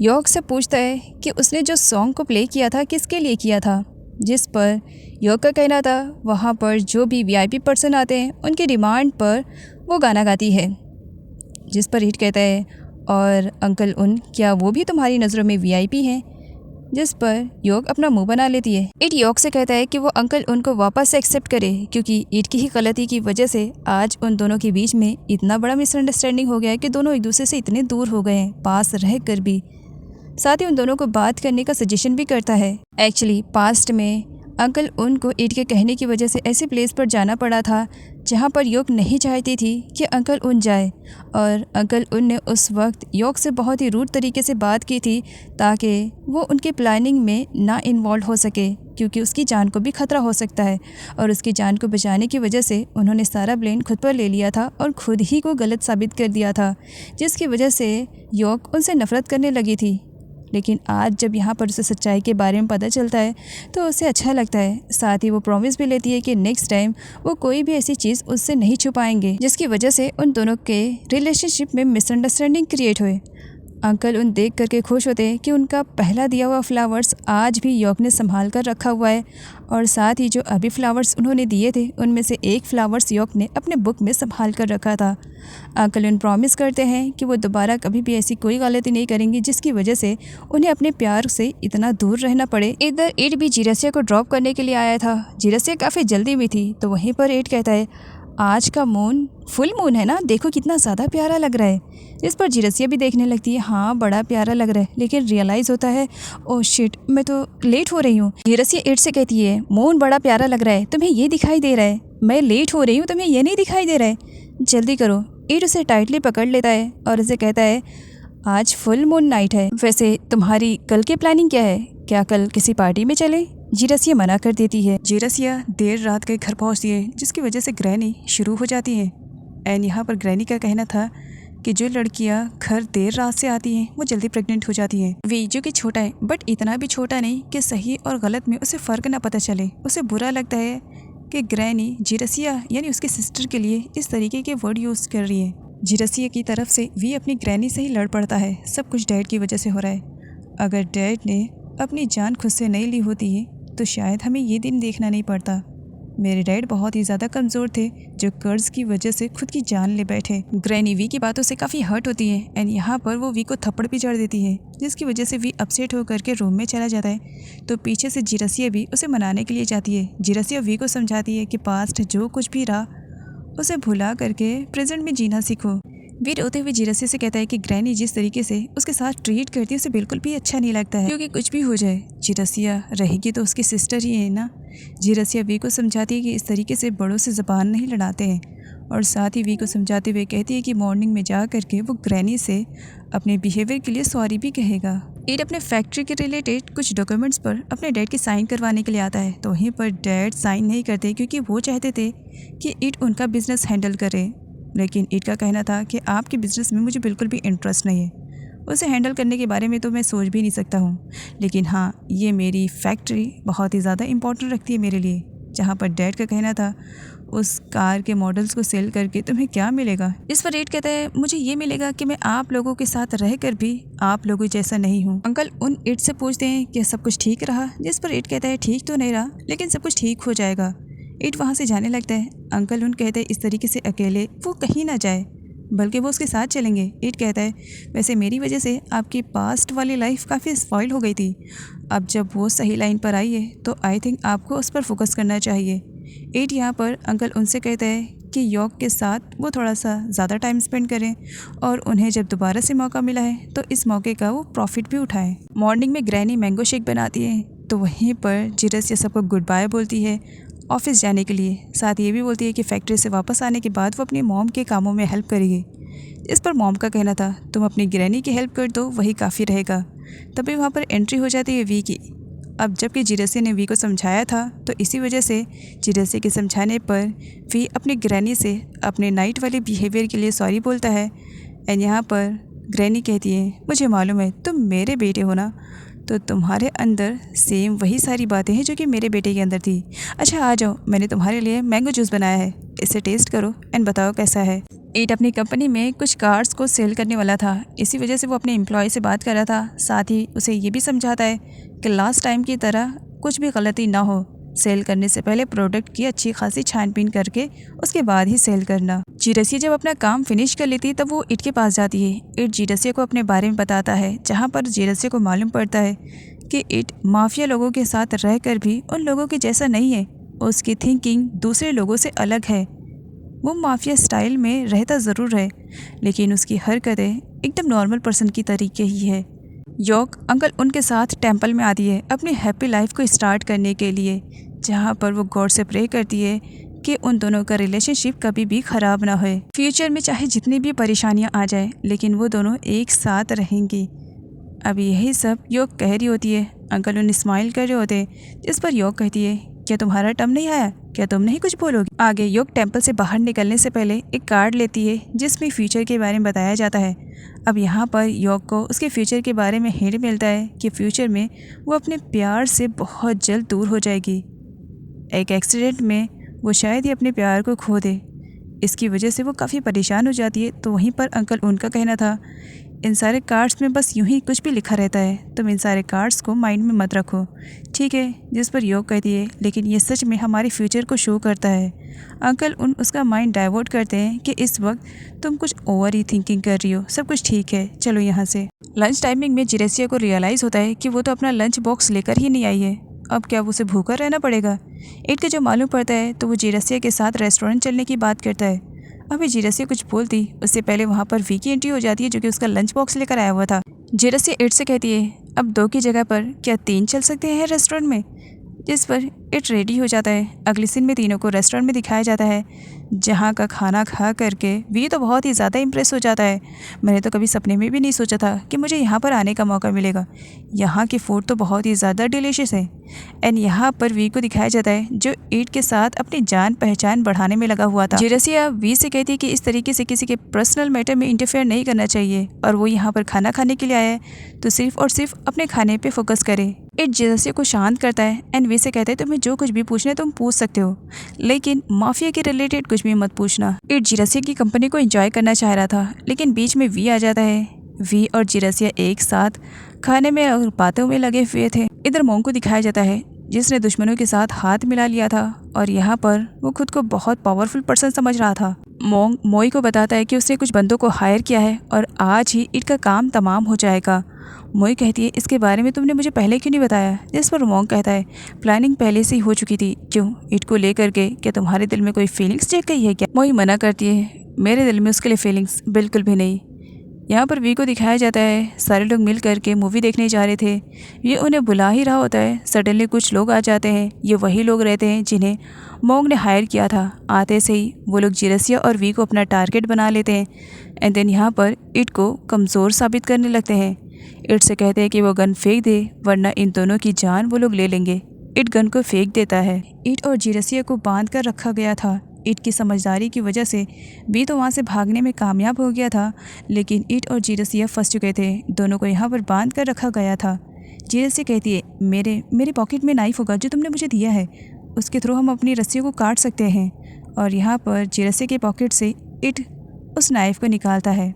यॉक से पूछता है कि उसने जो सॉन्ग को प्ले किया था किसके लिए किया था, जिस पर यॉक का कहना था वहाँ पर जो भी वीआईपी पर्सन आते हैं उनकी डिमांड पर वो गाना गाती है। जिस पर ईट कहता है, और अंकल उन क्या वो भी तुम्हारी नज़रों में वीआईपी हैं? जिस पर योग अपना मुंह बना लेती है। ईट योग से कहता है कि वो अंकल उनको वापस से एक्सेप्ट करे, क्योंकि ईट की ही गलती की वजह से आज उन दोनों के बीच में इतना बड़ा मिसअंडरस्टैंडिंग हो गया है कि दोनों एक दूसरे से इतने दूर हो गए हैं पास रह कर भी। साथ ही उन दोनों को बात करने का सजेशन भी करता है। एक्चुअली पास्ट में अंकल उनको ईट के कहने की वजह से ऐसे प्लेस पर जाना पड़ा था जहाँ पर योग नहीं चाहती थी कि अंकल उन जाए, और अंकल उन ने उस वक्त योग से बहुत ही रूड तरीके से बात की थी ताकि वो उनके प्लानिंग में ना इन्वॉल्व हो सके, क्योंकि उसकी जान को भी खतरा हो सकता है। और उसकी जान को बचाने की वजह से उन्होंने सारा ब्लेम खुद पर ले लिया था और खुद ही को गलत साबित कर दिया था, जिसकी वजह से योग उनसे नफ़रत करने लगी थी। लेकिन आज जब यहाँ पर उसे सच्चाई के बारे में पता चलता है तो उसे अच्छा लगता है। साथ ही वो प्रॉमिस भी लेती है कि नेक्स्ट टाइम वो कोई भी ऐसी चीज़ उससे नहीं छुपाएंगे जिसकी वजह से उन दोनों के रिलेशनशिप में मिसअंडरस्टैंडिंग क्रिएट हुए। अंकल उन देख करके खुश होते हैं कि उनका पहला दिया हुआ फ्लावर्स आज भी योग ने संभाल कर रखा हुआ है, और साथ ही जो अभी फ्लावर्स उन्होंने दिए थे उनमें से एक फ्लावर्स योग ने अपने बुक में संभाल कर रखा था। अंकल उन प्रॉमिस करते हैं कि वो दोबारा कभी भी ऐसी कोई गलती नहीं करेंगे जिसकी वजह से उन्हें अपने प्यार से इतना दूर रहना पड़े। इधर ईट भी जिरसिया को ड्रॉप करने के लिए आया था। जिरसिया काफ़ी जल्दी में थी, तो वहीं पर ईट कहता है, आज का मून फुल मून है ना, देखो कितना ज़्यादा प्यारा लग रहा है। इस पर जिरसिया भी देखने लगती है, हाँ बड़ा प्यारा लग रहा है, लेकिन रियलाइज़ होता है ओह शिट मैं तो लेट हो रही हूँ। जिरसिया ईट से कहती है, मून बड़ा प्यारा लग रहा है, तुम्हें ये दिखाई दे रहा है, मैं लेट हो रही हूँ, तुम्हें ये नहीं दिखाई दे रहा है, जल्दी करो। ईट उसे टाइटली पकड़ लेता है और उसे कहता है, आज फुल मून नाइट है, वैसे तुम्हारी कल की प्लानिंग क्या है, क्या कल किसी पार्टी में चले? जिरसिया मना कर देती है। जिरसिया देर रात के घर पहुंचती है, जिसकी वजह से ग्रैनी शुरू हो जाती है। एंड यहाँ पर ग्रैनी का कहना था कि जो लड़कियां घर देर रात से आती हैं वो जल्दी प्रेग्नेंट हो जाती हैं। वी जो कि छोटा है बट इतना भी छोटा नहीं कि सही और गलत में उसे फ़र्क ना पता चले। उसे बुरा लगता है कि ग्रैनी जिरसिया यानी उसके सिस्टर के लिए इस तरीके के वर्ड यूज़ कर रही है। जिरसिया की तरफ से वी अपनी ग्रैनी से ही लड़ पड़ता है। सब कुछ डैड की वजह से हो रहा है। अगर डैड ने अपनी जान खुद से नहीं ली होती है तो शायद हमें ये दिन देखना नहीं पड़ता। मेरे डैड बहुत ही ज़्यादा कमज़ोर थे जो कर्ज की वजह से खुद की जान ले बैठे। ग्रैनी वी की बातों से काफ़ी हर्ट होती है एंड यहाँ पर वो वी को थप्पड़ भी जड़ देती है, जिसकी वजह से वी अपसेट होकर के रूम में चला जाता है। तो पीछे से जिरसिया भी उसे मनाने के लिए जाती है। जिरसिया वी को समझाती है कि पास्ट जो कुछ भी रहा उसे भुला करके प्रेजेंट में जीना सीखो। वी रोते हुए जिरसिया से कहता है कि ग्रैनी जिस तरीके से उसके साथ ट्रीट करती है उसे बिल्कुल भी अच्छा नहीं लगता है, क्योंकि कुछ भी हो जाए जिरसिया रहेगी तो उसकी सिस्टर ही है ना। जिरसिया वी को समझाती है कि इस तरीके से बड़ों से ज़बान नहीं लड़ाते हैं और साथ ही वी को समझाते हुए कहती है कि मॉर्निंग में जा करके वो ग्रैनी से अपने बिहेवियर के लिए सॉरी भी कहेगा। एड अपने फैक्ट्री के रिलेटेड कुछ डॉक्यूमेंट्स पर अपने डैड की साइन करवाने के लिए आता है, तो वहीं पर डैड साइन नहीं करते क्योंकि वो चाहते थे कि ईड उनका बिजनेस हैंडल करे। लेकिन ईड का कहना था कि आपके बिज़नेस में मुझे बिल्कुल भी इंटरेस्ट नहीं है, उसे हैंडल करने के बारे में तो मैं सोच भी नहीं सकता हूँ, लेकिन हाँ ये मेरी फैक्ट्री बहुत ही ज़्यादा इम्पोर्टेंट रखती है मेरे लिए। जहाँ पर डैड का कहना था उस कार के मॉडल्स को सेल करके तुम्हें क्या मिलेगा। इस पर एड कहता है मुझे ये मिलेगा कि मैं आप लोगों के साथ रह कर भी आप लोगों जैसा नहीं हूँ। अंकल उन एड से पूछते हैं कि सब कुछ ठीक रहा, जिस पर एड कहता है ठीक तो नहीं रहा लेकिन सब कुछ ठीक हो जाएगा। एड वहाँ से जाने लगता है। अंकल उन कहते हैं इस तरीके से अकेले वो कहीं ना जाए बल्कि वो उसके साथ चलेंगे। एड कहता है वैसे मेरी वजह से आपकी पास्ट वाली लाइफ काफ़ी स्पॉइल हो गई थी, अब जब वो सही लाइन पर आई है तो आई थिंक आपको उस पर फोकस करना चाहिए। एड यहाँ पर अंकल उनसे कहता है कि यॉर्क के साथ वो थोड़ा सा ज़्यादा टाइम स्पेंड करें और उन्हें जब दोबारा से मौका मिला है तो इस मौके का वो प्रॉफिट भी उठाएं। मॉर्निंग में ग्रैनी मैंगो शेक बनाती है तो वहीं पर जिरसिया सबको गुड बाय बोलती है ऑफिस जाने के लिए। साथ ये भी बोलती है कि फैक्ट्री से वापस आने के बाद वो अपनी मॉम के कामों में हेल्प करेगी। इस पर मॉम का कहना था तुम अपनी ग्रैनी की हेल्प कर दो वही काफ़ी रहेगा। तभी वहाँ पर एंट्री हो जाती है वी की। अब जबकि जिरसिया ने वी को समझाया था तो इसी वजह से जिरसिया के समझाने पर वी अपनी ग्रैनी से अपने नाइट वाले बिहेवियर के लिए सॉरी बोलता है। एंड यहाँ पर ग्रैनी कहती है मुझे मालूम है तुम मेरे बेटे हो ना, तो तुम्हारे अंदर सेम वही सारी बातें हैं जो कि मेरे बेटे के अंदर थी। अच्छा आ जाओ, मैंने तुम्हारे लिए मैंगो जूस बनाया है, इसे टेस्ट करो एंड बताओ कैसा है। एड अपनी कंपनी में कुछ कार्स को सेल करने वाला था, इसी वजह से वो अपने एम्प्लॉय से बात कर रहा था। साथ ही उसे ये भी समझाता है कि लास्ट टाइम की तरह कुछ भी गलती ना हो, सेल करने से पहले प्रोडक्ट की अच्छी खासी छानबीन करके उसके बाद ही सेल करना। जिरसिया जब अपना काम फिनिश कर लेती है तब वो इट के पास जाती है। इट जिरसिया को अपने बारे में बताता है, जहाँ पर जिरसिया को मालूम पड़ता है कि इट माफिया लोगों के साथ रहकर भी उन लोगों के जैसा नहीं है। उसकी थिंकिंग दूसरे लोगों से अलग है। वो माफिया स्टाइल में रहता ज़रूर है लेकिन उसकी हरकतें एकदम नॉर्मल पर्सन की तरीके ही है। यॉर्क अंकल उनके साथ टेंपल में आती है अपनी हैप्पी लाइफ को स्टार्ट करने के लिए, जहाँ पर वो गॉड से प्रे करती है कि उन दोनों का रिलेशनशिप कभी भी ख़राब ना होए। फ्यूचर में चाहे जितनी भी परेशानियाँ आ जाए लेकिन वो दोनों एक साथ रहेंगी। अब यही सब यॉर्क कह रही होती है। अंकल उन्हें स्माइल कर रहे होते हैं, जिस पर यॉर्क कहती है क्या तुम्हारा टर्म नहीं आया, क्या तुम नहीं कुछ बोलोगी। आगे यॉर्क टेंपल से बाहर निकलने से पहले एक कार्ड लेती है जिसमें फ्यूचर के बारे में बताया जाता है। अब यहाँ पर यॉर्क को उसके फ्यूचर के बारे में हिंट मिलता है कि फ्यूचर में वो अपने प्यार से बहुत जल्द दूर हो जाएगी। एक एक्सीडेंट में वो शायद ही अपने प्यार को खो दे, इसकी वजह से वो काफ़ी परेशान हो जाती है। तो वहीं पर अंकल उनका कहना था इन सारे कार्ड्स में बस यूं ही कुछ भी लिखा रहता है, तुम इन सारे कार्ड्स को माइंड में मत रखो, ठीक है। जिस पर यॉर्क कहती है लेकिन ये सच में हमारे फ्यूचर को शो करता है। अंकल उसका माइंड डाइवर्ट करते हैं कि इस वक्त तुम कुछ ओवर ही थिंकिंग कर रही हो, सब कुछ ठीक है, चलो यहाँ से। लंच टाइमिंग में जिरसिया को रियलाइज़ होता है कि वो तो अपना लंच बॉक्स लेकर ही नहीं आई है, अब क्या उसे भूखा रहना पड़ेगा। एड को जो मालूम पड़ता है तो वो जिरसिया के साथ रेस्टोरेंट चलने की बात करता है। अभी जिरसिया कुछ बोलती उससे पहले वहाँ पर वी की एंट्री हो जाती है जो कि उसका लंच बॉक्स लेकर आया हुआ था। जिरसिया एड से कहती है अब 2 की जगह पर क्या 3 चल सकते हैं रेस्टोरेंट में। जिस पर इट रेडी हो जाता है। अगले सीन में तीनों को रेस्टोरेंट में दिखाया जाता है, जहाँ का खाना खा करके वी तो बहुत ही ज़्यादा इम्प्रेस हो जाता है। मैंने तो कभी सपने में भी नहीं सोचा था कि मुझे यहाँ पर आने का मौका मिलेगा। यहाँ की फूड तो बहुत ही ज़्यादा डिलीशियस है। एंड यहाँ पर वी को दिखाया जाता है जो ईट के साथ अपनी जान पहचान बढ़ाने में लगा हुआ था। जेरसिया वी से कहती है कि इस तरीके से किसी के पर्सनल मैटर में इंटरफेयर नहीं करना चाहिए और वो यहाँ पर खाना खाने के लिए आया है तो सिर्फ और सिर्फ अपने खाने पे फोकस करे। इट जेरसिया को शांत करता है एंड वी से कहता है तुम्हें जो कुछ भी पूछना है तुम पूछ सकते हो, लेकिन माफिया के रिलेटेड कुछ भी मत पूछना। इट जेरसिया की कंपनी को एंजॉय करना चाह रहा था, लेकिन बीच में वी आ जाता है। वी और जेरसिया एक साथ खाने में और बातों में लगे हुए थे। इधर मोंग को दिखाया जाता है जिसने दुश्मनों के साथ हाथ मिला लिया था और यहाँ पर वो खुद को बहुत पावरफुल पर्सन समझ रहा था। मोंग मोई को बताता है कि उसने कुछ बंदों को हायर किया है और आज ही इट का काम तमाम हो जाएगा। मोई कहती है इसके बारे में तुमने मुझे पहले क्यों नहीं बताया, जिस पर मोंग कहता है प्लानिंग पहले से ही हो चुकी थी। क्यों, इट को लेकर के क्या तुम्हारे दिल में कोई फीलिंग्स जग गई है क्या? मोई मना करती है मेरे दिल में उसके लिए फीलिंग्स बिल्कुल भी नहीं। यहाँ पर वी को दिखाया जाता है सारे लोग मिल करके मूवी देखने जा रहे थे। ये उन्हें बुला ही रहा होता है, सडनली कुछ लोग आ जाते हैं। ये वही लोग रहते हैं जिन्हें मोंग ने हायर किया था। आते से ही वो लोग जेरसिया और वी को अपना टारगेट बना लेते हैं एंड देन यहाँ पर इट को कमज़ोर साबित करने लगते हैं। इट से कहते हैं कि वो गन फेंक दे वरना इन दोनों की जान वो लोग ले लेंगे। इट गन को फेंक देता है। इट और जेरसिया को बांध कर रखा गया था। इट की समझदारी की वजह से वी तो वहाँ से भागने में कामयाब हो गया था, लेकिन इट और जेरसिया फंस चुके थे। दोनों को यहाँ पर बांध कर रखा गया था। जेरसिया कहती है मेरे पॉकेट में नाइफ होगा जो तुमने मुझे दिया है, उसके थ्रू हम अपनी रस्सियों को काट सकते हैं। और यहाँ पर जेरसिया के पॉकेट से इट उस नाइफ को निकालता है,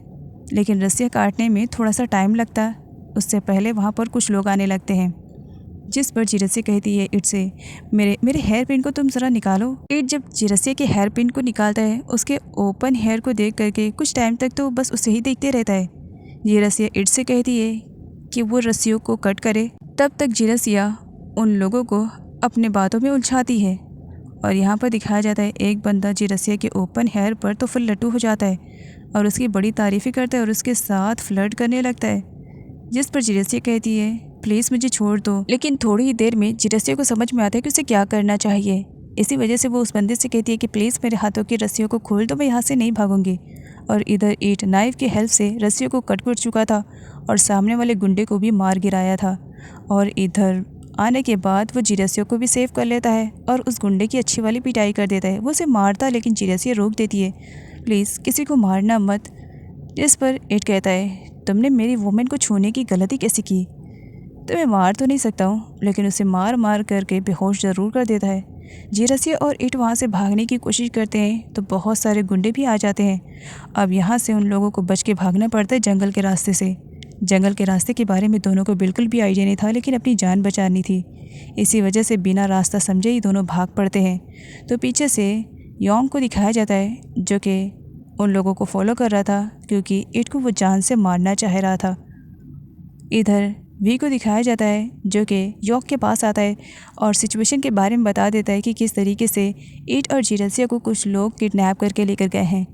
लेकिन रस्सियाँ काटने में थोड़ा सा टाइम लगता। उससे पहले वहाँ पर कुछ लोग आने लगते हैं, जिस पर जेरसिया कहती है इट से मेरे हेयर पिन को तुम ज़रा निकालो। इट जब जेरसिया के हेयर पिन को निकालता है उसके ओपन हेयर को देख करके कुछ टाइम तक तो बस उसे ही देखते रहता है। जेरसिया इट से कहती है कि वो रस्सियों को कट करे। तब तक जेरसिया उन लोगों को अपने बातों में उलझाती है और यहाँ पर दिखाया जाता है एक बंदा जेरसिया के ओपन हेयर पर तो फुल लट्टू हो जाता है और उसकी बड़ी तारीफ़ें करता है और उसके साथ फ्लर्ट करने लगता है, जिस पर जेरसिया कहती है प्लीज़ मुझे छोड़ दो। लेकिन थोड़ी ही देर में जेरसिया को समझ में आता है कि उसे क्या करना चाहिए। इसी वजह से वो उस बंदे से कहती है कि प्लीज़ मेरे हाथों की रस्सियों को खोल दो, मैं यहाँ से नहीं भागूंगी। और इधर ईट नाइफ की हेल्प से रस्सियों को कट चुका था और सामने वाले गुंडे को भी मार गिराया था। और इधर आने के बाद वो जेरसिया को भी सेव कर लेता है और उस गुंडे की अच्छी वाली पिटाई कर देता है। वो उसे मारता लेकिन जेरसिया रोक देती है, प्लीज़ किसी को मारना मत। जिस पर इट कहता है तुमने मेरी वुमेन को छूने की गलती कैसे की? तो मैं मार तो नहीं सकता हूँ, लेकिन उसे मार मार करके बेहोश ज़रूर कर देता है। जेरसिया और इट वहाँ से भागने की कोशिश करते हैं तो बहुत सारे गुंडे भी आ जाते हैं। अब यहाँ से उन लोगों को बच के भागना पड़ता है जंगल के रास्ते से। जंगल के रास्ते के बारे में दोनों को बिल्कुल भी आइडिया नहीं था, लेकिन अपनी जान बचानी थी। इसी वजह से बिना रास्ता समझे ही दोनों भाग पड़ते हैं। तो पीछे से योंग को दिखाया जाता है जो कि उन लोगों को फॉलो कर रहा था क्योंकि इट को वो जान से मारना चाह रहा था। इधर वी को दिखाया जाता है जो कि योंग के पास आता है और सिचुएशन के बारे में बता देता है कि किस तरीके से इट और जेरसिया को कुछ लोग किडनैप करके लेकर गए हैं।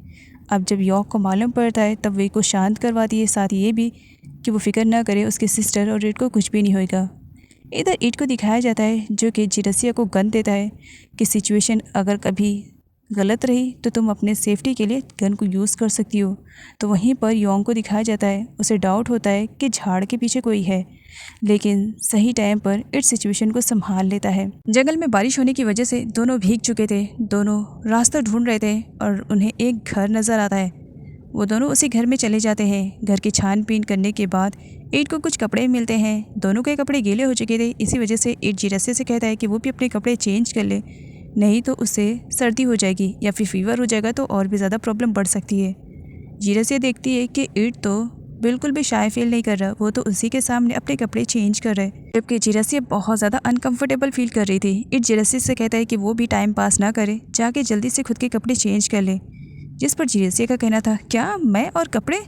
अब जब योंग को मालूम पड़ता है तब वी को शांत करवाती है, साथ ये भी कि वो फिक्र ना करे, उसके सिस्टर और इट को कुछ भी नहीं होगा। इधर इट को दिखाया जाता है जो कि जेरसिया को गन देता है कि सिचुएशन अगर कभी गलत रही तो तुम अपने सेफ्टी के लिए गन को यूज़ कर सकती हो। तो वहीं पर योंग को दिखाया जाता है, उसे डाउट होता है कि झाड़ के पीछे कोई है, लेकिन सही टाइम पर इट सिचुएशन को संभाल लेता है। जंगल में बारिश होने की वजह से दोनों भीग चुके थे। दोनों रास्ता ढूंढ रहे थे और उन्हें एक घर नज़र आता है। वो दोनों उसी घर में चले जाते हैं। घर की छानबीन करने के बाद इट को कुछ कपड़े मिलते हैं। दोनों के कपड़े गीले हो चुके थे, इसी वजह से इट जेरसिया से कहता है कि वो भी अपने कपड़े चेंज कर ले, नहीं तो उससे सर्दी हो जाएगी या फिर फीवर हो जाएगा तो और भी ज़्यादा प्रॉब्लम बढ़ सकती है। जेरसिया देखती है कि इट तो बिल्कुल भी शाय फील नहीं कर रहा, वो तो उसी के सामने अपने कपड़े चेंज कर रहा है, जबकि जेरसिया बहुत ज़्यादा अनकंफर्टेबल फील कर रही थी। इट जेरसिया से कहता है कि वो भी टाइम पास ना करे, जाके जल्दी से खुद के कपड़े चेंज कर ले। जिस पर जेरसिया का कहना था क्या मैं और कपड़े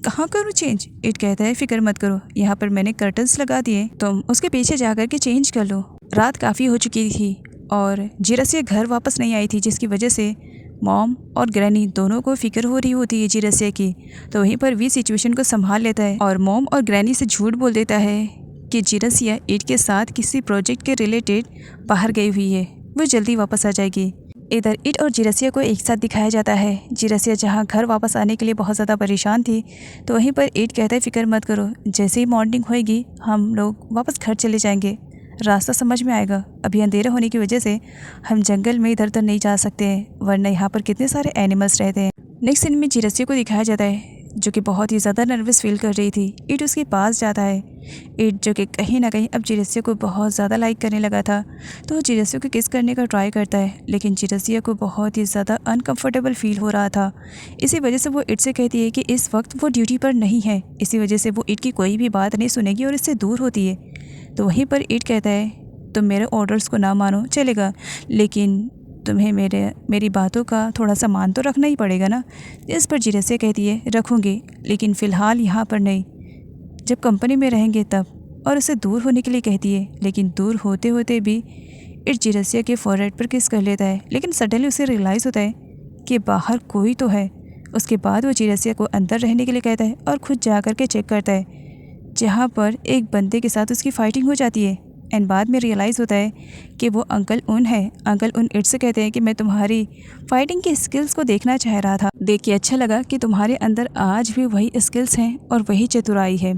कहाँ करूँ चेंज? इट कहता है फिक्र मत करो, यहाँ पर मैंने कर्टन्स लगा दिए, तुम उसके पीछे जा कर के चेंज कर लो। रात काफ़ी हो चुकी थी और जेरसिया घर वापस नहीं आई थी, जिसकी वजह से मॉम और ग्रैनी दोनों को फिक्र हो रही होती है जेरसिया की। तो वहीं पर वी सिचुएशन को संभाल लेता है और मॉम और ग्रैनी से झूठ बोल देता है कि जिरसिया ईट के साथ किसी प्रोजेक्ट के रिलेटेड बाहर गई हुई है, वो जल्दी वापस आ जाएगी। इधर ईट और जिरसिया को एक साथ दिखाया जाता है। जिरसिया जहाँ घर वापस आने के लिए बहुत ज़्यादा परेशान थी, तो वहीं पर ईट कहता है फ़िक्र मत करो, जैसे ही मॉर्निंग होएगी हम लोग वापस घर चले जाएंगे, रास्ता समझ में आएगा। अभी अंधेरा होने की वजह से हम जंगल में इधर उधर नहीं जा सकते हैं, वरना यहाँ पर कितने सारे एनिमल्स रहते हैं। नेक्स्ट सीन में जिरसिया को दिखाया जाता है जो कि बहुत ही ज़्यादा नर्वस फील कर रही थी। ईट उसके पास जाता है। ईट जो कि कहीं ना कहीं अब जिरसिया को बहुत ज़्यादा लाइक करने लगा था, तो वो जिरसिया को किस करने का ट्राई करता है, लेकिन जिरसिया को बहुत ही ज़्यादा अनकंफर्टेबल फील हो रहा था। इसी वजह से वो ईट से कहती है कि इस वक्त वो ड्यूटी पर नहीं है, इसी वजह से वो ईट की कोई भी बात नहीं सुनेगी और इससे दूर होती है। तो वहीं पर ईट कहता है तुम मेरे ऑर्डर्स को ना मानो चलेगा, लेकिन तुम्हें मेरी बातों का थोड़ा सा मान तो रखना ही पड़ेगा ना। इस पर जिरसिया कहती है रखूँगी, लेकिन फ़िलहाल यहाँ पर नहीं, जब कंपनी में रहेंगे तब। और उसे दूर होने के लिए कहती है, लेकिन दूर होते होते भी ईट जिरसिया के फॉरहेड पर किस कर लेता है। लेकिन सडनली उसे रियलाइज़ होता है कि बाहर कोई तो है। उसके बाद वो जिरसिया को अंदर रहने के लिए कहता है और खुद जा कर के चेक करता है, जहाँ पर एक बंदे के साथ उसकी फ़ाइटिंग हो जाती है। एंड बाद में रियलाइज़ होता है कि वो अंकल उन है। अंकल उन ईट से कहते हैं कि मैं तुम्हारी फाइटिंग की स्किल्स को देखना चाह रहा था, देख के अच्छा लगा कि तुम्हारे अंदर आज भी वही स्किल्स हैं और वही चतुराई है।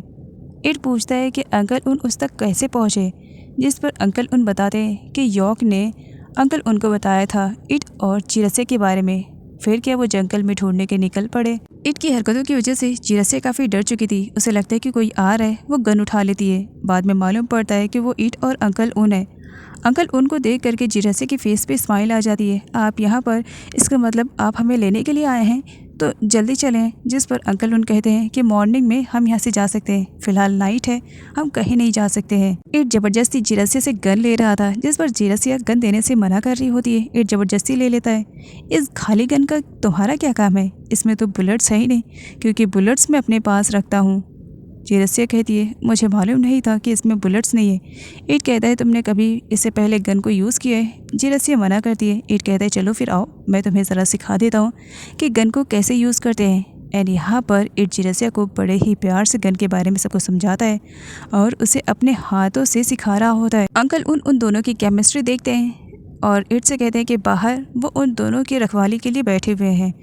ईट पूछता है कि अंकल उन उस तक कैसे पहुँचे, जिस पर अंकल उन बताते हैं कि यॉर्क ने अंकल उनको बताया था ईट और जिरसिया के बारे में। फिर क्या वो जंगल में ढूंढने के निकल पड़े। ईट की हरकतों की वजह से जिरसिया काफ़ी डर चुकी थी। उसे लगता है कि कोई आ रहा है, वो गन उठा लेती है। बाद में मालूम पड़ता है कि वो ईट और अंकल उन है। अंकल उन को देख करके जिरसिया की फेस पे स्माइल आ जाती है। आप यहाँ पर, इसका मतलब आप हमें लेने के लिए आए हैं, तो जल्दी चलें। जिस पर अंकल उन कहते हैं कि मॉर्निंग में हम यहाँ से जा सकते हैं, फ़िलहाल नाइट है, हम कहीं नहीं जा सकते हैं। ईट ज़बरदस्ती जिरसिया से गन ले रहा था, जिस पर जिरसिया गन देने से मना कर रही होती है। ईट ज़बरदस्ती ले लेता है। इस खाली गन का तुम्हारा क्या काम है, इसमें तो बुलेट्स है ही नहीं, क्योंकि बुलेट्स मैं अपने पास रखता हूँ। जिरसिया कहती है मुझे मालूम नहीं था कि इसमें बुलेट्स नहीं है। ईट कहता है तुमने कभी इससे पहले गन को यूज़ किया है। जिरसिया मना करती है। ईट कहता है चलो फिर आओ, मैं तुम्हें ज़रा सिखा देता हूँ कि गन को कैसे यूज़ करते हैं। एंड यहाँ पर ईट जिरसिया को बड़े ही प्यार से गन के बारे में सबको समझाता है और उसे अपने हाथों से सिखा रहा होता है। अंकल उन दोनों की केमिस्ट्री देखते हैं और ईट से कहते हैं कि बाहर वो उन दोनों की रखवाली के लिए बैठे हुए हैं,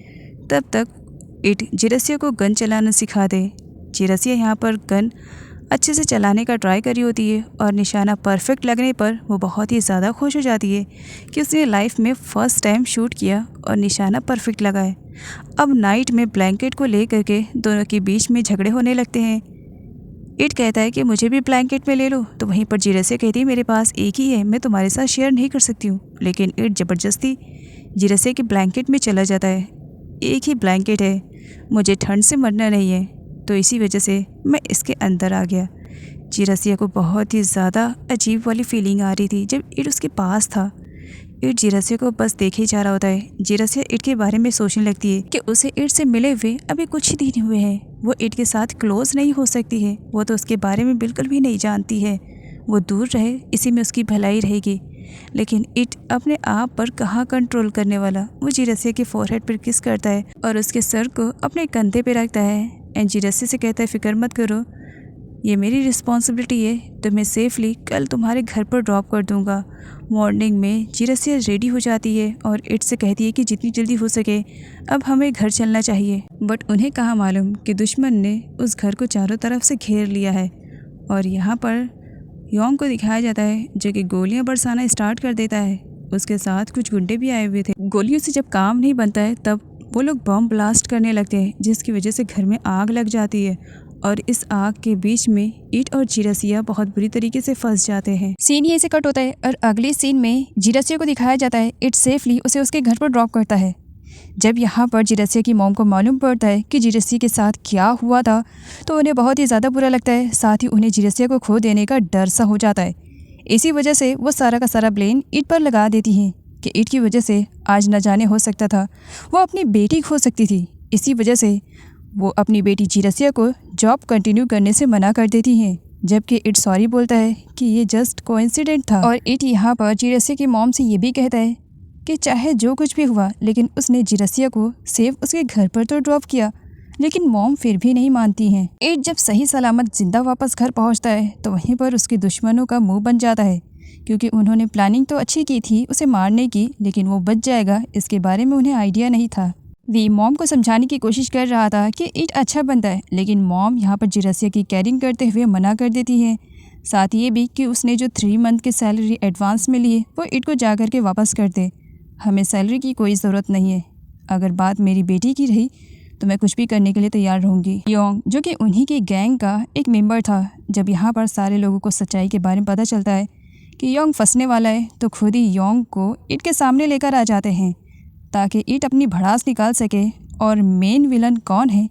तब तक ईट जिरसिया को गन चलाना सिखा दे। जिरसिया यहाँ पर गन अच्छे से चलाने का ट्राई करी होती है और निशाना परफेक्ट लगने पर वो बहुत ही ज़्यादा खुश हो जाती है कि उसने लाइफ में फ़र्स्ट टाइम शूट किया और निशाना परफेक्ट लगा है। अब नाइट में ब्लैंकेट को ले करके दोनों के बीच में झगड़े होने लगते हैं। ईट कहता है कि मुझे भी ब्लैंकेट में ले लो, तो वहीं पर जिरसिया कहती है मेरे पास एक ही है, मैं तुम्हारे साथ शेयर नहीं कर सकती हूँ। लेकिन ईट ज़बरदस्ती जिरसिया के ब्लैंकेट में चला जाता है। एक ही ब्लैंकेट है, मुझे ठंड से मरना नहीं है, तो इसी वजह से मैं इसके अंदर आ गया। जिरसिया को बहुत ही ज़्यादा अजीब वाली फीलिंग आ रही थी जब ईट उसके पास था। ईट जिरसिया को बस देखे जा रहा होता है। जिरसिया ईट के बारे में सोचने लगती है कि उसे ईट से मिले हुए अभी कुछ ही दिन हुए हैं, वो ईट के साथ क्लोज नहीं हो सकती है, वो तो उसके बारे में बिल्कुल भी नहीं जानती है। वो दूर रहे, इसी में उसकी भलाई रहेगी। लेकिन ईट अपने आप पर कहाँ कंट्रोल करने वाला। वो जिरसिया के फोरहेड पर किस करता है और उसके सर को अपने कंधे पे रखता है। एंड जिरसिया से कहता है फ़िक्र मत करो, ये मेरी रिस्पॉन्सिबिलिटी है, तो मैं सेफली कल तुम्हारे घर पर ड्रॉप कर दूंगा। मॉर्निंग में जिरसिया रेडी हो जाती है और ईट से कहती है कि जितनी जल्दी हो सके अब हमें घर चलना चाहिए। बट उन्हें कहाँ मालूम कि दुश्मन ने उस घर को चारों तरफ से घेर लिया है। और यहाँ पर योंग को दिखाया जाता है जो कि गोलियाँ बरसाना स्टार्ट कर देता है। उसके साथ कुछ गुंडे भी आए हुए थे। गोलियों से जब काम नहीं बनता है तब वो लोग बम ब्लास्ट करने लगते हैं, जिसकी वजह से घर में आग लग जाती है और इस आग के बीच में ईट और जिरसिया बहुत बुरी तरीके से फंस जाते हैं। सीन यहीं से कट होता है और अगले सीन में जिरसिया को दिखाया जाता है। ईट सेफली उसे उसके घर पर ड्रॉप करता है। जब यहाँ पर जिरसिया की मॉम को मालूम पड़ता है कि जिरसिया के साथ क्या हुआ था, तो उन्हें बहुत ही ज़्यादा बुरा लगता है। साथ ही उन्हें जिरसिया को खो देने का डर सा हो जाता है। इसी वजह से वो सारा का सारा ब्लेम ईट पर लगा देती हैं कि ईट की वजह से आज न जाने हो सकता था, वो अपनी बेटी खो सकती थी। इसी वजह से वो अपनी बेटी जिरसिया को जॉब कंटिन्यू करने से मना कर देती हैं, जबकि ईट सॉरी बोलता है कि ये जस्ट कोइंसिडेंट था। और ईट यहाँ पर जिरसिया की मॉम से ये भी कहता है कि चाहे जो कुछ भी हुआ, लेकिन उसने जिरसिया को सेफ उसके घर पर तो ड्रॉप किया, लेकिन मॉम फिर भी नहीं मानती हैं। इट जब सही सलामत जिंदा वापस घर पहुंचता है तो वहीं पर उसके दुश्मनों का मुंह बन जाता है, क्योंकि उन्होंने प्लानिंग तो अच्छी की थी उसे मारने की, लेकिन वो बच जाएगा इसके बारे में उन्हें आइडिया नहीं था। वी मॉम को समझाने की कोशिश कर रहा था कि इट अच्छा बंदा है, लेकिन मॉम यहाँ पर जिरसिया की केयरिंग करते हुए मना कर देती है। साथ ये भी कि उसने जो 3 मंथ की सैलरी एडवांस में ली है वो इट को जा कर के वापस कर दे। हमें सैलरी की कोई ज़रूरत नहीं है, अगर बात मेरी बेटी की रही तो मैं कुछ भी करने के लिए तैयार रहूँगी। योंग जो कि उन्हीं की गैंग का एक मेंबर था, जब यहाँ पर सारे लोगों को सच्चाई के बारे में पता चलता है कि योंग फंसने वाला है तो खुद ही योंग को इट के सामने लेकर आ जाते हैं ताकि इट अपनी भड़ास निकाल सके और मेन विलन कौन है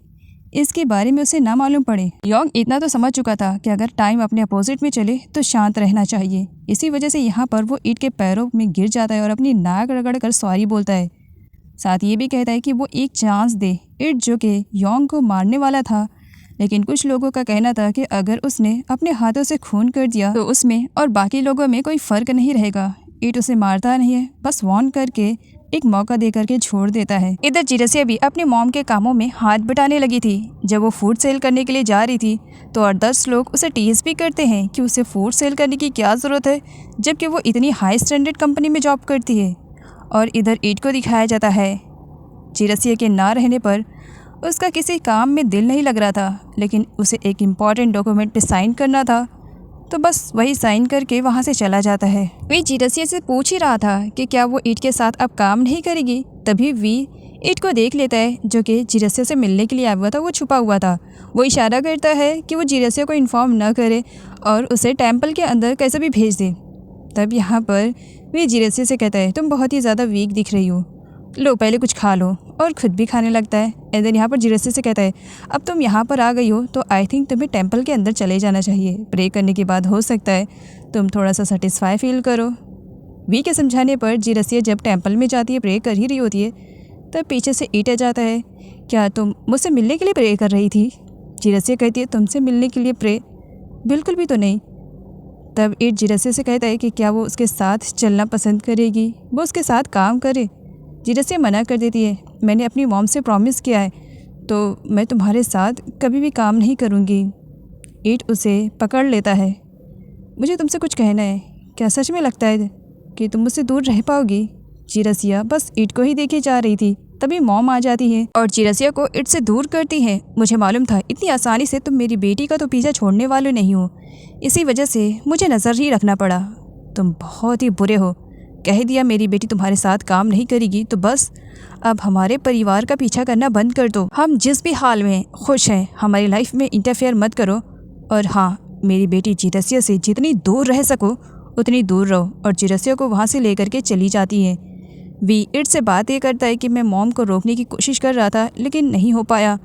इसके बारे में उसे ना मालूम पड़े। योंग इतना तो समझ चुका था कि अगर टाइम अपने अपोजिट में चले तो शांत रहना चाहिए। इसी वजह से यहाँ पर वो इट के पैरों में गिर जाता है और अपनी नाक रगड़ कर सॉरी बोलता है। साथ ये भी कहता है कि वो एक चांस दे इट जो कि योंग को मारने वाला था, लेकिन कुछ लोगों का कहना था कि अगर उसने अपने हाथों से खून कर दिया तो उसमें और बाकी लोगों में कोई फ़र्क नहीं रहेगा। इट उसे मारता नहीं है, बस वार्न करके एक मौका दे करके छोड़ देता है। इधर जिरसिया भी अपने मॉम के कामों में हाथ बटाने लगी थी। जब वो फूड सेल करने के लिए जा रही थी तो और 10 लोग उसे टीज भी करते हैं कि उसे फूड सेल करने की क्या ज़रूरत है, जबकि वो इतनी हाई स्टैंडर्ड कंपनी में जॉब करती है। और इधर इट को दिखाया जाता है जिरसिया के ना रहने पर उसका किसी काम में दिल नहीं लग रहा था, लेकिन उसे एक इम्पॉर्टेंट डॉक्यूमेंट पे साइन करना था, तो बस वही साइन करके वहाँ से चला जाता है। वी जिरसिया से पूछ ही रहा था कि क्या वो इट के साथ अब काम नहीं करेगी, तभी वी इट को देख लेता है जो कि जिरसिया से मिलने के लिए आया हुआ था। वो छुपा हुआ था। वो इशारा करता है कि वो जिरसिया को इन्फॉर्म न करे और उसे टेम्पल के अंदर कैसे भी भेज दे। तब यहाँ पर वी जिरसिया से कहता है तुम बहुत ही ज़्यादा वीक दिख रही हो, लो पहले कुछ खा लो, और खुद भी खाने लगता है। एंड देन यहाँ पर जिरसिया से कहता है अब तुम यहाँ पर आ गई हो तो आई थिंक तुम्हें टेंपल के अंदर चले जाना चाहिए। प्रे करने के बाद हो सकता है तुम थोड़ा सा सेटिस्फाई फील करो। वी के समझाने पर जिरसिया जब टेंपल में जाती है, प्रे कर ही रही होती है, तब पीछे से ईट आ जाता है। क्या तुम मुझसे मिलने के लिए प्रे कर रही थी? जिरसिया कहती है तुमसे मिलने के लिए प्रे? बिल्कुल भी तो नहीं। तब ईट जिरसिया से कहता है कि क्या वो उसके साथ चलना पसंद करेगी, वो उसके साथ काम करे। जिरसिया मना कर देती है, मैंने अपनी मॉम से प्रॉमिस किया है तो मैं तुम्हारे साथ कभी भी काम नहीं करूँगी। ईट उसे पकड़ लेता है। मुझे तुमसे कुछ कहना है, क्या सच में लगता है कि तुम मुझसे दूर रह पाओगी? जिरसिया बस ईट को ही देखे जा रही थी, तभी मॉम आ जाती है और जिरसिया को ईट से दूर करती है। मुझे मालूम था इतनी आसानी से तुम मेरी बेटी का तो पीछा छोड़ने वाले नहीं हो, इसी वजह से मुझे नज़र ही रखना पड़ा। तुम बहुत ही बुरे हो। कह दिया मेरी बेटी तुम्हारे साथ काम नहीं करेगी तो बस अब हमारे परिवार का पीछा करना बंद कर दो। हम जिस भी हाल में खुश हैं, हमारी लाइफ में इंटरफेयर मत करो। और हाँ, मेरी बेटी जिरसिया से जितनी दूर रह सको उतनी दूर रहो। और जिरसिया को वहाँ से लेकर के चली जाती है। वी इट से बात ये करता है कि मैं मॉम को रोकने की कोशिश कर रहा था लेकिन नहीं हो पाया।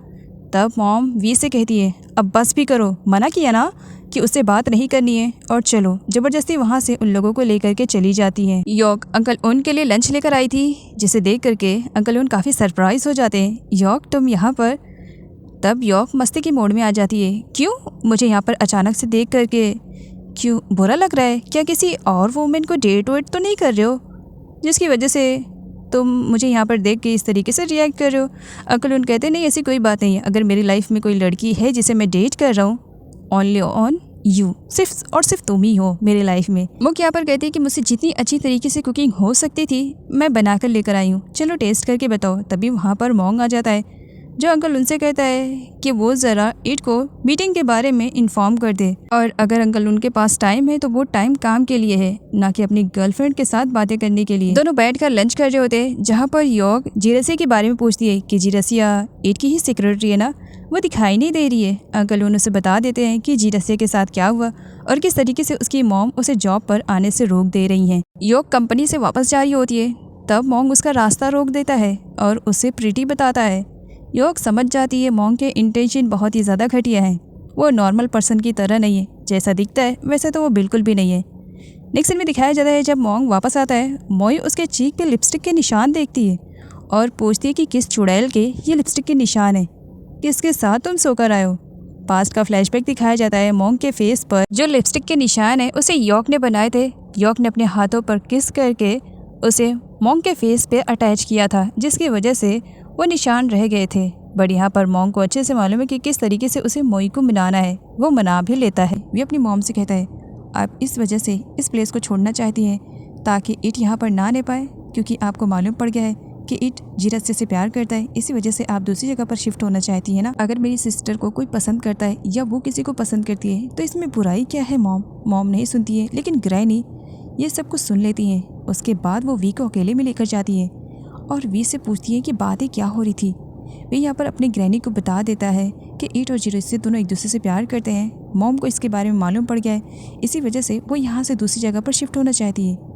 तब मॉम वी से कहती है अब बस भी करो, मना किया ना कि उससे बात नहीं करनी है, और चलो। ज़बरदस्ती वहाँ से उन लोगों को लेकर के चली जाती हैं। योक अंकल उन के लिए लंच लेकर आई थी, जिसे देख करके अंकल उन काफ़ी सरप्राइज़ हो जाते हैं। योक तुम यहाँ पर? तब योक मस्ती की मोड में आ जाती है। क्यों मुझे यहाँ पर अचानक से देख करके क्यों बुरा लग रहा है? क्या किसी और वुमेन को डेट वेट तो नहीं कर रहे हो जिसकी वजह से तुम मुझे यहाँ पर देख के इस तरीके से रिएक्ट कर रहे हो? अंकल उन कहते नहीं ऐसी कोई बात नहीं है। अगर मेरी लाइफ में कोई लड़की है जिसे मैं डेट कर रहा हूँ, ओनली ऑन यू, सिर्फ और सिर्फ तुम ही हो मेरी लाइफ में। मुख यहाँ पर कहती है कि मुझसे जितनी अच्छी तरीके से कुकिंग हो सकती थी मैं बना कर लेकर आई हूँ, चलो टेस्ट करके बताओ। तभी वहाँ पर मोंग आ जाता है जो अंकल उनसे कहता है कि वो ज़रा ईट को मीटिंग के बारे में इन्फॉर्म कर दे, और अगर अंकल उनके पास टाइम है तो वो टाइम काम के लिए है, ना कि अपनी गर्लफ्रेंड के साथ बातें करने के लिए। दोनों बैठकर लंच कर रहे होते हैं, जहाँ पर योक जिरसिया के बारे में पूछती है कि जिरसिया ईट की ही सेक्रेटरी है ना, वो दिखाई नहीं दे रही है। अंकल उसे बता देते हैं कि जिरसिया के साथ क्या हुआ और किस तरीके से उसकी मॉम उसे जॉब पर आने से रोक दे रही हैं। योक कंपनी से वापस जा रही होती है, तब मॉन्ग उसका रास्ता रोक देता है और उसे प्रीटी बताता है। योक समझ जाती है मॉन्ग के इंटेंशन बहुत ही ज़्यादा घटिया हैं। वो नॉर्मल पर्सन की तरह नहीं है, जैसा दिखता है वैसे तो वो बिल्कुल भी नहीं है। नेक्स्ट सीन में दिखाया जाता है जब मॉन्ग वापस आता है, मोई उसके चीक पे लिपस्टिक के निशान देखती है और पूछती है कि किस चुड़ैल के ये लिपस्टिक के निशान है, किसके साथ तुम सोकर आए हो। पास्ट का फ्लैशबैक दिखाया जाता है। मॉन्ग के फेस पर जो लिपस्टिक के निशान है उसे योक ने बनाए थे। योक ने अपने हाथों पर किस करके उसे मॉन्ग के फेस पे अटैच किया था, जिसकी वजह से वो निशान रह गए थे। बट यहाँ पर मॉम को अच्छे से मालूम है कि किस तरीके से उसे मोई को मनाना है। वो मना भी लेता है। वे अपनी मॉम से कहता है आप इस वजह से इस प्लेस को छोड़ना चाहती हैं ताकि इट यहाँ पर ना ले पाए, क्योंकि आपको मालूम पड़ गया है कि इट जीरस्य से प्यार करता है, इसी वजह से आप दूसरी जगह पर शिफ्ट होना चाहती है ना। अगर मेरी सिस्टर को कोई पसंद करता है या वो किसी को पसंद करती है तो इसमें बुराई क्या है मॉम। मॉम नहीं सुनती है, लेकिन ग्रैनी ये सब कुछ सुन लेती हैं। उसके बाद वो वी को अकेले में लेकर जाती है और वी से पूछती है कि बातें क्या हो रही थी। वे यहाँ पर अपनी ग्रैनी को बता देता है कि इट और जीरस्य दोनों एक दूसरे से प्यार करते हैं। मॉम को इसके बारे में मालूम पड़ गया है, इसी वजह से वो यहाँ से दूसरी जगह पर शिफ्ट होना चाहती है।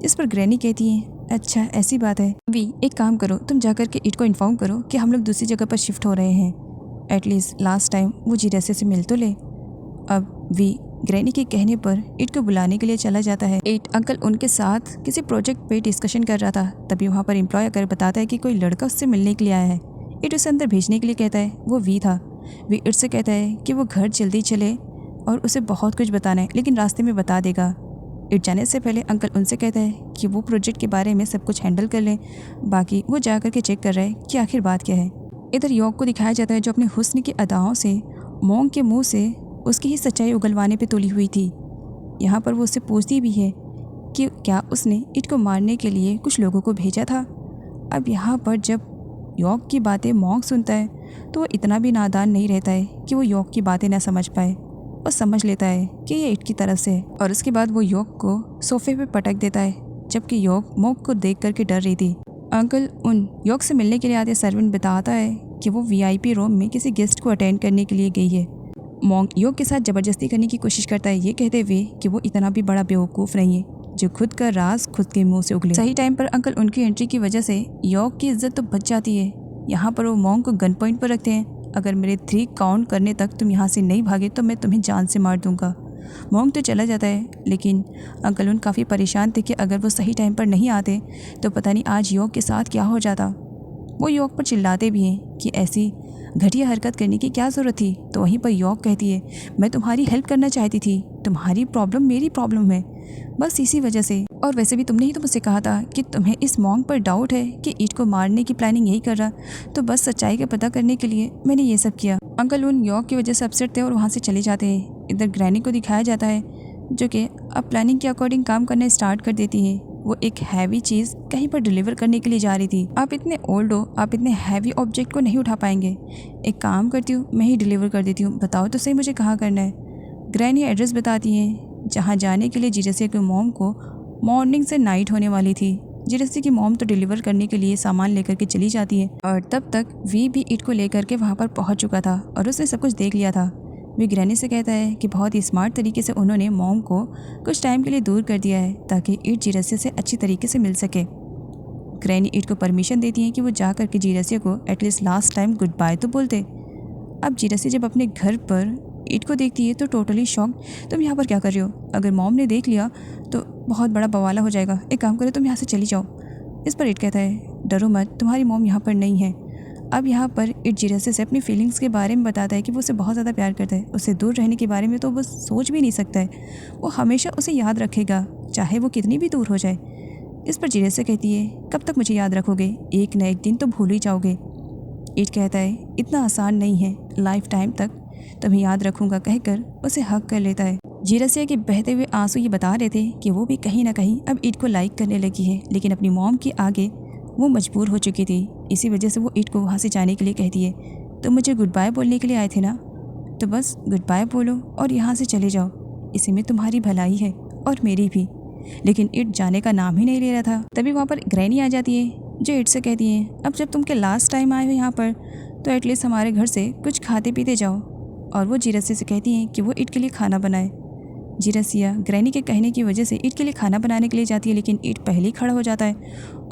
इस पर ग्रैनी कहती है अच्छा ऐसी बात है। वी एक काम करो, तुम जाकर के इट को इन्फॉर्म करो कि हम लोग दूसरी जगह पर शिफ्ट हो रहे हैं। एटलीस्ट लास्ट टाइम वो जीरस्य से मिल तो ले। अब वी ग्रैनी के कहने पर इट को बुलाने के लिए चला जाता है। इट अंकल उनके साथ किसी प्रोजेक्ट पे डिस्कशन कर रहा था, तभी वहाँ पर एम्प्लॉय आकर बताता है कि कोई लड़का उससे मिलने के लिए आया है। इट उसे अंदर भेजने के लिए कहता है, वो वी था। वी इट से कहता है कि वो घर जल्दी चले और उसे बहुत कुछ बताना है, लेकिन रास्ते में बता देगा। इट जाने से पहले अंकल उनसे कहता है कि वो प्रोजेक्ट के बारे में सब कुछ हैंडल कर लें, बाकी वो जा कर के चेक कर रहा है कि आखिर बात क्या है। इधर यॉक को दिखाया जाता है जो अपने हुस्न की अदाओं से मॉन्ग के मुंह से उसकी ही सच्चाई उगलवाने पे तुली हुई थी। यहाँ पर वो उससे पूछती भी है कि क्या उसने इट को मारने के लिए कुछ लोगों को भेजा था। अब यहाँ पर जब यॉक की बातें मॉन्ग सुनता है तो वो इतना भी नादान नहीं रहता है कि वो यॉक की बातें ना समझ पाए और समझ लेता है कि ये इट की तरफ से है। और उसके बाद वो यॉक को सोफे पे पटक देता है, जबकि यॉक मॉन्ग को देख करके डर रही थी। अंकल उन यॉक से मिलने के लिए आते सर्वेंट बताता है कि वो वीआईपी रूम में किसी गेस्ट को अटेंड करने के लिए गई है। मॉन्ग योग के साथ ज़बरदस्ती करने की कोशिश करता है, ये कहते हुए कि वो इतना भी बड़ा बेवकूफ़ नहीं है जो खुद का राज खुद के मुंह से उगले। सही टाइम पर अंकल उनकी एंट्री की वजह से योग की इज्जत तो बच जाती है। यहाँ पर वो मॉन्ग को गन पॉइंट पर रखते हैं, अगर मेरे 3 काउंट करने तक तुम यहाँ से नहीं भागे तो मैं तुम्हें जान से मार दूंगा। मॉन्ग तो चला जाता है, लेकिन अंकल उन काफ़ी परेशान थे कि अगर वो सही टाइम पर नहीं आते तो पता नहीं आज योग के साथ क्या हो जाता। वो योग पर चिल्लाते भी हैं कि ऐसी घटिया हरकत करने की क्या ज़रूरत थी। तो वहीं पर योग कहती है मैं तुम्हारी हेल्प करना चाहती थी, तुम्हारी प्रॉब्लम मेरी प्रॉब्लम है, बस इसी वजह से। और वैसे भी तुमने ही तो मुझसे कहा था कि तुम्हें इस मॉन्ग पर डाउट है कि ईट को मारने की प्लानिंग यही कर रहा, तो बस सच्चाई का पता करने के लिए मैंने ये सब किया। अंकल उन योग की वजह से अपसेट थे और वहाँ से चले जाते हैं। इधर ग्रैनी को दिखाया जाता है जो कि अब प्लानिंग के अकॉर्डिंग काम करना स्टार्ट कर देती है। वो एक हैवी चीज़ कहीं पर डिलीवर करने के लिए जा रही थी। आप इतने ओल्ड हो, आप इतने हैवी ऑब्जेक्ट को नहीं उठा पाएंगे। एक काम करती हूँ, मैं ही डिलीवर कर देती हूँ, बताओ तो सही मुझे कहाँ करना है। ग्रैनी एड्रेस बताती हैं जहाँ जाने के लिए जीरस्य की मॉम को मॉर्निंग से नाइट होने वाली थी। जीरस्य की मॉम तो डिलीवर करने के लिए सामान लेकर के चली जाती है और तब तक वी भी ईट को लेकर के वहाँ पर पहुँच चुका था और उसने सब कुछ देख लिया था। वे ग्रैनी से कहता है कि बहुत ही स्मार्ट तरीके से उन्होंने मॉम को कुछ टाइम के लिए दूर कर दिया है ताकि ईट जीरस्य से अच्छी तरीके से मिल सके। ग्रैनी ईट को परमिशन देती है कि वो जा कर के जीरस्य को at least last time goodbye तो बोल दे। अब जीरस्य जब अपने घर पर ईट को देखती है तो टोटली शॉक, तुम यहाँ पर क्या कर रहे हो? अगर मॉम ने देख लिया तो बहुत बड़ा बवाला हो जाएगा, एक काम करो तुम यहाँ से चली जाओ। इस पर ईट कहता है डरो मत, तुम्हारी मॉम यहाँ पर नहीं है। अब यहाँ पर ईट जीरस्य से अपनी फीलिंग्स के बारे में बताता है कि वो उसे बहुत ज़्यादा प्यार करता है। उससे दूर रहने के बारे में तो वो सोच भी नहीं सकता है, वो हमेशा उसे याद रखेगा चाहे वो कितनी भी दूर हो जाए। इस पर जीरस्य कहती है कब तक मुझे याद रखोगे, एक न एक दिन तो भूल ही जाओगे। ईट कहता है इतना आसान नहीं है, लाइफ टाइम तक तुम्हें याद रखूँगा कहकर उसे हक कर लेता है। जीरस्य के बहते हुए आंसू ये बता रहे थे कि वो भी कहीं ना कहीं अब ईट को लाइक करने लगी है, लेकिन अपनी मॉम के आगे वो मजबूर हो चुकी थी। इसी वजह से वो ईट को वहाँ से जाने के लिए कहती है तो मुझे गुड बाय बोलने के लिए आए थे ना, तो बस गुड बाय बोलो और यहाँ से चले जाओ, इसी में तुम्हारी भलाई है और मेरी भी। लेकिन ईट जाने का नाम ही नहीं ले रहा था। तभी वहाँ पर ग्रैनी आ जाती है जो ईट से कहती है अब जब तुम के लास्ट टाइम आए हो यहाँ पर तो एटलीस्ट हमारे घर से कुछ खाते पीते जाओ। और वो जीरस्य से कहती हैं कि वो ईट के लिए खाना बनाए। जीरस्य ग्रैनी के कहने की वजह से ईट के लिए खाना बनाने के लिए जाती है, लेकिन ईट पहले ही खड़ा हो जाता है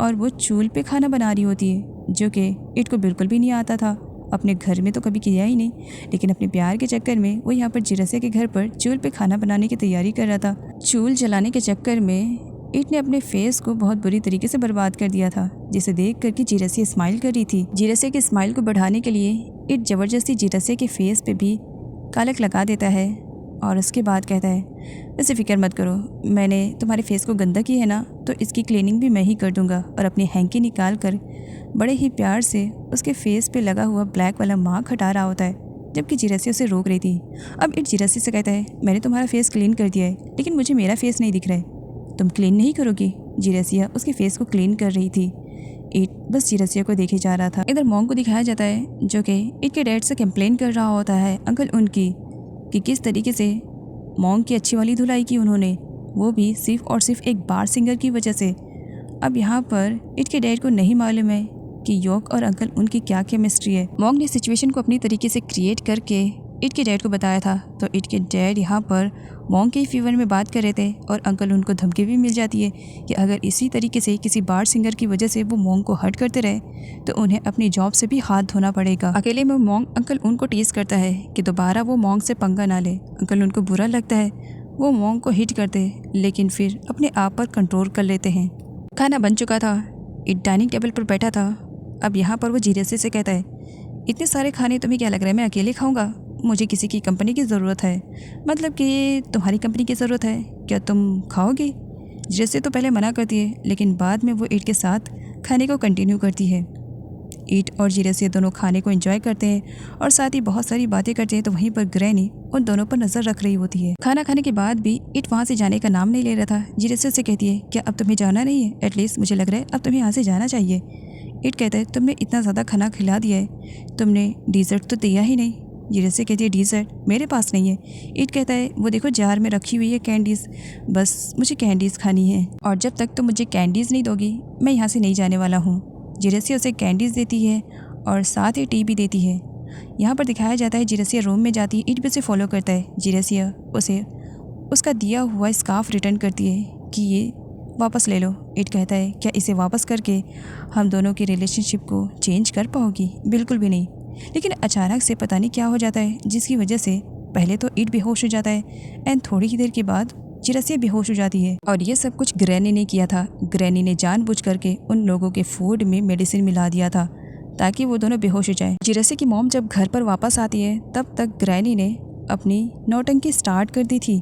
और वो चूल्हे पे खाना बना रही होती है जो कि ईट को बिल्कुल भी नहीं आता था। अपने घर में तो कभी किया ही नहीं, लेकिन अपने प्यार के चक्कर में वो यहाँ पर जीरस्य के घर पर चूल्हे पे खाना बनाने की तैयारी कर रहा था। चूल्हा जलाने के चक्कर में ईट ने अपने फेस को बहुत बुरी तरीके से बर्बाद कर दिया था, जिसे देख करके जीरस्य स्माइल कर रही थी। जीरस्य के स्माइल को बढ़ाने के लिए ईट ज़बरदस्ती जीरस्य के फेस पे भी कालक लगा देता है और उसके बाद कहता है वैसे फ़िक्र मत करो, मैंने तुम्हारे फेस को गंदा की है ना तो इसकी क्लीनिंग भी मैं ही कर दूंगा। और अपनी हैंकी निकाल कर बड़े ही प्यार से उसके फेस पे लगा हुआ ब्लैक वाला मार्क हटा रहा होता है, जबकि जिरसिया उसे रोक रही थी। अब इट जिरसिया से कहता है, मैंने तुम्हारा फेस क्लीन कर दिया है, लेकिन मुझे मेरा फेस नहीं दिख रहा है, तुम क्लीन नहीं करोगी? जिरसिया उसके फेस को क्लीन कर रही थी। इट बस जिरसिया को देखे जा रहा था। इधर मॉन्ग को दिखाया जाता है जो कि इट के डैड से कंप्लेन कर रहा होता है अंकल उनकी कि किस तरीके से मॉन्ग की अच्छी वाली धुलाई की उन्होंने, वो भी सिर्फ और सिर्फ एक बार सिंगर की वजह से। अब यहाँ पर इट के डैड को नहीं मालूम है कि योक और अंकल उनकी क्या केमिस्ट्री है। मॉन्ग ने सिचुएशन को अपनी तरीके से क्रिएट करके इट के डैड को बताया था, तो इट के डैड यहाँ पर मॉन्ग के फेवर में बात कर रहे थे और अंकल उनको धमकी भी मिल जाती है कि अगर इसी तरीके से किसी बार सिंगर की वजह से वो मॉन्ग को हर्ट करते रहे तो उन्हें अपनी जॉब से भी हाथ धोना पड़ेगा। अकेले में मॉन्ग अंकल उनको टीज करता है कि दोबारा वो मॉन्ग से पंगा ना ले। अंकल उनको बुरा लगता है, वो मॉन्ग को हिट करते लेकिन फिर अपने आप पर कंट्रोल कर लेते हैं। खाना बन चुका था, इट डाइनिंग टेबल पर बैठा था। अब यहाँ पर वो जिरसिया से कहता है, इतने सारे खाने तुम्हें क्या लग रहा है मैं अकेले खाऊंगा? मुझे किसी की कंपनी की ज़रूरत है। मतलब कि तुम्हारी कंपनी की ज़रूरत है, क्या तुम खाओगे? जिरसिया तो पहले मना करती है, लेकिन बाद में वो इट के साथ खाने को कंटिन्यू करती है। इट और जिरसिया दोनों खाने को एंजॉय करते हैं और साथ ही बहुत सारी बातें करते हैं। तो वहीं पर ग्रैनी उन दोनों पर नज़र रख रही होती है। खाना खाने के बाद भी इट वहाँ से जाने का नाम नहीं ले रहा था। जिरसिया से कहती है, क्या अब तुम्हें जाना नहीं है? एटलीस्ट मुझे लग रहा है अब तुम्हें यहाँ से जाना चाहिए। इट कहता है, तुमने इतना ज़्यादा खाना खिला दिया है, तुमने डिज़र्ट तो दिया ही नहीं। जिरसिया कहती है, डिज़र्ट मेरे पास नहीं है। इट कहता है, वो देखो जार में रखी हुई है कैंडीज़, बस मुझे कैंडीज़ खानी है और जब तक तुम मुझे कैंडीज़ नहीं दोगी मैं यहाँ से नहीं जाने वाला हूँ। जिरसिया उसे कैंडीज़ देती है और साथ ही टी भी देती है। यहाँ पर दिखाया जाता है जिरसिया रूम में जाती है, इट भी उसे फॉलो करता है। जिरसिया उसे उसका दिया हुआ स्कार्फ रिटर्न करती है कि ये वापस ले लो। इट कहता है, क्या इसे वापस करके हम दोनों की रिलेशनशिप को चेंज कर पाओगी? बिल्कुल भी नहीं। लेकिन अचानक से पता नहीं क्या हो जाता है जिसकी वजह से पहले तो इट बेहोश हो जाता है एंड थोड़ी ही देर के बाद जिरसिया बेहोश हो जाती है। और ये सब कुछ ग्रैनी ने किया था। ग्रैनी ने जानबूझ करके उन लोगों के फूड में मेडिसिन मिला दिया था ताकि वो दोनों बेहोश हो जाएं। जिरसिया की मॉम जब घर पर वापस आती है तब तक ग्रैनी ने अपनी नौटंकी स्टार्ट कर दी थी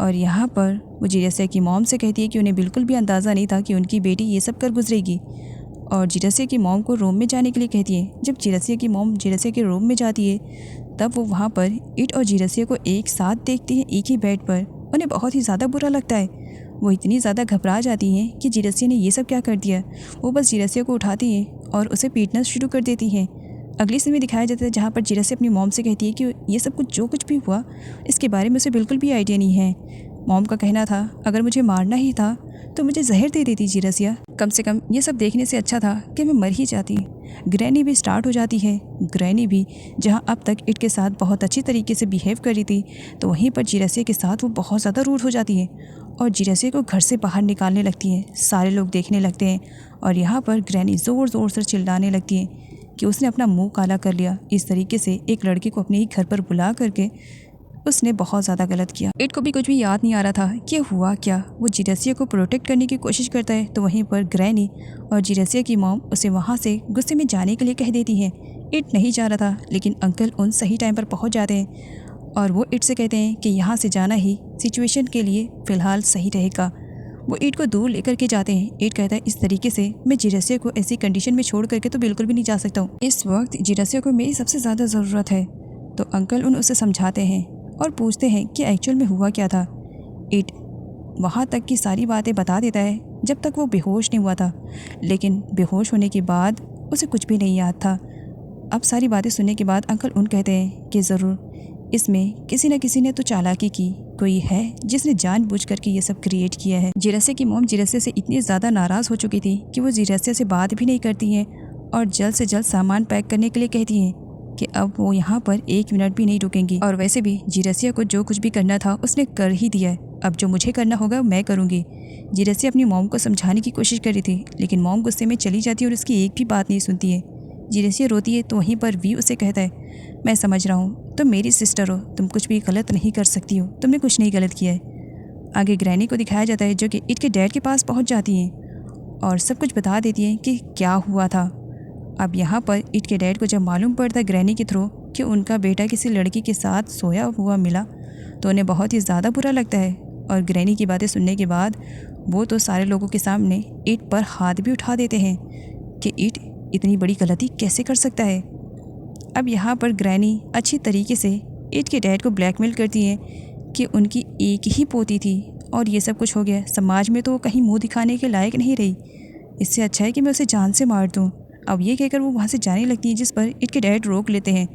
और यहाँ पर वो जिरसिया की मॉम से कहती है कि उन्हें बिल्कुल भी अंदाज़ा नहीं था कि उनकी बेटी ये सब कर गुजरेगी और जिरसिया की मॉम को रूम में जाने के लिए कहती है। जब जिरसिया की मॉम जिरसिया के रूम में जाती है तब वो वहाँ पर इट और जिरसिया को एक साथ देखती है एक ही बेड पर। उन्हें बहुत ही ज़्यादा बुरा लगता है। वो इतनी ज़्यादा घबरा जाती हैं कि जिरसिया ने ये सब क्या कर दिया। वो बस जिरसिया को उठाती हैं और उसे पीटना शुरू कर देती हैं। अगली सीन में दिखाया जाता है जहाँ पर जिरसिया अपनी मॉम से कहती है कि ये सब कुछ जो कुछ भी हुआ इसके बारे में उसे बिल्कुल भी आइडिया नहीं है। मॉम का कहना था अगर मुझे मारना ही था तो मुझे जहर दे देती जिरसिया, कम से कम ये सब देखने से अच्छा था कि मैं मर ही जाती। ग्रैनी भी स्टार्ट हो जाती है। ग्रैनी भी जहाँ अब तक इट के साथ बहुत अच्छी तरीके से बिहेव कर रही थी तो वहीं पर जिरसिया के साथ वो बहुत ज़्यादा रूड हो जाती है और जिरसिया को घर से बाहर निकालने लगती है। सारे लोग देखने लगते हैं और यहाँ पर ग्रैनी ज़ोर ज़ोर से चिल्लाने लगती है कि उसने अपना मुँह काला कर लिया। इस तरीके से एक लड़के को अपने ही घर पर बुला करके उसने बहुत ज़्यादा गलत किया। इट को भी कुछ भी याद नहीं आ रहा था कि हुआ क्या। वो जिरसिया को प्रोटेक्ट करने की कोशिश करता है तो वहीं पर ग्रैनी और जिरसिया की मॉम उसे वहाँ से गुस्से में जाने के लिए कह देती हैं। इट नहीं जा रहा था लेकिन अंकल उन सही टाइम पर पहुँच जाते हैं और वो इट से कहते हैं कि यहाँ से जाना ही सिचुएशन के लिए फ़िलहाल सही रहेगा। वो इट को दूर लेकर के जाते हैं। इट कहता है इस तरीके से मैं जिरसिया को ऐसी कंडीशन में छोड़ करके तो बिल्कुल भी नहीं जा सकता हूँ। इस वक्त जिरसिया को मेरी सबसे ज़्यादा ज़रूरत है। तो अंकल उसे समझाते हैं और पूछते हैं कि एक्चुअल में हुआ क्या था। इट वहाँ तक की सारी बातें बता देता है जब तक वो बेहोश नहीं हुआ था, लेकिन बेहोश होने के बाद उसे कुछ भी नहीं याद था। अब सारी बातें सुनने के बाद अंकल कहते हैं कि ज़रूर इसमें किसी न किसी ने तो चालाकी की, कोई है जिसने जानबूझ करके ये सब क्रिएट किया है। जिरसिया की मॉम जिरसिया से इतनी ज़्यादा नाराज़ हो चुकी थी कि वो जिरसिया से बात भी नहीं करती हैं और जल्द से जल्द सामान पैक करने के लिए कहती हैं कि अब वो यहाँ पर 1 मिनट भी नहीं रुकेंगी। और वैसे भी जिरसिया को जो कुछ भी करना था उसने कर ही दिया है, अब जो मुझे करना होगा मैं करूँगी। जिरसिया अपनी मॉम को समझाने की कोशिश कर रही थी लेकिन मॉम गुस्से में चली जाती है और उसकी एक भी बात नहीं सुनती है। जिरसिया रोती है तो वहीं पर वी उसे कहता है मैं समझ रहा हूँ, तुम मेरी सिस्टर हो, तुम कुछ भी गलत नहीं कर सकती हो, तुमने कुछ नहीं गलत किया है। आगे ग्रैनी को दिखाया जाता है जो कि इट के डैड के पास पहुँच जाती हैं और सब कुछ बता देती हैं कि क्या हुआ था। अब यहाँ पर इट के डैड को जब मालूम पड़ता है ग्रैनी के थ्रू कि उनका बेटा किसी लड़की के साथ सोया हुआ मिला तो उन्हें बहुत ही ज़्यादा बुरा लगता है और ग्रैनी की बातें सुनने के बाद वो तो सारे लोगों के सामने इट पर हाथ भी उठा देते हैं कि इट इतनी बड़ी गलती कैसे कर सकता है। अब यहाँ पर ग्रैनी अच्छी तरीके से इट के डैड को ब्लैकमेल करती है कि उनकी एक ही पोती थी और ये सब कुछ हो गया। समाज में तो वो कहीं मुंह दिखाने के लायक नहीं रही, इससे अच्छा है कि मैं उसे जान से मार दूँ। अब ये कहकर वो वहाँ से जाने लगती है, जिस पर इट के डैड रोक लेते हैं।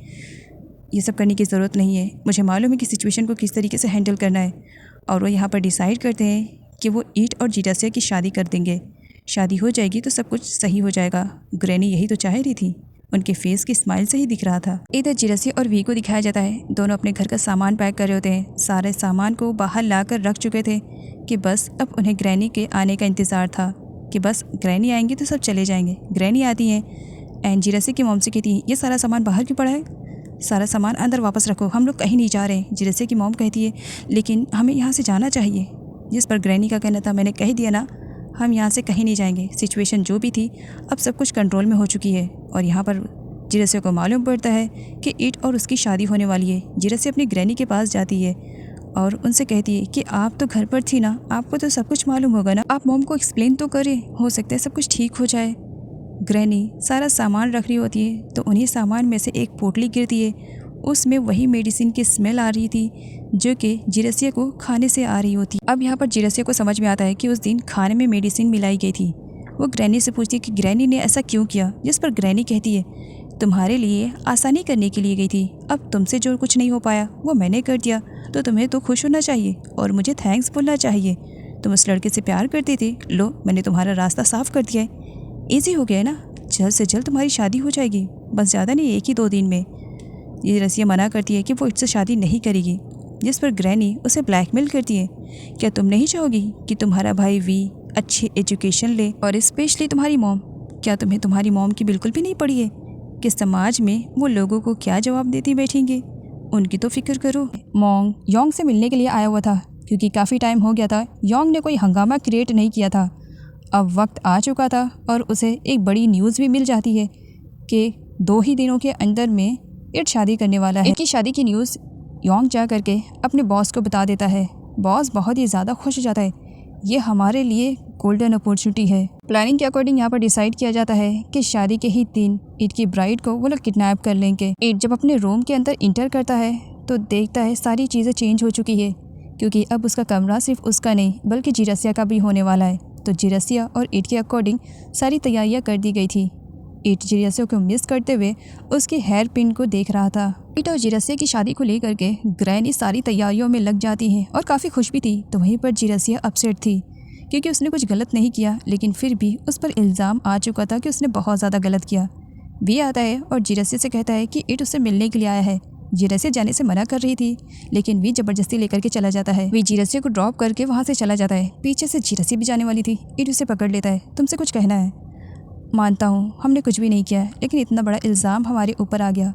ये सब करने की ज़रूरत नहीं है, मुझे मालूम है कि सिचुएशन को किस तरीके से हैंडल करना है। और वो यहाँ पर डिसाइड करते हैं कि वो इट और जिरासिया की शादी कर देंगे। शादी हो जाएगी तो सब कुछ सही हो जाएगा। ग्रैनी यही तो चाह रही थी, उनके फेस की स्माइल से ही दिख रहा था। इधर जिरासिया और वी को दिखाया जाता है, दोनों अपने घर का सामान पैक कर रहे होते हैं। सारे सामान को बाहर ला कर रख चुके थे कि बस अब उन्हें ग्रैनी के आने का इंतज़ार था कि बस ग्रैनी आएंगी तो सब चले जाएंगे। ग्रैनी आती हैं एंड जिरासिया की मॉम से कहती है, ये सारा सामान बाहर क्यों पड़ा है, सारा सामान अंदर वापस रखो, हम लोग कहीं नहीं जा रहे हैं। जिरासिया की मॉम कहती है, लेकिन हमें यहाँ से जाना चाहिए। जिस पर ग्रैनी का कहना था, मैंने कह दिया ना, हम यहाँ से कहीं नहीं जाएंगे। सिचुएशन जो भी थी अब सब कुछ कंट्रोल में हो चुकी है। और यहाँ पर जिरासिया को मालूम पड़ता है कि इट और उसकी शादी होने वाली है। जिरासिया अपनी ग्रैनी के पास जाती है और उनसे कहती है कि आप तो घर पर थी ना, आपको तो सब कुछ मालूम होगा ना, आप मॉम को एक्सप्लेन तो करें, हो सकता है सब कुछ ठीक हो जाए। ग्रैनी सारा सामान रख रही होती है तो उन्हीं सामान में से एक पोटली गिरती है, उसमें वही मेडिसिन की स्मेल आ रही थी जो कि जिरासिया को खाने से आ रही होती। अब यहाँ पर जिरासिया को समझ में आता है कि उस दिन खाने में मेडिसिन मिलाई गई थी। वो ग्रैनी से पूछती है कि ग्रैनी ने ऐसा क्यों किया, जिस पर ग्रैनी कहती है, तुम्हारे लिए आसानी करने के लिए गई थी, अब तुमसे जो कुछ नहीं हो पाया वो मैंने कर दिया, तो तुम्हें तो खुश होना चाहिए और मुझे थैंक्स बोलना चाहिए। तुम उस लड़के से प्यार करते थे, लो मैंने तुम्हारा रास्ता साफ कर दिया है, ईजी हो गया है ना, जल्द से जल्द तुम्हारी शादी हो जाएगी, बस ज़्यादा नहीं, एक ही 2 दिन में। ये रसिया मना करती है कि वो इससे शादी नहीं करेगी, जिस पर ग्रैनी उसे ब्लैकमेल करती है, क्या तुम नहीं चाहोगी कि तुम्हारा भाई वी अच्छी एजुकेशन ले, और स्पेशली तुम्हारी मॉम, क्या तुम्हें तुम्हारी मॉम की बिल्कुल भी नहीं पड़ी है कि समाज में वो लोगों को क्या जवाब देती बैठेंगे, उनकी तो फिक्र करो। मॉन्ग योंग से मिलने के लिए आया हुआ था क्योंकि काफ़ी टाइम हो गया था योंग ने कोई हंगामा क्रिएट नहीं किया था। अब वक्त आ चुका था और उसे एक बड़ी न्यूज़ भी मिल जाती है कि 2 ही दिनों के अंदर में इट शादी करने वाला है। इट की शादी की न्यूज़ योंग जा करके अपने बॉस को बता देता है। बॉस बहुत ही ज़्यादा खुश हो जाता है, ये हमारे लिए गोल्डन अपॉर्चुनिटी है। प्लानिंग के अकॉर्डिंग यहाँ पर डिसाइड किया जाता है कि शादी के ही दिन इट की ब्राइड को वो लोग किडनैप कर लेंगे। इट जब अपने रूम के अंदर इंटर करता है तो देखता है सारी चीज़ें चेंज हो चुकी है, क्योंकि अब उसका कमरा सिर्फ उसका नहीं बल्कि जिरासिया का भी होने वाला है। तो जिरासिया और इट के अकॉर्डिंग सारी तैयारियां कर दी गई थी। इट जिरासिया को मिस करते हुए उसके हेयर पिन को देख रहा था। इट और जिरासिया की शादी को लेकर के ग्रैनी सारी तैयारियों में लग जाती है और काफ़ी खुश भी थी। तो वहीं पर जिरासिया अपसेट थी क्योंकि उसने कुछ गलत नहीं किया, लेकिन फिर भी उस पर इल्ज़ाम आ चुका था कि उसने बहुत ज़्यादा गलत किया। वी आता है और जिरासिया से कहता है कि इट उससे मिलने के लिए आया है। जिरासिया जाने से मना कर रही थी, लेकिन वी ज़बरदस्ती लेकर के चला जाता है। वी जिरासिया को ड्रॉप करके वहाँ से चला जाता है। पीछे से जिरासिया भी जाने वाली थी, इट उसे पकड़ लेता है। तुमसे कुछ कहना है? मानता हूँ हमने कुछ भी नहीं किया है, लेकिन इतना बड़ा इल्ज़ाम हमारे ऊपर आ गया।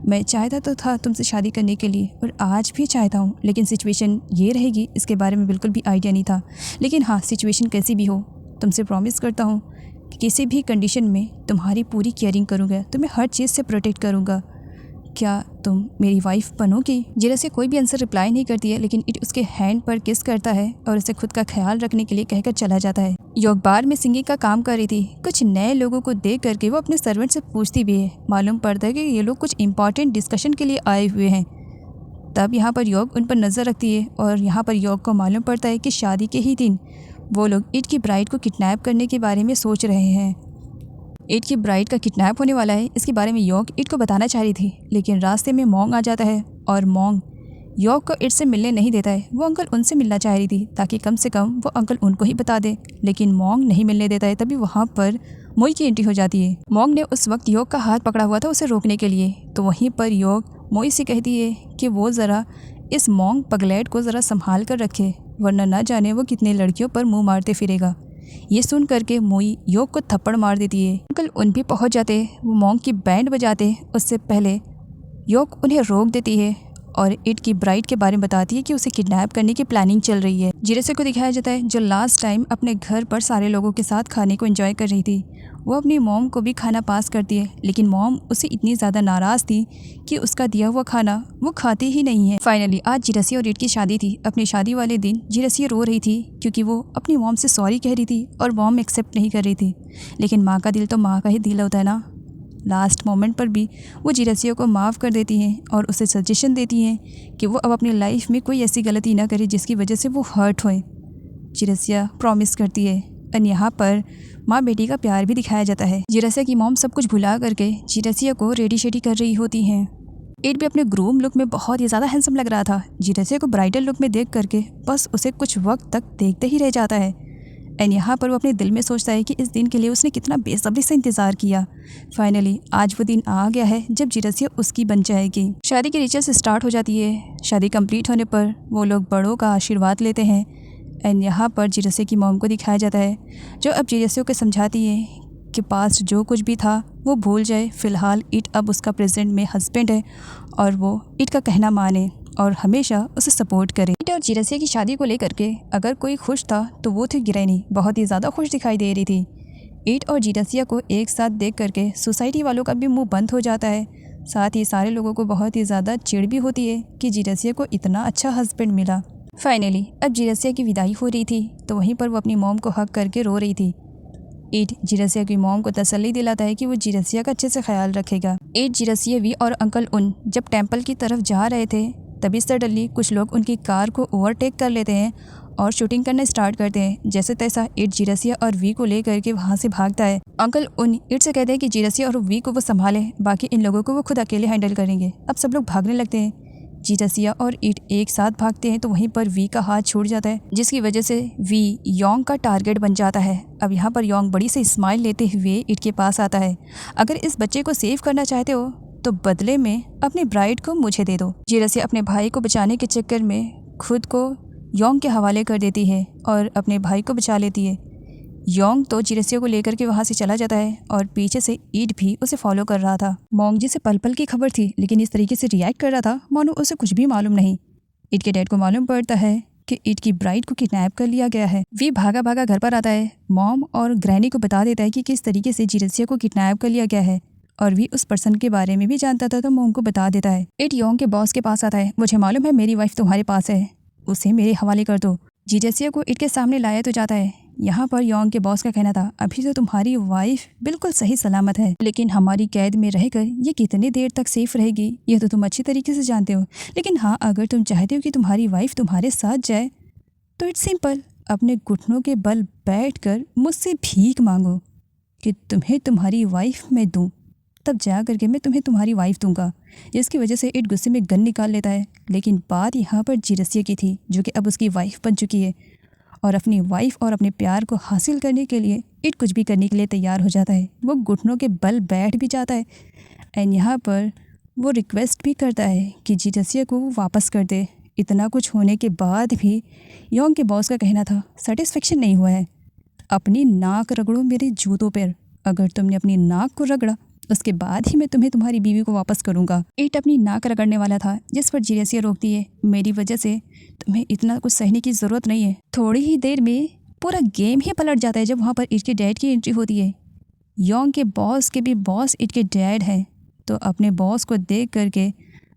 मैं चाहता तो था तुमसे शादी करने के लिए और आज भी चाहता हूँ, लेकिन सिचुएशन ये रहेगी इसके बारे में बिल्कुल भी आइडिया नहीं था। लेकिन हाँ, सिचुएशन कैसी भी हो, तुमसे प्रॉमिस करता हूँ कि किसी भी कंडीशन में तुम्हारी पूरी केयरिंग करूँगा, तुम्हें हर चीज़ से प्रोटेक्ट करूँगा। क्या तुम मेरी वाइफ बनोगी? जिरासिया कोई भी आंसर रिप्लाई नहीं करती है, लेकिन इट उसके हैंड पर किस करता है और उसे खुद का ख्याल रखने के लिए कहकर चला जाता है। योग बार में सिंगिंग का काम कर रही थी। कुछ नए लोगों को देख करके वो अपने सर्वेंट से पूछती भी है। मालूम पड़ता है कि ये लोग कुछ इंपॉर्टेंट डिस्कशन के लिए आए हुए हैं। तब यहाँ पर योग उन पर नज़र रखती है और यहाँ पर योग को मालूम पड़ता है कि शादी के ही दिन वो लोग इट की ब्राइड को किडनैप करने के बारे में सोच रहे हैं। इट की ब्राइड का किडनैप होने वाला है, इसके बारे में योग इट को बताना चाह रही थी, लेकिन रास्ते में मॉन्ग आ जाता है और मॉन्ग योग को इट से मिलने नहीं देता है। वो अंकल उनसे मिलना चाह रही थी ताकि कम से कम वो अंकल उनको ही बता दे, लेकिन मॉन्ग नहीं मिलने देता है। तभी वहाँ पर मोई की एंट्री हो जाती है। मॉन्ग ने उस वक्त योग का हाथ पकड़ा हुआ था उसे रोकने के लिए, तो वहीं पर योग मोई से कहती है कि वो ज़रा इस मॉन्ग पगलेट को ज़रा संभाल कर रखे, वरना ना जाने वो कितने लड़कियों पर मुँह मारते फिरेगा। ये सुन करके मोई योग को थप्पड़ मार देती है। अंकल उन भी पहुंच जाते, वो मॉन्ग की बैंड बजाते। उससे पहले योग उन्हें रोक देती है और इट की ब्राइड के बारे में बताती है कि उसे किडनैप करने की प्लानिंग चल रही है। जिरसिया को दिखाया जाता है जो लास्ट टाइम अपने घर पर सारे लोगों के साथ खाने को एंजॉय कर रही थी। वो अपनी मॉम को भी खाना पास करती है, लेकिन मॉम उससे इतनी ज़्यादा नाराज़ थी कि उसका दिया हुआ खाना वो खाती ही नहीं है। फाइनली आज जिरसिया और इट की शादी थी। अपनी शादी वाले दिन जिरसिया रो रही थी क्योंकि वो अपनी मॉम से सॉरी कह रही थी और मॉम एक्सेप्ट नहीं कर रही थी। लेकिन माँ का दिल तो माँ का ही दिल होता है ना। लास्ट मोमेंट पर भी वो जिरसिया को माफ़ कर देती हैं और उसे सजेशन देती हैं कि वो अब अपनी लाइफ में कोई ऐसी गलती ना करे जिसकी वजह से वो हर्ट होए। जिरसिया प्रॉमिस करती है और यहाँ पर माँ बेटी का प्यार भी दिखाया जाता है। जिरसिया की मॉम सब कुछ भुला करके जिरसिया को रेडी शेडी कर रही होती हैं। इट भी अपने ग्रूम लुक में बहुत ही ज़्यादा हैंडसम लग रहा था। जिरसिया को ब्राइडल लुक में देख करके बस उसे कुछ वक्त तक देखते ही रह जाता है। एंड यहाँ पर वो अपने दिल में सोचता है कि इस दिन के लिए उसने कितना बेसब्री से इंतज़ार किया। फाइनली आज वो दिन आ गया है जब जिरसिया उसकी बन जाएगी। शादी की रिचुअल्स स्टार्ट हो जाती है। शादी कंप्लीट होने पर वो लोग बड़ों का आशीर्वाद लेते हैं। एंड यहाँ पर जिरसिया की मॉम को दिखाया जाता है जो अब जिरसिया को समझाती है कि पास्ट जो कुछ भी था वो भूल जाए। फ़िलहाल इट अब उसका प्रेजेंट में हस्बैंड है और वो इट का कहना माने और हमेशा उसे सपोर्ट करे। इट और जिरसिया की शादी को लेकर के अगर कोई खुश था तो वो थी गिरैनी। बहुत ही ज़्यादा खुश दिखाई दे रही थी। इट और जिरसिया को एक साथ देख करके सोसाइटी वालों का भी मुंह बंद हो जाता है। साथ ही सारे लोगों को बहुत ही ज़्यादा चिढ़ भी होती है कि जिरसिया को इतना अच्छा हस्बैंड मिला। फाइनली अब जिरसिया की विदाई हो रही थी तो वहीं पर वो अपनी मॉम को हक करके रो रही थी। इट जिरसिया की मॉम को तसल्ली दिलाता है कि वो जिरसिया का अच्छे से ख्याल रखेगा। इट जिरसिया वी और अंकल उन जब टेंपल की तरफ जा रहे थे तभी सडनली कुछ लोग उनकी कार को ओवरटेक कर लेते हैं और शूटिंग करना स्टार्ट करते हैं। जैसे तैसा इट जिरसिया और वी को ले करके वहाँ से भागता है। अंकल उन इट से कहते हैं कि जिरसिया और वी को वो संभाले, बाकी इन लोगों को वो खुद अकेले हैंडल करेंगे। अब सब लोग भागने लगते हैं। जिरसिया और इट एक साथ भागते हैं तो वहीं पर वी का हाथ छूट जाता है जिसकी वजह से वी योंग का टारगेट बन जाता है। अब यहाँ पर योंग बड़ी से स्माइल लेते हुए इट के पास आता है। अगर इस बच्चे को सेव करना चाहते हो तो बदले में अपनी ब्राइड को मुझे दे दो। जिरसिया अपने भाई को बचाने के चक्कर में खुद को योंग के हवाले कर देती है और अपने भाई को बचा लेती है। योंग तो जिरसिया को लेकर के वहाँ से चला जाता है और पीछे से ईट भी उसे फॉलो कर रहा था। मोंग जी से पल पल की खबर थी लेकिन इस तरीके से रिएक्ट कर रहा था मानो उसे कुछ भी मालूम नहीं। ईट के डैड को मालूम पड़ता है कि ईट की ब्राइड को किडनैप कर लिया गया है। वी भागा भागा घर पर आता है। मॉम और ग्रैनी को बता देता है कि किस तरीके से जिरसिया को किडनैप कर लिया गया है और वी उस पर्सन के बारे में भी जानता था तो मोंग को बता देता है। इट योंग के बॉस के पास आता है। मुझे मालूम है मेरी वाइफ तुम्हारे पास है, उसे मेरे हवाले कर दो। जिरसिया को इट के सामने लाया तो जाता है। यहाँ पर योंग के बॉस का कहना था अभी तो तुम्हारी वाइफ बिल्कुल सही सलामत है, लेकिन हमारी कैद में रहकर ये कितनी देर तक सेफ रहेगी ये तो तुम अच्छी तरीके से जानते हो। लेकिन हाँ, अगर तुम चाहते हो कि तुम्हारी वाइफ तुम्हारे साथ जाए तो इट्स सिंपल, अपने घुटनों के बल बैठकर मुझसे भीख मांगो कि तुम्हें तुम्हारी वाइफ मैं दूँ, तब जा करके मैं तुम्हें तुम्हारी वाइफ दूंगा। जिसकी वजह से इट गुस्से में गन निकाल लेता है। लेकिन बात यहाँ पर जिरसिया की थी जो कि अब उसकी वाइफ बन चुकी है और अपनी वाइफ और अपने प्यार को हासिल करने के लिए इट कुछ भी करने के लिए तैयार हो जाता है। वो घुटनों के बल बैठ भी जाता है एंड यहाँ पर वो रिक्वेस्ट भी करता है कि जिरसिया को वो वापस कर दे। इतना कुछ होने के बाद भी योंग के बॉस का कहना था सेटिस्फेक्शन नहीं हुआ है, अपनी नाक रगड़ो मेरे जूतों पर। अगर तुमने अपनी नाक को रगड़ा उसके बाद ही मैं तुम्हें तुम्हारी बीवी को वापस करूंगा। इट अपनी नाक रगड़ने वाला था जिस पर जिरसिया रोकती है। मेरी वजह से तुम्हें इतना कुछ सहने की ज़रूरत नहीं है। थोड़ी ही देर में पूरा गेम ही पलट जाता है जब वहाँ पर इट के डैड की एंट्री होती है। योंग के बॉस के भी बॉस इट के डैड हैं तो अपने बॉस को देख करके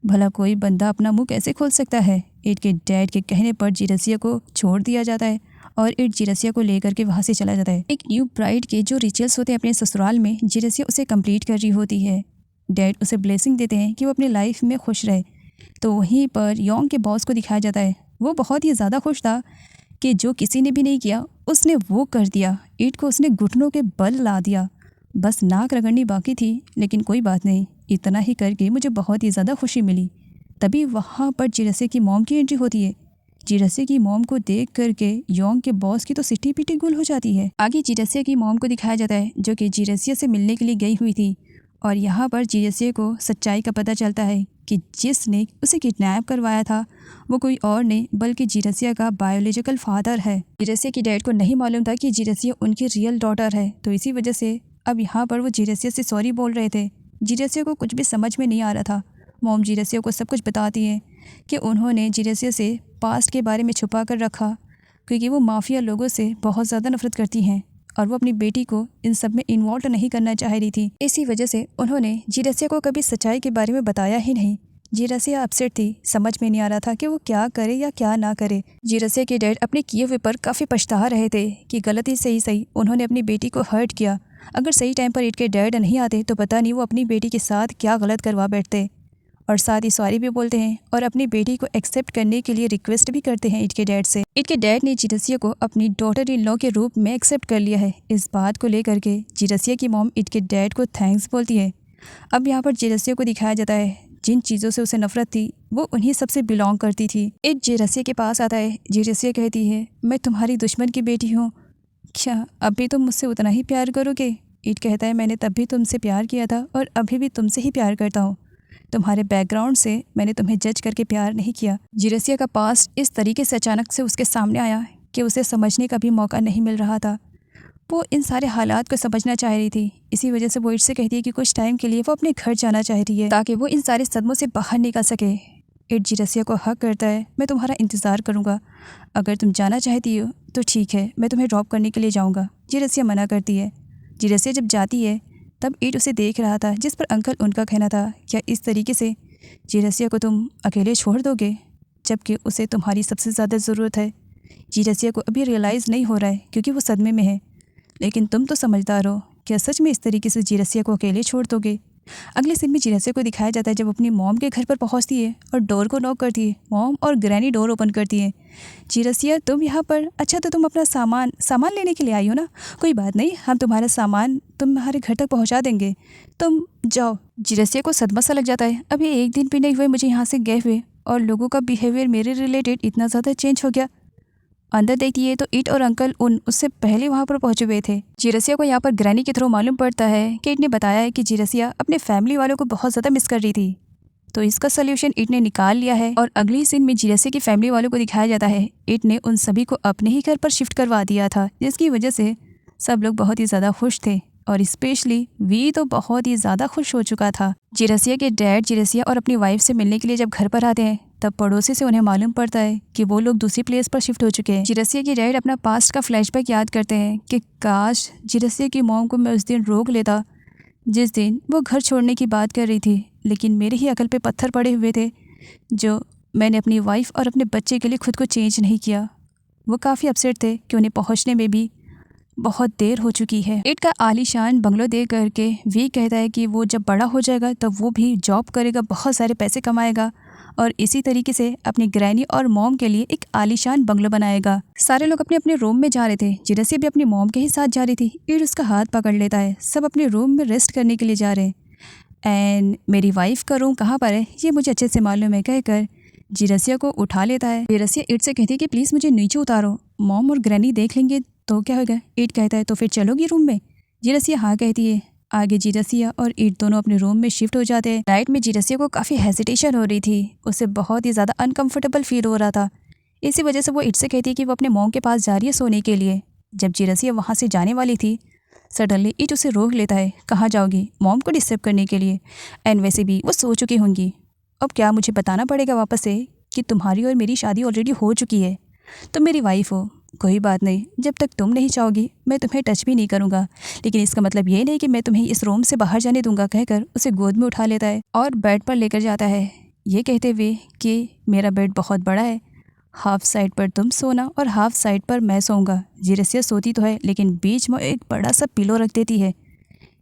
भला कोई बंदा अपना मुंह कैसे खोल सकता है। इट के डैड के कहने पर जिरसिया को छोड़ दिया जाता है और इट जिरसिया को लेकर के वहाँ से चला जाता है। एक न्यू ब्राइड के जो रिचुअल्स होते हैं अपने ससुराल में जिरसिया उसे कंप्लीट कर रही होती है। डैड उसे ब्लेसिंग देते हैं कि वो अपनी लाइफ में खुश रहे। तो वहीं पर योंग के बॉस को दिखाया जाता है। वो बहुत ही ज़्यादा खुश था कि जो किसी ने भी नहीं किया उसने वो कर दिया। ईट को उसने घुटनों के बल ला दिया, बस नाक रगड़नी बाकी थी। लेकिन कोई बात नहीं, इतना ही करके मुझे बहुत ही ज़्यादा खुशी मिली। तभी वहाँ पर जिरसिया की मॉम की एंट्री होती है। जिरसिया की मॉम को देख करके योंग के बॉस की तो सिटी पिटी गुल हो जाती है। आगे जिरसिया की मॉम को दिखाया जाता है जो कि जिरसिया से मिलने के लिए गई हुई थी और यहाँ पर जिरसिया को सच्चाई का पता चलता है कि जिसने उसे किडनैप करवाया था वो कोई और नहीं बल्कि जिरसिया का बायोलॉजिकल फादर है। जिरसिया की डैड को नहीं मालूम था कि जिरसिया उनकी रियल डॉटर है, तो इसी वजह से अब यहाँ पर वो जिरसिया से सॉरी बोल रहे थे। जिरसिया को कुछ भी समझ में नहीं आ रहा था। मॉम जिरसिया को सब कुछ बताती है कि उन्होंने जिरसिया से पास्ट के बारे में छुपा कर रखा, क्योंकि वो माफिया लोगों से बहुत ज़्यादा नफरत करती हैं और वो अपनी बेटी को इन सब में इन्वॉल्व नहीं करना चाह रही थी। इसी वजह से उन्होंने जिरसिया को कभी सच्चाई के बारे में बताया ही नहीं। जिरसिया अपसेट थी, समझ में नहीं आ रहा था कि वो क्या करे या क्या ना करे। जिरसिया के डैड अपने किए हुए पर काफ़ी पछता रहे थे कि गलती से ही सही उन्होंने अपनी बेटी को हर्ट किया। अगर सही टाइम पर ईट के डैड नहीं आते तो पता नहीं वो अपनी बेटी के साथ क्या गलत करवा बैठते। और साथ ही सॉरी भी बोलते हैं और अपनी बेटी को एक्सेप्ट करने के लिए रिक्वेस्ट भी करते हैं ईट के डैड से। ईट के डैड ने जिरसिया को अपनी डॉटर इन लॉ के रूप में एक्सेप्ट कर लिया है। इस बात को लेकर के जिरसिया की मॉम ईट के डैड को थैंक्स बोलती है। अब यहाँ पर जिरसिया को दिखाया जाता है जिन चीज़ों से उसे नफरत थी वो उन्हीं सबसे बिलोंग करती थी। ईट जिरसिया के पास आता है। जिरसिया कहती है, मैं तुम्हारी दुश्मन की बेटी हूँ, क्या अब भी तुम मुझसे उतना ही प्यार करोगे? ईट कहता है, मैंने तब भी तुमसे प्यार किया था और अभी भी तुमसे ही प्यार करता हूँ। तुम्हारे बैकग्राउंड से मैंने तुम्हें जज करके प्यार नहीं किया। जिरसिया का पास्ट इस तरीके से अचानक से उसके सामने आया कि उसे समझने का भी मौका नहीं मिल रहा था। वो इन सारे हालात को समझना चाह रही थी। इसी वजह से वो ईट से कहती है कि कुछ टाइम के लिए वो अपने घर जाना चाह रही है ताकि वो इन सारे सदमों से बाहर निकल सके। ईट जिरसिया को हक करता है, मैं तुम्हारा इंतज़ार करूँगा, अगर तुम जाना चाहती हो तो ठीक है, मैं तुम्हें ड्रॉप करने के लिए जाऊँगा। जिरसिया मना करती है। जिरसिया जब जाती है तब ईट उसे देख रहा था, जिस पर अंकल उनका कहना था, क्या इस तरीके से जिरसिया को तुम अकेले छोड़ दोगे जबकि उसे तुम्हारी सबसे ज़्यादा ज़रूरत है? जिरसिया को अभी रियलाइज़ नहीं हो रहा है क्योंकि वो सदमे में है, लेकिन तुम तो समझदार हो, क्या सच में इस तरीके से जिरसिया को अकेले छोड़ दोगे? अगले सीन में जिरसिया को दिखाया जाता है जब अपनी मॉम के घर पर पहुंचती है और डोर को नॉक करती है। मॉम और ग्रैनी डोर ओपन करती है। जिरसिया, तुम यहाँ पर? अच्छा, तो तुम अपना सामान लेने के लिए आई हो ना? कोई बात नहीं, हम तुम्हारा सामान तुम्हारे घर तक पहुँचा देंगे, तुम जाओ। जिरसिया को सदमा सा लग जाता है, अभी एक दिन भी नहीं हुए मुझे यहाँ से गए हुए और लोगों का बिहेवियर मेरे रिलेटेड इतना ज़्यादा चेंज हो गया। अंदर देखती है तो ईट और अंकल उससे पहले वहाँ पर पहुँचे हुए थे। जिरसिया को यहाँ पर ग्रैनी के थ्रू मालूम पड़ता है कि ईट ने बताया है कि जिरसिया अपने फैमिली वालों को बहुत ज़्यादा मिस कर रही थी, तो इसका सोल्यूशन ईट ने निकाल लिया है। और अगले सीन में जिरसिया की फैमिली वालों को दिखाया जाता है। ईट ने उन सभी को अपने ही घर पर शिफ्ट करवा दिया था, जिसकी वजह से सब लोग बहुत ही ज़्यादा खुश थे और स्पेशली वी तो बहुत ही ज़्यादा खुश हो चुका था। जिरसिया के डैड जिरसिया और अपनी वाइफ से मिलने के लिए जब घर पर आते हैं तब पड़ोसी से उन्हें मालूम पड़ता है कि वो लोग दूसरी प्लेस पर शिफ्ट हो चुके हैं। जिरसिया के डैड अपना पास्ट का फ्लैशबैक याद करते हैं कि काश जिरसिया की मॉम को मैं उस दिन रोक लेता जिस दिन वो घर छोड़ने की बात कर रही थी, लेकिन मेरे ही अकल पे पत्थर पड़े हुए थे जो मैंने अपनी वाइफ और अपने बच्चे के लिए खुद को चेंज नहीं किया। वो काफ़ी अपसेट थे कि उन्हें पहुँचने में भी बहुत देर हो चुकी है। ईट का आलीशान बंगलो देख करके वी कहता है कि वो जब बड़ा हो जाएगा तब वो भी जॉब करेगा, बहुत सारे पैसे कमाएगा और इसी तरीके से अपनी ग्रैनी और मॉम के लिए एक आलीशान बंगलो बनाएगा। सारे लोग अपने अपने रूम में जा रहे थे। जिरसिया भी अपनी मॉम के ही साथ जा रही थी। ईट उसका हाथ पकड़ लेता है। सब अपने रूम में रेस्ट करने के लिए जा रहे हैं। एंड मेरी वाइफ का रूम कहाँ पर है ये मुझे अच्छे से मालूम है कहकर जिरसिया को उठा लेता है। जिरसिया ईट से कहती है कि प्लीज़ मुझे नीचे उतारो, मॉम और ग्रैनी देख लेंगे तो क्या होगा। ईट कहता है तो फिर चलोगी रूम में? जिरसिया हाँ कहती है। आगे जिरसिया और ईट दोनों अपने रूम में शिफ्ट हो जाते हैं। नाइट में जिरसिया को काफ़ी हेजिटेशन हो रही थी, उसे बहुत ही ज़्यादा अनकंफर्टेबल फील हो रहा था। इसी वजह से वो ईट से कहती है कि वो अपने मॉम के पास जा रही है सोने के लिए। जब जिरसिया वहाँ से जाने वाली थी सडनली ईट उसे रोक लेता है। कहाँ जाओगी? मॉम को डिस्टर्ब करने के लिए, एंड वैसे भी वो सो चुकी होंगी। अब क्या मुझे बताना पड़ेगा वापस से कि तुम्हारी और मेरी शादी ऑलरेडी हो चुकी है, तुम मेरी वाइफ हो। कोई बात नहीं, जब तक तुम नहीं चाहोगी मैं तुम्हें टच भी नहीं करूँगा, लेकिन इसका मतलब ये नहीं कि मैं तुम्हें इस रूम से बाहर जाने दूंगा कहकर उसे गोद में उठा लेता है और बेड पर लेकर जाता है, ये कहते हुए कि मेरा बेड बहुत बड़ा है, हाफ साइड पर तुम सोना और हाफ साइड पर मैं सोऊंगा। जिरसिया सोती तो है लेकिन बीच में एक बड़ा सा पिलो रख देती है।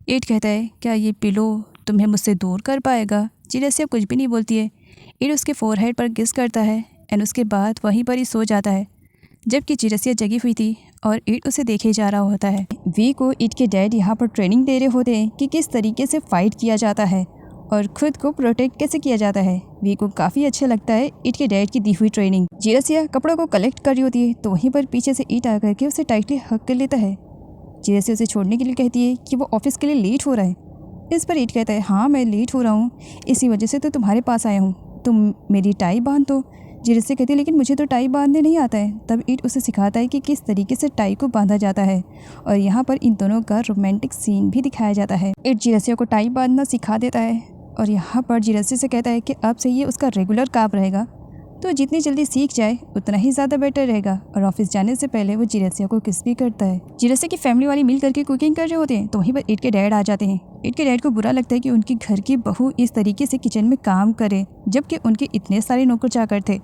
ईट कहता है क्या ये पिलो तुम्हें मुझसे दूर कर पाएगा? जिरसिया कुछ भी नहीं बोलती है। ईट उसके फोरहेड पर किस करता है एंड उसके बाद वहीं पर ही सो जाता है, जबकि जिरसिया जगी हुई थी और ईट उसे देखे जा रहा होता है। वी को ईट के डैड यहाँ पर ट्रेनिंग दे रहे होते हैं कि किस तरीके से फाइट किया जाता है और खुद को प्रोटेक्ट कैसे किया जाता है। वी को काफ़ी अच्छा लगता है ईट के डैड की दी हुई ट्रेनिंग। जिरसिया कपड़ों को कलेक्ट कर रही होती है तो वहीं पर पीछे से ईट आकर के उसे टाइटली हक कर लेता है। जिरसिया उसे छोड़ने के लिए कहती है कि वो ऑफिस के लिए लेट हो रहा है। इस पर ईट कहता है हाँ मैं लेट हो रहा हूँ, इसी वजह से तो तुम्हारे पास आया हूँ, तुम मेरी टाई बांध दो। जिरसिया कहती है लेकिन मुझे तो टाई बांधने नहीं आता है। तब ईट उसे सिखाता है कि किस तरीके से टाई को बांधा जाता है और यहाँ पर इन दोनों का रोमांटिक सीन भी दिखाया जाता है। ईट जिरसिया को टाई बांधना सिखा देता है और यहाँ पर जिरस्सी से कहता है कि अब से ये उसका रेगुलर काम रहेगा, तो जितनी जल्दी सीख जाए उतना ही ज़्यादा बेटर रहेगा। और ऑफिस जाने से पहले वो जिरसिया को किस भी करता है। जिरसिया की फैमिली वाली मिल करके कुकिंग कर रहे होते हैं, तो वहीं पर इट के डैड आ जाते हैं। इट के डैड को बुरा लगता है कि उनकी घर की बहू इस तरीके से किचन में काम करे, जबकि उनके इतने सारे नौकर चाकर थे।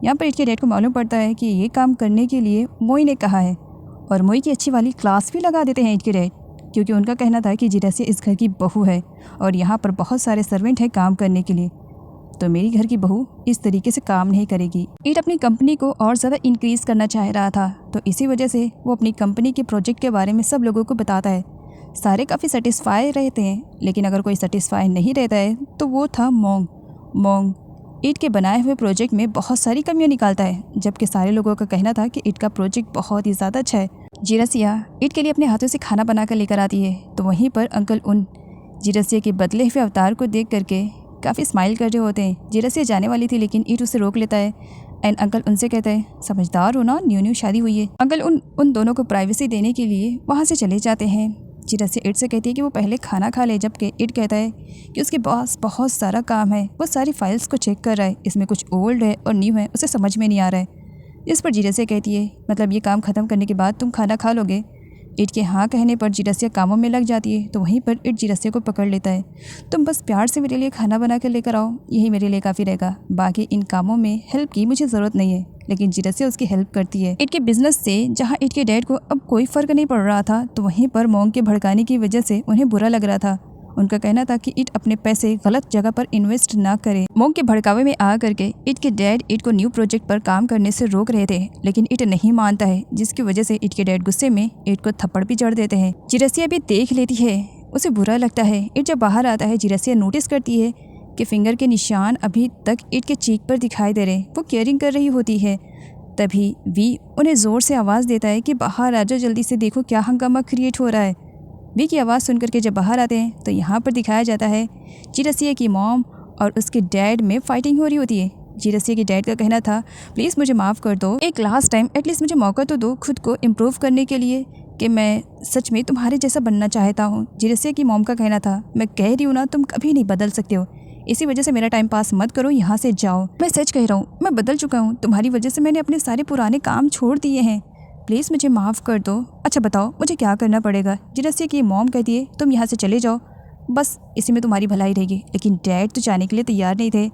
यहाँ पर इट के डैड को मालूम पड़ता है कि ये काम करने के लिए मोई ने कहा है, और मोई की अच्छी वाली क्लास भी लगा देते हैं इट के डैड, क्योंकि उनका कहना था कि जिरसिया इस घर की बहू है और यहाँ पर बहुत सारे सर्वेंट हैं काम करने के लिए, तो मेरी घर की बहू इस तरीके से काम नहीं करेगी। इट अपनी कंपनी को और ज़्यादा इंक्रीज़ करना चाह रहा था, तो इसी वजह से वो अपनी कंपनी के प्रोजेक्ट के बारे में सब लोगों को बताता है। सारे काफ़ी सेटिस्फाई रहते हैं, लेकिन अगर कोई सेटिस्फाई नहीं रहता है तो वो था मोंग इट के बनाए हुए प्रोजेक्ट में बहुत सारी कमियां निकालता है, जबकि सारे लोगों का कहना था कि इट का प्रोजेक्ट बहुत ही ज़्यादा अच्छा है। जिरसिया इट के लिए अपने हाथों से खाना बना कर लेकर आती है, तो वहीं पर अंकल उन जिरसिया के बदले हुए अवतार को देख करके काफ़ी स्माइल कर रहे होते हैं। जिरसिया जाने वाली थी, लेकिन इट उसे रोक लेता है एंड अंकल उनसे कहता है, समझदार हो ना, न्यू शादी हुई है। अंकल उन दोनों को प्राइवेसी देने के लिए वहाँ से चले जाते हैं। जिरसिया इट से कहती है कि वो पहले खाना खा ले, जबकि इट कहता है कि उसके पास बहुत सारा काम है, वो सारी फाइल्स को चेक कर रहा है, इसमें कुछ ओल्ड है और न्यू है, उसे समझ में नहीं आ रहा है। इस पर जिरसिया कहती है, मतलब ये काम ख़त्म करने के बाद तुम खाना खा लोगे। इट के हाँ कहने पर जिरसिया कामों में लग जाती है, तो वहीं पर इट जिरसिया को पकड़ लेता है। तुम बस प्यार से मेरे लिए खाना बना कर लेकर आओ, यही मेरे लिए काफ़ी रहेगा, बाकी इन कामों में हेल्प की मुझे ज़रूरत नहीं है। लेकिन जिरसिया उसकी हेल्प करती है। इट के बिजनेस से जहाँ इट के डैड को अब कोई फ़र्क नहीं पड़ रहा था, तो वहीं पर मोंग के भड़काने की वजह से उन्हें बुरा लग रहा था। उनका कहना था कि इट अपने पैसे गलत जगह पर इन्वेस्ट ना करे। मोंग के भड़कावे में आ करके इट के डैड इट को न्यू प्रोजेक्ट पर काम करने से रोक रहे थे, लेकिन इट नहीं मानता है, जिसकी वजह से इट के डैड गुस्से में इट को थप्पड़ भी जड़ देते हैं। जिरसिया भी देख लेती है, उसे बुरा लगता है। इट जब बाहर आता है, जिरसिया नोटिस करती है कि फिंगर के निशान अभी तक इट के चीक पर दिखाई दे रहे। वो केयरिंग कर रही होती है। तभी वी उन्हें ज़ोर से आवाज़ देता है कि बाहर आ जाओ, जल्दी से देखो क्या हंगामा क्रिएट हो रहा है। वी की आवाज़ सुनकर के जब बाहर आते हैं, तो यहाँ पर दिखाया जाता है जिरसिया की मॉम और उसके डैड में फाइटिंग हो रही होती है। जिरसिया के डैड का कहना था, प्लीज़ मुझे माफ़ कर दो, एक लास्ट टाइम एटलीस्ट मुझे मौका तो दो खुद को इम्प्रूव करने के लिए, कि मैं सच में तुम्हारे जैसा बनना चाहता हूँ। जिरसिया की मॉम का कहना था, मैं कह रही हूँ ना, तुम कभी नहीं बदल सकते हो, इसी वजह से मेरा टाइम पास मत करो, यहाँ से जाओ। मैं सच कह रहा हूँ, मैं बदल चुका हूँ, तुम्हारी वजह से मैंने अपने सारे पुराने काम छोड़ दिए हैं, प्लीज़ मुझे माफ़ कर दो। अच्छा बताओ मुझे क्या करना पड़ेगा। जिरसिया की मॉम कहती है, तुम यहाँ से चले जाओ, बस इसी में तुम्हारी भलाई रहेगी। लेकिन डैड तो जाने के लिए तैयार नहीं थे।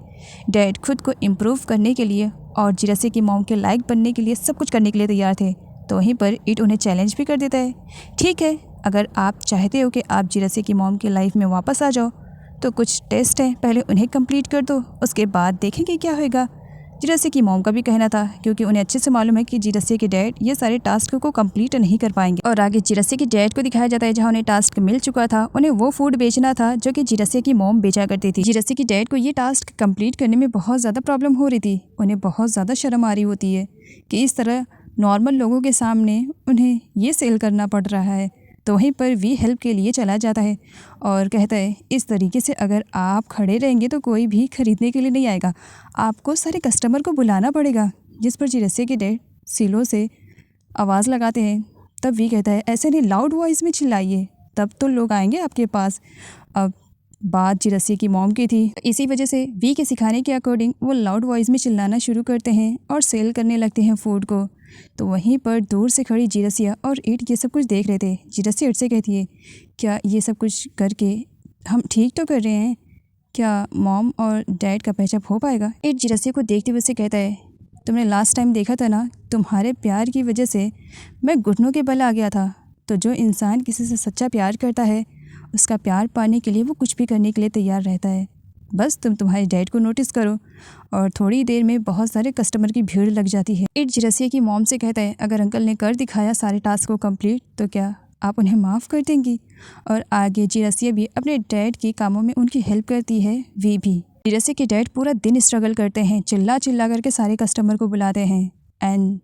डैड खुद को इम्प्रूव करने के लिए और जिरसिया की मॉम के लायक बनने के लिए सब कुछ करने के लिए तैयार थे। तो वहीं पर इट उन्हें चैलेंज भी कर देता है, ठीक है, अगर आप चाहते हो कि आप जिरसिया की मॉम की लाइफ में वापस आ जाओ, तो कुछ टेस्ट हैं, पहले उन्हें कंप्लीट कर दो, उसके बाद देखेंगे क्या होगा। जिरसिया की मॉम का भी कहना था, क्योंकि उन्हें अच्छे से मालूम है कि जिरसिया के डैड ये सारे टास्क को कंप्लीट नहीं कर पाएंगे। और आगे जिरसिया के डैड को दिखाया जाता है, जहाँ उन्हें टास्क मिल चुका था, उन्हें वो फूड बेचना था जो कि जिरसिया की मॉम बेचा करती थी। जिरसिया के डैड को ये टास्क कंप्लीट करने में बहुत ज़्यादा प्रॉब्लम हो रही थी। उन्हें बहुत ज़्यादा शर्म आ रही होती है कि इस तरह नॉर्मल लोगों के सामने उन्हें ये सेल करना पड़ रहा है। तो वहीं पर वी हेल्प के लिए चला जाता है और कहता है, इस तरीके से अगर आप खड़े रहेंगे तो कोई भी ख़रीदने के लिए नहीं आएगा, आपको सारे कस्टमर को बुलाना पड़ेगा। जिस पर जिरसिया के डैड सिलों से आवाज़ लगाते हैं। तब वी कहता है, ऐसे नहीं, लाउड वॉइस में चिल्लाइए, तब तो लोग आएंगे आपके पास। अब बात जिरसिया की मॉम की थी, इसी वजह से वी के सिखाने के अकॉर्डिंग वो लाउड वॉइस में चिल्लाना शुरू करते हैं और सेल करने लगते हैं फूड को। तो वहीं पर दूर से खड़ी जिरसिया और इट ये सब कुछ देख रहे थे। जिरसिया इट से कहती है, क्या ये सब कुछ करके हम ठीक तो कर रहे हैं, क्या मॉम और डैड का पैचअप हो पाएगा। इट जिरसिया को देखते हुए से कहता है, तुमने लास्ट टाइम देखा था ना, तुम्हारे प्यार की वजह से मैं घुटनों के बल आ गया था। तो जो इंसान किसी से सच्चा प्यार करता है, उसका प्यार पाने के लिए वो कुछ भी करने के लिए तैयार रहता है। बस तुम तुम्हारे डैड को नोटिस करो और थोड़ी देर में बहुत सारे कस्टमर की भीड़ लग जाती है। इट जिरसिया की मॉम से कहता है, अगर अंकल ने कर दिखाया सारे टास्क को कंप्लीट, तो क्या आप उन्हें माफ़ कर देंगी। और आगे जिरसिया भी अपने डैड के कामों में उनकी हेल्प करती है। वे भी जिरसिया के डैड पूरा दिन स्ट्रगल करते हैं, चिल्ला चिल्ला करके सारे कस्टमर को बुलाते हैं। एंड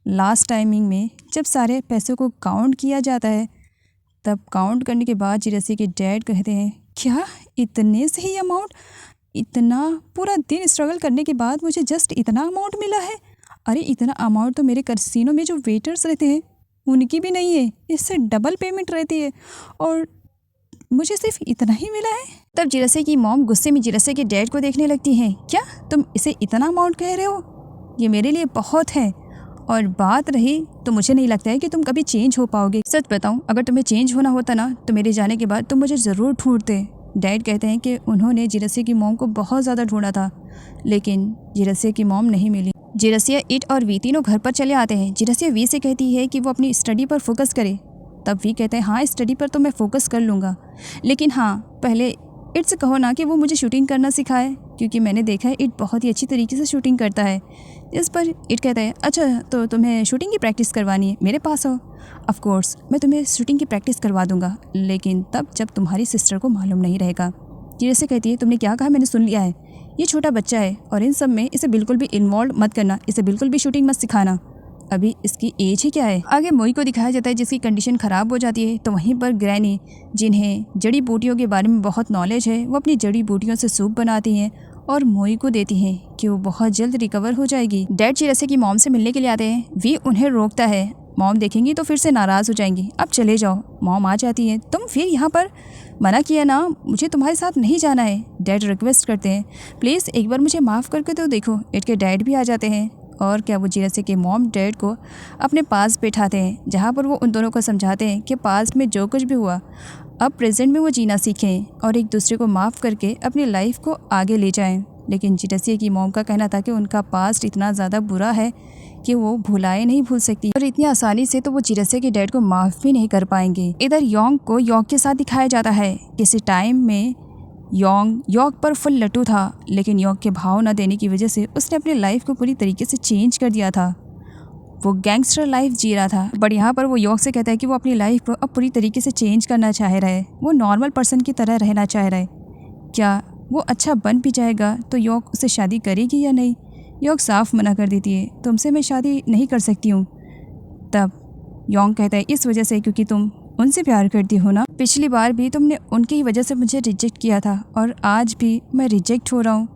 लास्ट टाइमिंग में जब सारे पैसों को काउंट किया जाता है, तब काउंट करने के बाद जिरसिया के डैड कहते हैं, क्या इतने से ही अमाउंट, इतना पूरा दिन स्ट्रगल करने के बाद मुझे जस्ट इतना अमाउंट मिला है। अरे इतना अमाउंट तो मेरे कैसीनो में जो वेटर्स रहते हैं उनकी भी नहीं है, इससे डबल पेमेंट रहती है। और मुझे सिर्फ इतना ही मिला है। तब जिरसे की मॉम गुस्से में जिरसे के डैड को देखने लगती हैं। क्या तुम इसे इतना अमाउंट कह रहे हो? ये मेरे लिए बहुत है, और बात रही तो मुझे नहीं लगता है कि तुम कभी चेंज हो पाओगे। सच बताऊं, अगर तुम्हें चेंज होना होता ना तो मेरे जाने के बाद तुम मुझे ज़रूर ढूंढते। डैड कहते हैं कि उन्होंने जिरसे की मॉम को बहुत ज़्यादा ढूंढा था, लेकिन जिरसे की मॉम नहीं मिली। जिरसिया, इट और वी तीनों घर पर चले आते हैं। जिरसिया वी से कहती है कि वो अपनी स्टडी पर फोकस करे। तब वी कहते हैं हाँ, स्टडी पर तो मैं फ़ोकस कर लूँगा, लेकिन हाँ पहले इट से कहो ना कि वो मुझे शूटिंग करना सिखाए, क्योंकि मैंने देखा है इट बहुत ही अच्छी तरीके से शूटिंग करता है। इस पर इट कहता है अच्छा तो तुम्हें शूटिंग की प्रैक्टिस करवानी है, मेरे पास हो। ऑफ कोर्स मैं तुम्हें शूटिंग की प्रैक्टिस करवा दूंगा, लेकिन तब जब तुम्हारी सिस्टर को मालूम नहीं रहेगा। जिरसे कहती है तुमने क्या कहा, मैंने सुन लिया है। ये छोटा बच्चा है और इन सब में इसे बिल्कुल भी इन्वॉल्व मत करना, इसे बिल्कुल भी शूटिंग मत सिखाना, अभी इसकी एज ही क्या है। आगे मोई को दिखाया जाता है जिसकी कंडीशन ख़राब हो जाती है। तो वहीं पर ग्रैनी, जिन्हें जड़ी बूटियों के बारे में बहुत नॉलेज है, वो अपनी जड़ी बूटियों से सूप बनाती हैं और मोई को देती हैं कि वो बहुत जल्द रिकवर हो जाएगी। डैड जिरसे की मॉम से मिलने के लिए आते हैं। वी उन्हें रोकता है, मॉम देखेंगी तो फिर से नाराज़ हो जाएंगी, अब चले जाओ। मॉम आ जाती है, तुम फिर यहाँ पर, मना किया ना, मुझे तुम्हारे साथ नहीं जाना है। डैड रिक्वेस्ट करते हैं प्लीज़ एक बार मुझे माफ़ करके तो देखो। इट के डैड भी आ जाते हैं और क्या वो जिरसे के मॉम डैड को अपने पास बैठाते हैं, जहाँ पर वो उन दोनों को समझाते हैं कि पास्ट में जो कुछ भी हुआ अब प्रेजेंट में वो जीना सीखें और एक दूसरे को माफ़ करके अपनी लाइफ को आगे ले जाएं। लेकिन जिरसे की मॉम का कहना था कि उनका पास्ट इतना ज़्यादा बुरा है कि वो भुलाए नहीं भूल सकती, और इतनी आसानी से तो वो जिरसे के डैड को माफ़ भी नहीं कर पाएंगे। इधर योंग को योंग के साथ दिखाया जाता है। किसी टाइम में योंग पर फुल लट्टू था, लेकिन योंग के भाव न देने की वजह से उसने अपनी लाइफ को पूरी तरीके से चेंज कर दिया था। वो गैंगस्टर लाइफ जी रहा था, बट यहाँ पर वो योंग से कहता है कि वो अपनी लाइफ को अब पूरी तरीके से चेंज करना चाह रहा है, वो नॉर्मल पर्सन की तरह रहना चाह रहा है। क्या वो अच्छा बन भी जाएगा तो योंग उससे शादी करेगी या नहीं? योंग साफ मना कर देती है, तुमसे मैं शादी नहीं कर सकती हूँ। तब योंग कहता है इस वजह से क्योंकि तुम उनसे प्यार करती हो ना, पिछली बार भी तुमने उनकी ही वजह से मुझे रिजेक्ट किया था और आज भी मैं रिजेक्ट हो रहा हूँ,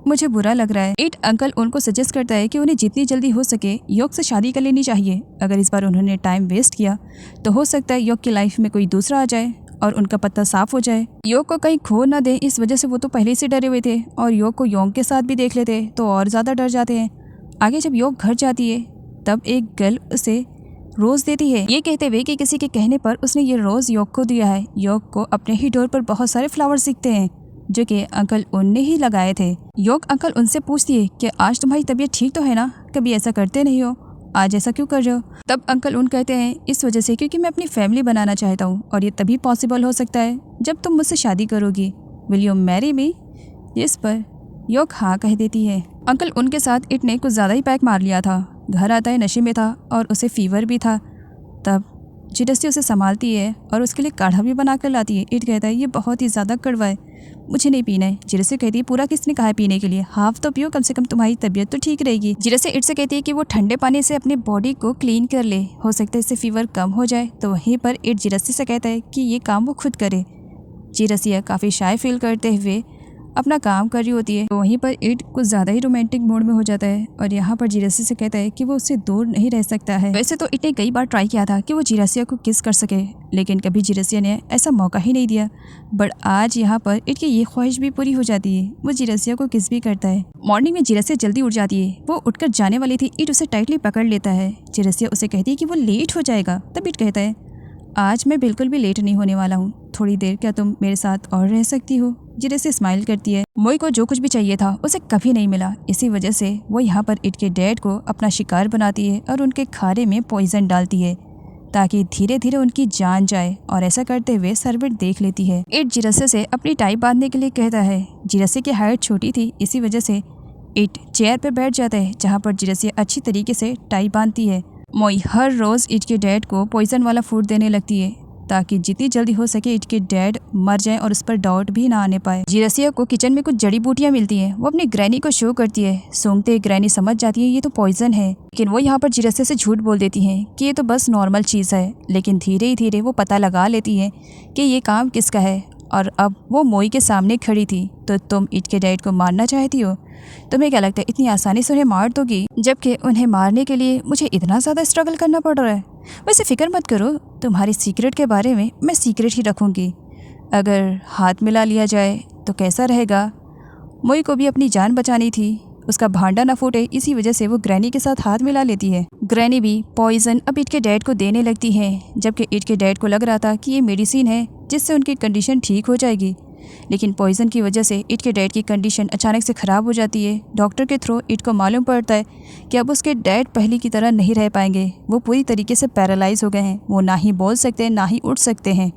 मुझे बुरा लग रहा है। इट अंकल उनको सजेस्ट करता है कि उन्हें जितनी जल्दी हो सके योंग से शादी कर लेनी चाहिए। अगर इस बार उन्होंने टाइम वेस्ट किया तो हो सकता है योंग की लाइफ में कोई दूसरा आ जाए और उनका पत्ता साफ हो जाए। योंग को कहीं खो ना दे, इस वजह से वो तो पहले से डरे हुए थे, और योंग को योंग के साथ भी देख लेते तो और ज़्यादा डर जाते हैं। आगे जब योंग घर जाती है तब एक गर्ल उसे रोज़ देती है, ये कहते हुए कि किसी के कहने पर उसने ये रोज़ योंग को दिया है। योंग को अपने ही डोर पर बहुत सारे फ्लावर्स दिखते हैं जो कि अंकल उनने ही लगाए थे। योंग अंकल उनसे पूछती है कि आज तुम्हारी तबीयत ठीक तो है ना, कभी ऐसा करते नहीं हो, आज ऐसा क्यों कर रहे हो? तब अंकल उन कहते हैं इस वजह से क्योंकि मैं अपनी फैमिली बनाना चाहता हूँ और ये तभी पॉसिबल हो सकता है जब तुम मुझसे शादी करोगी। Will you marry me? इस पर योंग हाँ कह देती है। अंकल उनके साथ इट ने कुछ ज़्यादा ही पैक मार लिया था, घर आता है नशे में था और उसे फीवर भी था। तब जिरसी उसे संभालती है और उसके लिए काढ़ा भी बना कर लाती है। इट कहता है ये बहुत ही ज़्यादा कड़वा है, मुझे नहीं पीना है। जिरसी कहती है पूरा किसने कहा है पीने के लिए, हाफ तो पियो, कम से कम तुम्हारी तबीयत तो ठीक रहेगी। जिरसी इट से कहती है कि वो ठंडे पानी से अपने बॉडी को क्लीन कर ले, हो सकता है इससे फीवर कम हो जाए। तो वहीं पर इट जिरसी से कहता है कि ये काम वो खुद करे। जिरसिया काफ़ी शाय फील करते हुए अपना काम कर रही होती है। तो वहीं पर इट कुछ ज़्यादा ही रोमांटिक मूड में हो जाता है और यहाँ पर जिरसी से कहता है कि वो उससे दूर नहीं रह सकता है। वैसे तो इट ने कई बार ट्राई किया था कि वो जिरसिया को किस कर सके, लेकिन कभी जिरसिया ने ऐसा मौका ही नहीं दिया। बट आज यहाँ पर इट की ये ख्वाहिश भी पूरी हो जाती है, वो जिरसिया को किस भी करता है। मॉर्निंग में जिरसिया जल्दी उठ जाती है, वो उठकर जाने वाली थी, इट उसे टाइटली पकड़ लेता है। जिरसिया उसे कहती है कि वो लेट हो जाएगा। तब इट कहता है आज मैं बिल्कुल भी लेट नहीं होने वाला हूँ, थोड़ी देर क्या तुम मेरे साथ और रह सकती हो? जिरसिया स्माइल करती है। मोई को जो कुछ भी चाहिए था उसे कभी नहीं मिला, इसी वजह से वो यहाँ पर इट के डैड को अपना शिकार बनाती है और उनके खाने में पॉइजन डालती है ताकि धीरे धीरे उनकी जान जाए, और ऐसा करते हुए सर्वेंट देख लेती है। इट जिरसिया से अपनी टाई बांधने के लिए कहता है। जिरसिया की हाइट छोटी थी, इसी वजह से इट चेयर पर बैठ जाता है जहाँ पर जिरसिया अच्छी तरीके से टाई बांधती है। मोई हर रोज़ इट के डैड को पॉइजन वाला फूड देने लगती है ताकि जितनी जल्दी हो सके इट के डैड मर जाएं और उस पर डाउट भी ना आने पाए। जिरसिया को किचन में कुछ जड़ी बूटियां मिलती हैं, वो अपनी ग्रैनी को शो करती है। सूंघते ग्रैनी समझ जाती है ये तो पॉइजन है, लेकिन वो यहाँ पर जिरसिया से झूठ बोल देती हैं कि ये तो बस नॉर्मल चीज़ है। लेकिन धीरे ही धीरे वो पता लगा लेती है कि ये काम किसका है, और अब वो मोई के सामने खड़ी थी। तो तुम इट के डैड को मारना चाहती हो? तुम्हें क्या लगता है इतनी आसानी से उन्हें मार दोगी, जबकि उन्हें मारने के लिए मुझे इतना ज़्यादा स्ट्रगल करना पड़ रहा है? वैसे फ़िक्र मत करो, तुम्हारी सीक्रेट के बारे में मैं सीक्रेट ही रखूँगी। अगर हाथ मिला लिया जाए तो कैसा रहेगा। मोई को भी अपनी जान बचानी थी, उसका भांडा ना फूटे, इसी वजह से वो ग्रैनी के साथ हाथ मिला लेती है। ग्रैनी भी पॉइजन अब इट के डैड को देने लगती है, जबकि इट के डैड को लग रहा था कि ये मेडिसिन है जिससे उनकी कंडीशन ठीक हो जाएगी। लेकिन पॉइजन की वजह से इट के डैड की कंडीशन अचानक से ख़राब हो जाती है। डॉक्टर के थ्रू इट को मालूम पड़ता है कि अब उसके डैड पहले की तरह नहीं रह पाएंगे, वो पूरी तरीके से पैरालाइज हो गए हैं। वो ना ही बोल सकते हैं ना ही उठ सकते हैं,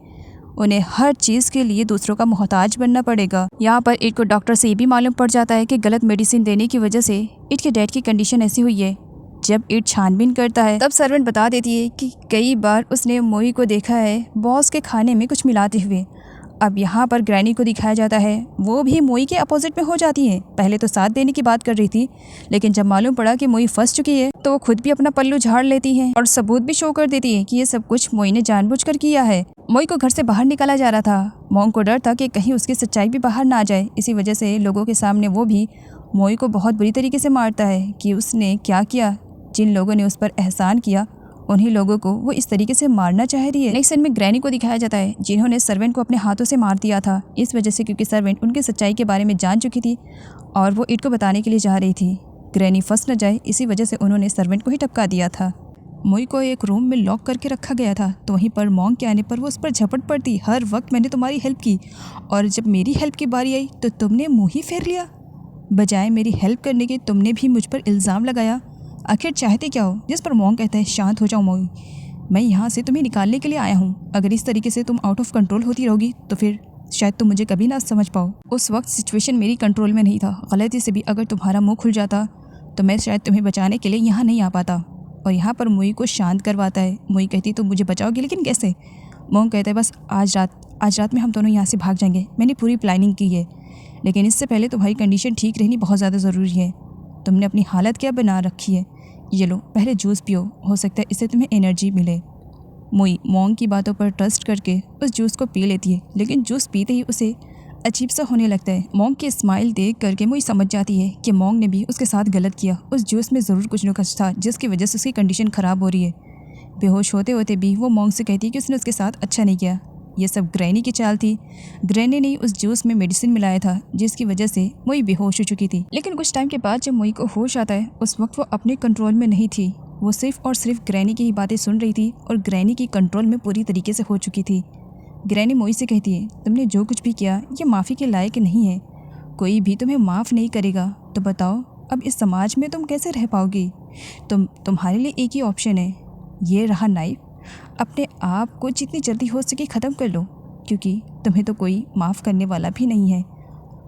उन्हें हर चीज़ के लिए दूसरों का मोहताज बनना पड़ेगा। यहाँ पर इट को डॉक्टर से ये भी मालूम पड़ जाता है कि गलत मेडिसिन देने की वजह से इट के डैड की कंडीशन ऐसी हुई है। जब इट छानबीन करता है तब सर्वेंट बता देती है कि कई बार उसने मोई को देखा है बॉस के खाने में कुछ मिलाते हुए। अब यहाँ पर ग्रैनी को दिखाया जाता है, वो भी मोई के अपोजिट में हो जाती है। पहले तो साथ देने की बात कर रही थी, लेकिन जब मालूम पड़ा कि मोई फंस चुकी है तो वो खुद भी अपना पल्लू झाड़ लेती है और सबूत भी शो कर देती है कि ये सब कुछ मोई ने जानबूझकर किया है। मोई को घर से बाहर निकाला जा रहा था। मॉन्ग को डर था कि कहीं उसकी सच्चाई भी बाहर ना आ जाए, इसी वजह से लोगों के सामने वो भी मोई को बहुत बुरी तरीके से मारता है कि उसने क्या किया। जिन लोगों ने उस पर एहसान किया उन्हीं लोगों को वो इस तरीके से मारना चाह रही है। नेक्स्ट सीन में ग्रैनी को दिखाया जाता है, जिन्होंने सर्वेंट को अपने हाथों से मार दिया था, इस वजह से क्योंकि सर्वेंट उनकी सच्चाई के बारे में जान चुकी थी और वो इट को बताने के लिए जा रही थी। ग्रैनी फंस न जाए इसी वजह से उन्होंने सर्वेंट को ही टपका दिया था। मोई को एक रूम में लॉक करके रखा गया था, तो वहीं पर मॉन्ग के आने पर वो उस पर झपट पड़ती। हर वक्त मैंने तुम्हारी हेल्प की और जब मेरी हेल्प की बारी आई तो तुमने मुँह ही फेर लिया। बजाय मेरी हेल्प करने के तुमने भी मुझ पर इल्ज़ाम लगाया। आखिर चाहते क्या हो? जिस पर मॉन्ग कहता है, शांत हो जाओ मोई, मैं यहाँ से तुम्हें निकालने के लिए आया हूँ। अगर इस तरीके से तुम आउट ऑफ कंट्रोल होती रहोगी तो फिर शायद तुम मुझे कभी ना समझ पाओ। उस वक्त सिचुएशन मेरी कंट्रोल में नहीं था। गलती से भी अगर तुम्हारा मुंह खुल जाता तो मैं शायद तुम्हें बचाने के लिए यहाँ नहीं आ पाता। और यहाँ पर मोई को शांत करवाता है। मोई कहती तुम मुझे बचाओगी, लेकिन कैसे? मॉन्ग कहता है बस आज रात में हम दोनों यहाँ से भाग जाएंगे। मैंने पूरी प्लानिंग की है, लेकिन इससे पहले तुम्हारी कंडीशन ठीक रहनी बहुत ज़्यादा ज़रूरी है। तुमने अपनी हालत क्या बना रखी है? ये लो पहले जूस पियो, हो सकता है इससे तुम्हें एनर्जी मिले। मोई मॉन्ग की बातों पर ट्रस्ट करके उस जूस को पी लेती है, लेकिन जूस पीते ही उसे अजीब सा होने लगता है। मॉन्ग की स्माइल देख करके मोई समझ जाती है कि मॉन्ग ने भी उसके साथ गलत किया। उस जूस में ज़रूर कुछ न कुछ था जिसकी वजह से उसकी कंडीशन ख़राब हो रही है। बेहोश होते होते भी वो मॉन्ग से कहती है कि उसने उसके साथ अच्छा नहीं किया। ये सब ग्रैनी की चाल थी। ग्रैनी ने उस जूस में मेडिसिन मिलाया था जिसकी वजह से मोई बेहोश हो चुकी थी। लेकिन कुछ टाइम के बाद जब मोई को होश आता है उस वक्त वो अपने कंट्रोल में नहीं थी। वो सिर्फ और सिर्फ ग्रैनी की ही बातें सुन रही थी और ग्रैनी की कंट्रोल में पूरी तरीके से हो चुकी थी। ग्रैनी मोई से कहती है, तुमने जो कुछ भी किया ये माफ़ी के लायक नहीं है। कोई भी तुम्हें माफ़ नहीं करेगा। तो बताओ अब इस समाज में तुम कैसे रह पाओगी? तुम्हारे लिए एक ही ऑप्शन है, ये रहा नाइफ। अपने आप को जितनी जल्दी हो सके ख़त्म कर लो, क्योंकि तुम्हें तो कोई माफ़ करने वाला भी नहीं है।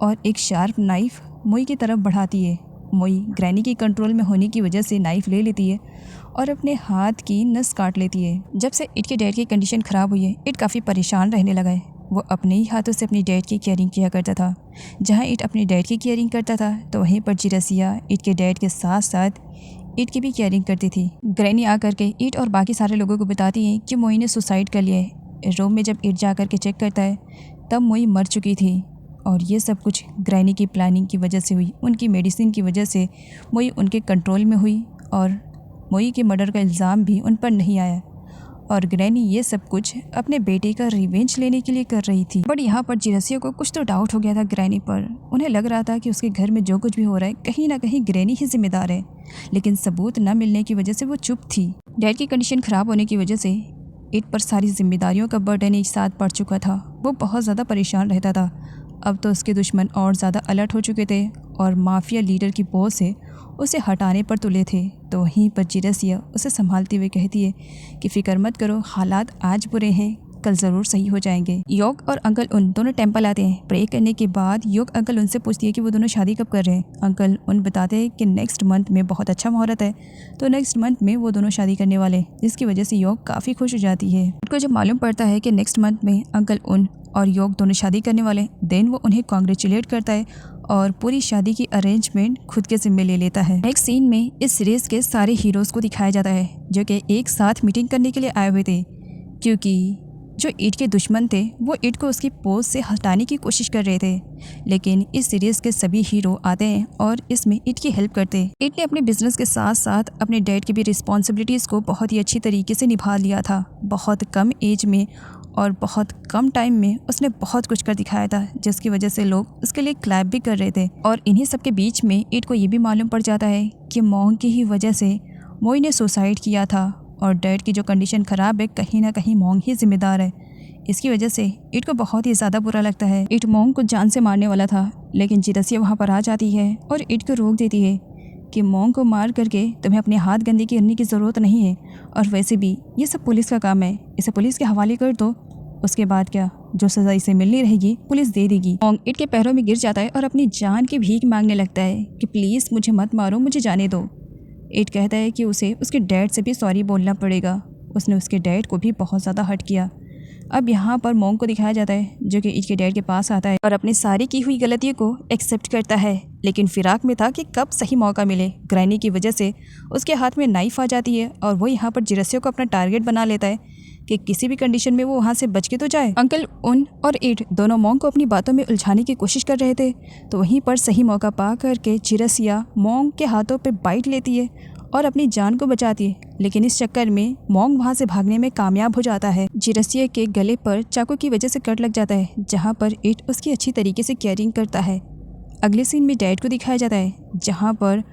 और एक शार्प नाइफ़ मोई की तरफ बढ़ाती है। मोई ग्रैनी की कंट्रोल में होने की वजह से नाइफ़ ले लेती है और अपने हाथ की नस काट लेती है। जब से इट के डैड की कंडीशन ख़राब हुई है, इट काफ़ी परेशान रहने लगा है। वो अपने ही हाथों से अपनी डैड की केयरिंग किया करता था। जहाँ इट अपने डैड की केयरिंग करता था तो वहीं पर जिरसिया इट के डैड के साथ साथ इट की भी केयरिंग करती थी। ग्रैनी आकर के इट और बाकी सारे लोगों को बताती है कि मोई ने सुसाइड कर लिया है। रूम में जब इट जा कर के चेक करता है तब मोई मर चुकी थी और ये सब कुछ ग्रैनी की प्लानिंग की वजह से हुई। उनकी मेडिसिन की वजह से मोई उनके कंट्रोल में हुई और मोई के मर्डर का इल्ज़ाम भी उन पर नहीं आया। और ग्रैनी ये सब कुछ अपने बेटे का रिवेंज लेने के लिए कर रही थी। बट यहाँ पर जिरसिया को कुछ तो डाउट हो गया था ग्रैनी पर। उन्हें लग रहा था कि उसके घर में जो कुछ भी हो रहा है कहीं ना कहीं ग्रैनी ही जिम्मेदार है, लेकिन सबूत न मिलने की वजह से वो चुप थी। डैड की कंडीशन ख़राब होने की वजह से इट पर सारी जिम्मेदारियों का बर्डन एक साथ पड़ चुका था। वो बहुत ज़्यादा परेशान रहता था। अब तो उसके दुश्मन और ज़्यादा अलर्ट हो चुके थे और माफिया लीडर की पोस्ट से उसे हटाने पर तुले थे। तो वहीं पर जिरसिया उसे संभालते हुए कहती है कि फ़िक्र मत करो, हालात आज बुरे हैं, कल ज़रूर सही हो जाएंगे। योग और अंकल उन दोनों टेंपल आते हैं। प्रे करने के बाद योग अंकल उनसे पूछती है कि वो दोनों शादी कब कर रहे हैं। अंकल उन बताते हैं कि नेक्स्ट मंथ में बहुत अच्छा मुहूर्त है, तो नेक्स्ट मंथ में वो दोनों शादी करने वाले, जिसकी वजह से योग काफ़ी खुश हो जाती है। उनको जब मालूम पड़ता है कि नेक्स्ट मंथ में अंकल उन और योग दोनों शादी करने वाले, देन वो उन्हें कॉन्ग्रेचुलेट करता है और पूरी शादी की अरेंजमेंट खुद के ज़िम्मे ले लेता है। नेक्स्ट सीन में इस सीरीज़ के सारे हीरोज़ को दिखाया जाता है जो कि एक साथ मीटिंग करने के लिए आए हुए थे, क्योंकि जो इट के दुश्मन थे वो इट को उसकी पोस्ट से हटाने की कोशिश कर रहे थे। लेकिन इस सीरीज़ के सभी हीरो आते हैं और इसमें इट की हेल्प करते हैं। इट ने अपने बिजनेस के साथ साथ अपने डैड की भी रिस्पॉन्सिबिलिटीज़ को बहुत ही अच्छी तरीके से निभा लिया था। बहुत कम एज में और बहुत कम टाइम में उसने बहुत कुछ कर दिखाया था, जिसकी वजह से लोग उसके लिए क्लैप भी कर रहे थे। और इन्हीं सब के बीच में इट को ये भी मालूम पड़ जाता है कि मोंग की ही वजह से मोई ने सुसाइड किया था और डैड की जो कंडीशन ख़राब है कहीं ना कहीं मोंग ही जिम्मेदार है। इसकी वजह से इट को बहुत ही ज़्यादा बुरा लगता है। इट मोंग को जान से मारने वाला था, लेकिन जिरसिया वहाँ पर आ जाती है और इट को रोक देती है कि मोंग को मार करके तुम्हें अपने हाथ गंदे करने की ज़रूरत नहीं है, और वैसे भी ये सब पुलिस का काम है, इसे पुलिस के हवाले कर दो, उसके बाद क्या जो सज़ा इसे मिलनी रहेगी पुलिस दे देगी। मोंग इट के पैरों में गिर जाता है और अपनी जान की भीख मांगने लगता है कि प्लीज़ मुझे मत मारो, मुझे जाने दो। इट कहता है कि उसे उसके डैड से भी सॉरी बोलना पड़ेगा। उसने उसके डैड को भी बहुत ज़्यादा हर्ट किया। अब यहाँ पर मोंग को दिखाया जाता है जो कि इट के डैड के पास आता है और अपनी सारी की हुई गलतियों को एक्सेप्ट करता है, लेकिन फिराक में था कि कब सही मौका मिले। ग्रैनी की वजह से उसके हाथ में नाइफ आ जाती है और वो यहाँ पर जिरसिया को अपना टारगेट बना लेता है कि किसी भी कंडीशन में वो वहाँ से बच के तो जाए। अंकल उन और इट दोनों मोंग को अपनी बातों में उलझाने की कोशिश कर रहे थे, तो वहीं पर सही मौका पा करके जिरसिया मोंग के हाथों पे बाइट लेती है और अपनी जान को बचाती है, लेकिन इस चक्कर में मोंग वहाँ से भागने में कामयाब हो जाता है। जिरसिया के गले पर चाकू की वजह से कट लग जाता है, जहाँ पर इट उसकी अच्छी तरीके से केयरिंग करता है। अगले सीन में डैड को दिखाया जाता है जहाँ पर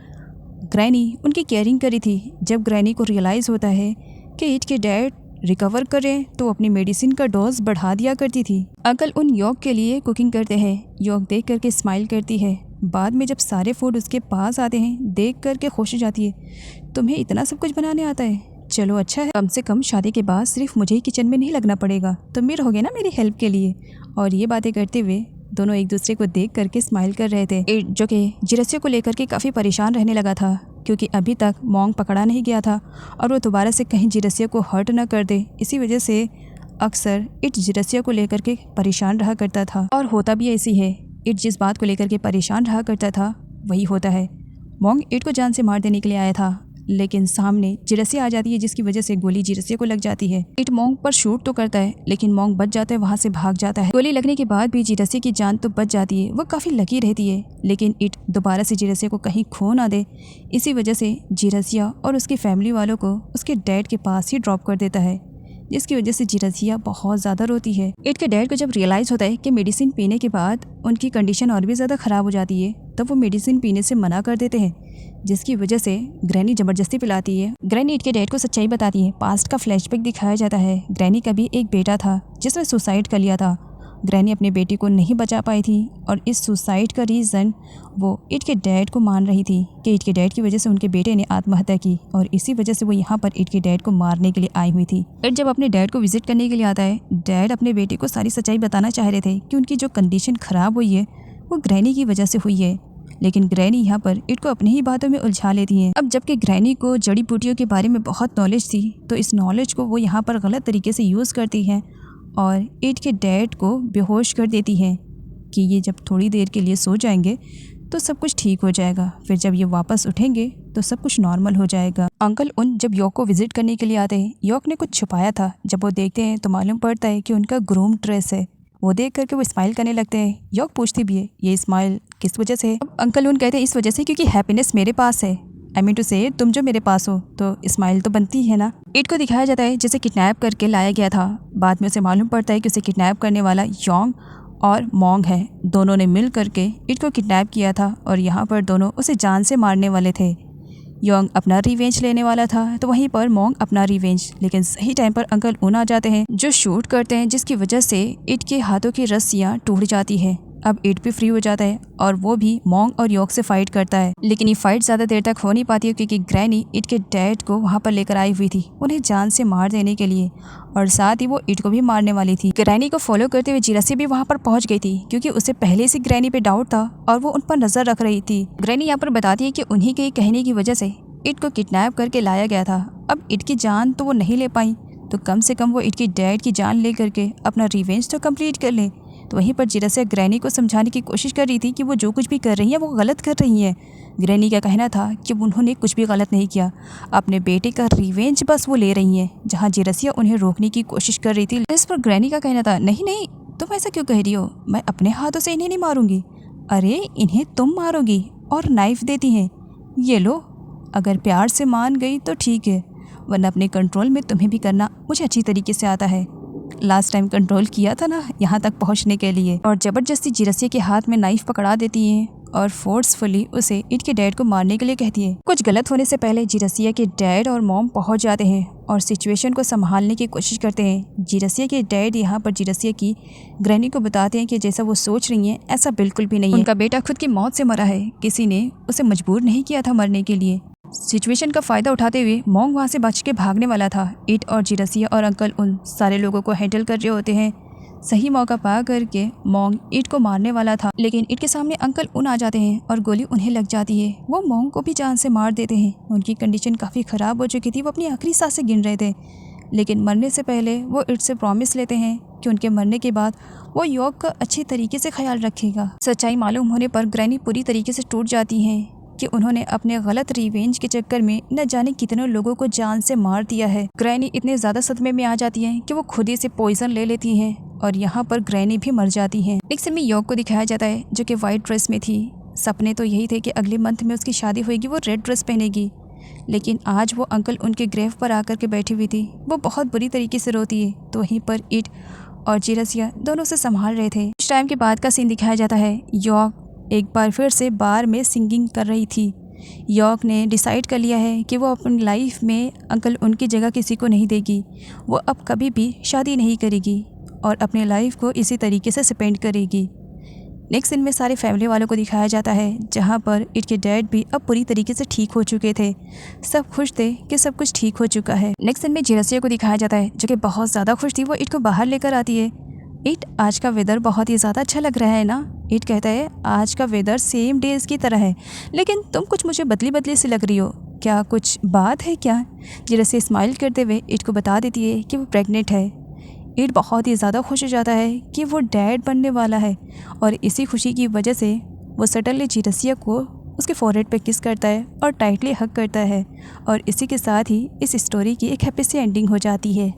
ग्रैनी उनकी केयरिंग करी थी। जब ग्रैनी को रियलाइज़ होता है कि इट के डैड रिकवर करें तो अपनी मेडिसिन का डोज बढ़ा दिया करती थी। अंकल उन योग के लिए कुकिंग करते हैं। योग देख करके स्माइल करती है। बाद में जब सारे फूड उसके पास आते हैं देख करके खुश हो जाती है, तुम्हें इतना सब कुछ बनाने आता है, चलो अच्छा है, कम से कम शादी के बाद सिर्फ मुझे ही किचन में नहीं लगना पड़ेगा, तुम भी रहोगे ना मेरी हेल्प के लिए। और ये बातें करते हुए दोनों एक दूसरे को देख करके स्माइल कर रहे थे, जो कि जिरसिया को लेकर के काफ़ी परेशान रहने लगा था, क्योंकि अभी तक मोंग पकड़ा नहीं गया था और वो दोबारा से कहीं जिरसिया को हर्ट न कर दे। इसी वजह से अक्सर इट जिरसिया को लेकर के परेशान रहा करता था, और होता भी ऐसी है। इट जिस बात को लेकर के परेशान रहा करता था वही होता है। मोंग इट को जान से मार देने के लिए आया था, लेकिन सामने जिरसिया आ जाती है, जिसकी वजह से गोली जिरसिया को लग जाती है। इट मोंग पर शूट तो करता है, लेकिन मोंग बच जाता है, वहाँ से भाग जाता है। गोली लगने के बाद भी जिरसिया की जान तो बच जाती है, वो काफ़ी लकी रहती है, लेकिन इट दोबारा से जिरसिया को कहीं खो ना दे, इसी वजह से जिरसिया और उसकी फैमिली वालों को उसके डैड के पास ही ड्रॉप कर देता है, जिसकी वजह से जिरसिया बहुत ज़्यादा रोती है। इट के डैड को जब रियलाइज़ होता है कि मेडिसिन पीने के बाद उनकी कंडीशन और भी ज़्यादा ख़राब हो जाती है, तब वो मेडिसिन पीने से मना कर देते हैं, जिसकी वजह से ग्रैनी ज़बरदस्ती पिलाती है। ग्रैनी इट के डैड को सच्चाई बताती है। पास्ट का फ्लैशबैक दिखाया जाता है। ग्रैनी का भी एक बेटा था जिसने सुसाइड कर लिया था। ग्रैनी अपने बेटे को नहीं बचा पाई थी और इस सुसाइड का रीज़न वो इट के डैड को मान रही थी कि इट के डैड की वजह से उनके बेटे ने आत्महत्या की, और इसी वजह से वो यहाँ पर इट के डैड को मारने के लिए आई हुई थी। इट जब अपने डैड को विजिट करने के लिए आता है, डैड अपने बेटे को सारी सच्चाई बताना चाह रहे थे कि उनकी जो कंडीशन ख़राब हुई है वो ग्रैनी की वजह से हुई है, लेकिन ग्रैनी यहाँ पर इट को अपनी ही बातों में उलझा लेती हैं। अब जबकि ग्रैनी को जड़ी बूटियों के बारे में बहुत नॉलेज थी, तो इस नॉलेज को वो यहाँ पर गलत तरीके से यूज़ करती हैं और इट के डैड को बेहोश कर देती हैं कि ये जब थोड़ी देर के लिए सो जाएंगे तो सब कुछ ठीक हो जाएगा, फिर जब ये वापस उठेंगे तो सब कुछ नॉर्मल हो जाएगा। अंकल उन जब योक को विजिट करने के लिए आते हैं, योक ने कुछ छुपाया था। जब वो देखते हैं तो मालूम पड़ता है कि उनका ग्रूम ड्रेस है। वो देख करके वो स्माइल करने लगते हैं। योक पूछती भी है ये स्माइल किस वजह से है। अब अंकल उन कहते हैं इस वजह से क्योंकि हैप्पीनेस मेरे पास है। आई मीन टू से तुम जो मेरे पास हो तो स्माइल तो बनती है ना। इट को दिखाया जाता है जिसे किडनैप करके लाया गया था। बाद में उसे मालूम पड़ता है कि उसे किडनैप करने वाला योंग और मोंग है। दोनों ने मिल करके इट को किडनैप किया था और यहाँ पर दोनों उसे जान से मारने वाले थे। योंग अपना रिवेंज लेने वाला था तो वहीं पर मोंग अपना रिवेंज, लेकिन सही टाइम पर अंकल उन आ जाते हैं जो शूट करते हैं, जिसकी वजह से इट के हाथों की रस्सियाँ टूट जाती है। अब इट भी फ्री हो जाता है और वो भी मोंग और योक से फाइट करता है, लेकिन ये फाइट ज़्यादा देर तक हो नहीं पाती है क्योंकि ग्रैनी इट के डैड को वहाँ पर लेकर आई हुई थी उन्हें जान से मार देने के लिए, और साथ ही वो इट को भी मारने वाली थी। ग्रैनी को फॉलो करते हुए जिरसिया भी वहाँ पर पहुँच गई थी क्योंकि उसे पहले से ग्रैनी पे डाउट था और वो उन पर नज़र रख रही थी। ग्रैनी यहाँ पर बताती है कि उन्हीं के कहने की वजह से इट को किडनैप करके लाया गया था। अब इट की जान तो वो नहीं ले पाई, तो कम से कम वो इट की डैड की जान ले करके अपना रिवेंज तो कंप्लीट कर लें। तो वहीं पर जिरसिया ग्रैनी को समझाने की कोशिश कर रही थी कि वो जो कुछ भी कर रही है वो गलत कर रही है। ग्रैनी का कहना था कि उन्होंने कुछ भी गलत नहीं किया, अपने बेटे का रिवेंज बस वो ले रही हैं, जहाँ जिरसिया उन्हें रोकने की कोशिश कर रही थी। इस पर ग्रैनी का कहना था नहीं नहीं तुम ऐसा क्यों कह रही हो, मैं अपने हाथों से इन्हें नहीं मारूंगी। अरे इन्हें तुम मारोगी, और नाइफ देती हैं, ये लो, अगर प्यार से मान गई तो ठीक है, वरना अपने कंट्रोल में तुम्हें भी करना मुझे अच्छी तरीके से आता है। लास्ट टाइम कंट्रोल किया था ना यहाँ तक पहुँचने के लिए, और ज़बरदस्ती जिरसिया के हाथ में नाइफ पकड़ा देती है और फोर्सफुली उसे इट के डैड को मारने के लिए कहती है। कुछ गलत होने से पहले जिरसिया के डैड और मॉम पहुंच जाते हैं और सिचुएशन को संभालने की कोशिश करते हैं। जिरसिया के डैड यहाँ पर जिरसिया की ग्रैनी को बताते हैं कि जैसा वो सोच रही हैं ऐसा बिल्कुल भी नहीं है। उनका बेटा खुद की मौत से मरा है, किसी ने उसे मजबूर नहीं किया था मरने के लिए। सिचुएशन का फ़ायदा उठाते हुए मोंग वहाँ से बच के भागने वाला था। इट और जिरसिया और अंकल उन सारे लोगों को हैंडल कर रहे होते हैं। सही मौका पा करके मोंग इट को मारने वाला था, लेकिन इट के सामने अंकल उन आ जाते हैं और गोली उन्हें लग जाती है। वो मोंग को भी जान से मार देते हैं। उनकी कंडीशन काफ़ी ख़राब हो चुकी थी, वो अपनी आखिरी सांसें गिन रहे थे, लेकिन मरने से पहले वो इट से प्रॉमिस लेते हैं कि उनके मरने के बाद वो यॉर्क का अच्छी तरीके से ख्याल रखेगा। सच्चाई मालूम होने पर ग्रैनी पूरी तरीके से टूट जाती हैं कि उन्होंने अपने गलत रिवेंज के चक्कर में न जाने कितने लोगों को जान से मार दिया है। ग्रैनी इतने ज़्यादा सदमे में आ जाती हैं कि वो खुद ही से पॉइजन ले लेती हैं और यहाँ पर ग्रैनी भी मर जाती हैं। नेक्स्ट में यॉर्क को दिखाया जाता है जो कि वाइट ड्रेस में थी। सपने तो यही थे कि अगले मंथ में उसकी शादी होगी, वो रेड ड्रेस पहनेगी, लेकिन आज वो अंकल उनके ग्रेव पर आकर के बैठी हुई थी। वो बहुत बुरी तरीके से रोती है, तो वहीं पर इट और जिरसिया दोनों से संभाल रहे थे। कुछ टाइम के बाद का सीन दिखाया जाता है। यॉर्क एक बार फिर से बार में सिंगिंग कर रही थी। यॉर्क ने डिसाइड कर लिया है कि वो अपनी लाइफ में अंकल उनकी जगह किसी को नहीं देगी। वो अब कभी भी शादी नहीं करेगी और अपने लाइफ को इसी तरीके से स्पेंड करेगी। नेक्स्ट सीन में सारे फैमिली वालों को दिखाया जाता है, जहाँ पर इट के डैड भी अब पूरी तरीके से ठीक हो चुके थे। सब खुश थे कि सब कुछ ठीक हो चुका है। नेक्स्ट सीन में जिरसिया को दिखाया जाता है जो कि बहुत ज़्यादा खुश थी। वो इट को बाहर लेकर आती है। इट, आज का वेदर बहुत ही ज़्यादा अच्छा लग रहा है ना? इट कहता है आज का वेदर सेम डेज़ की तरह है, लेकिन तुम कुछ मुझे बदली बदली सी लग रही हो, क्या कुछ बात है क्या? जिरसिया स्माइल करते हुए इट को बता देती है कि वो प्रेग्नेंट है। इट बहुत ही ज़्यादा खुश हो जाता है कि वो डैड बनने वाला है और इसी खुशी की वजह से वो सटनली जिरसिया को उसके फोरहेड पे किस करता है और टाइटली हग करता है और इसी के साथ ही इस स्टोरी की एक हैप्पी सी एंडिंग हो जाती है।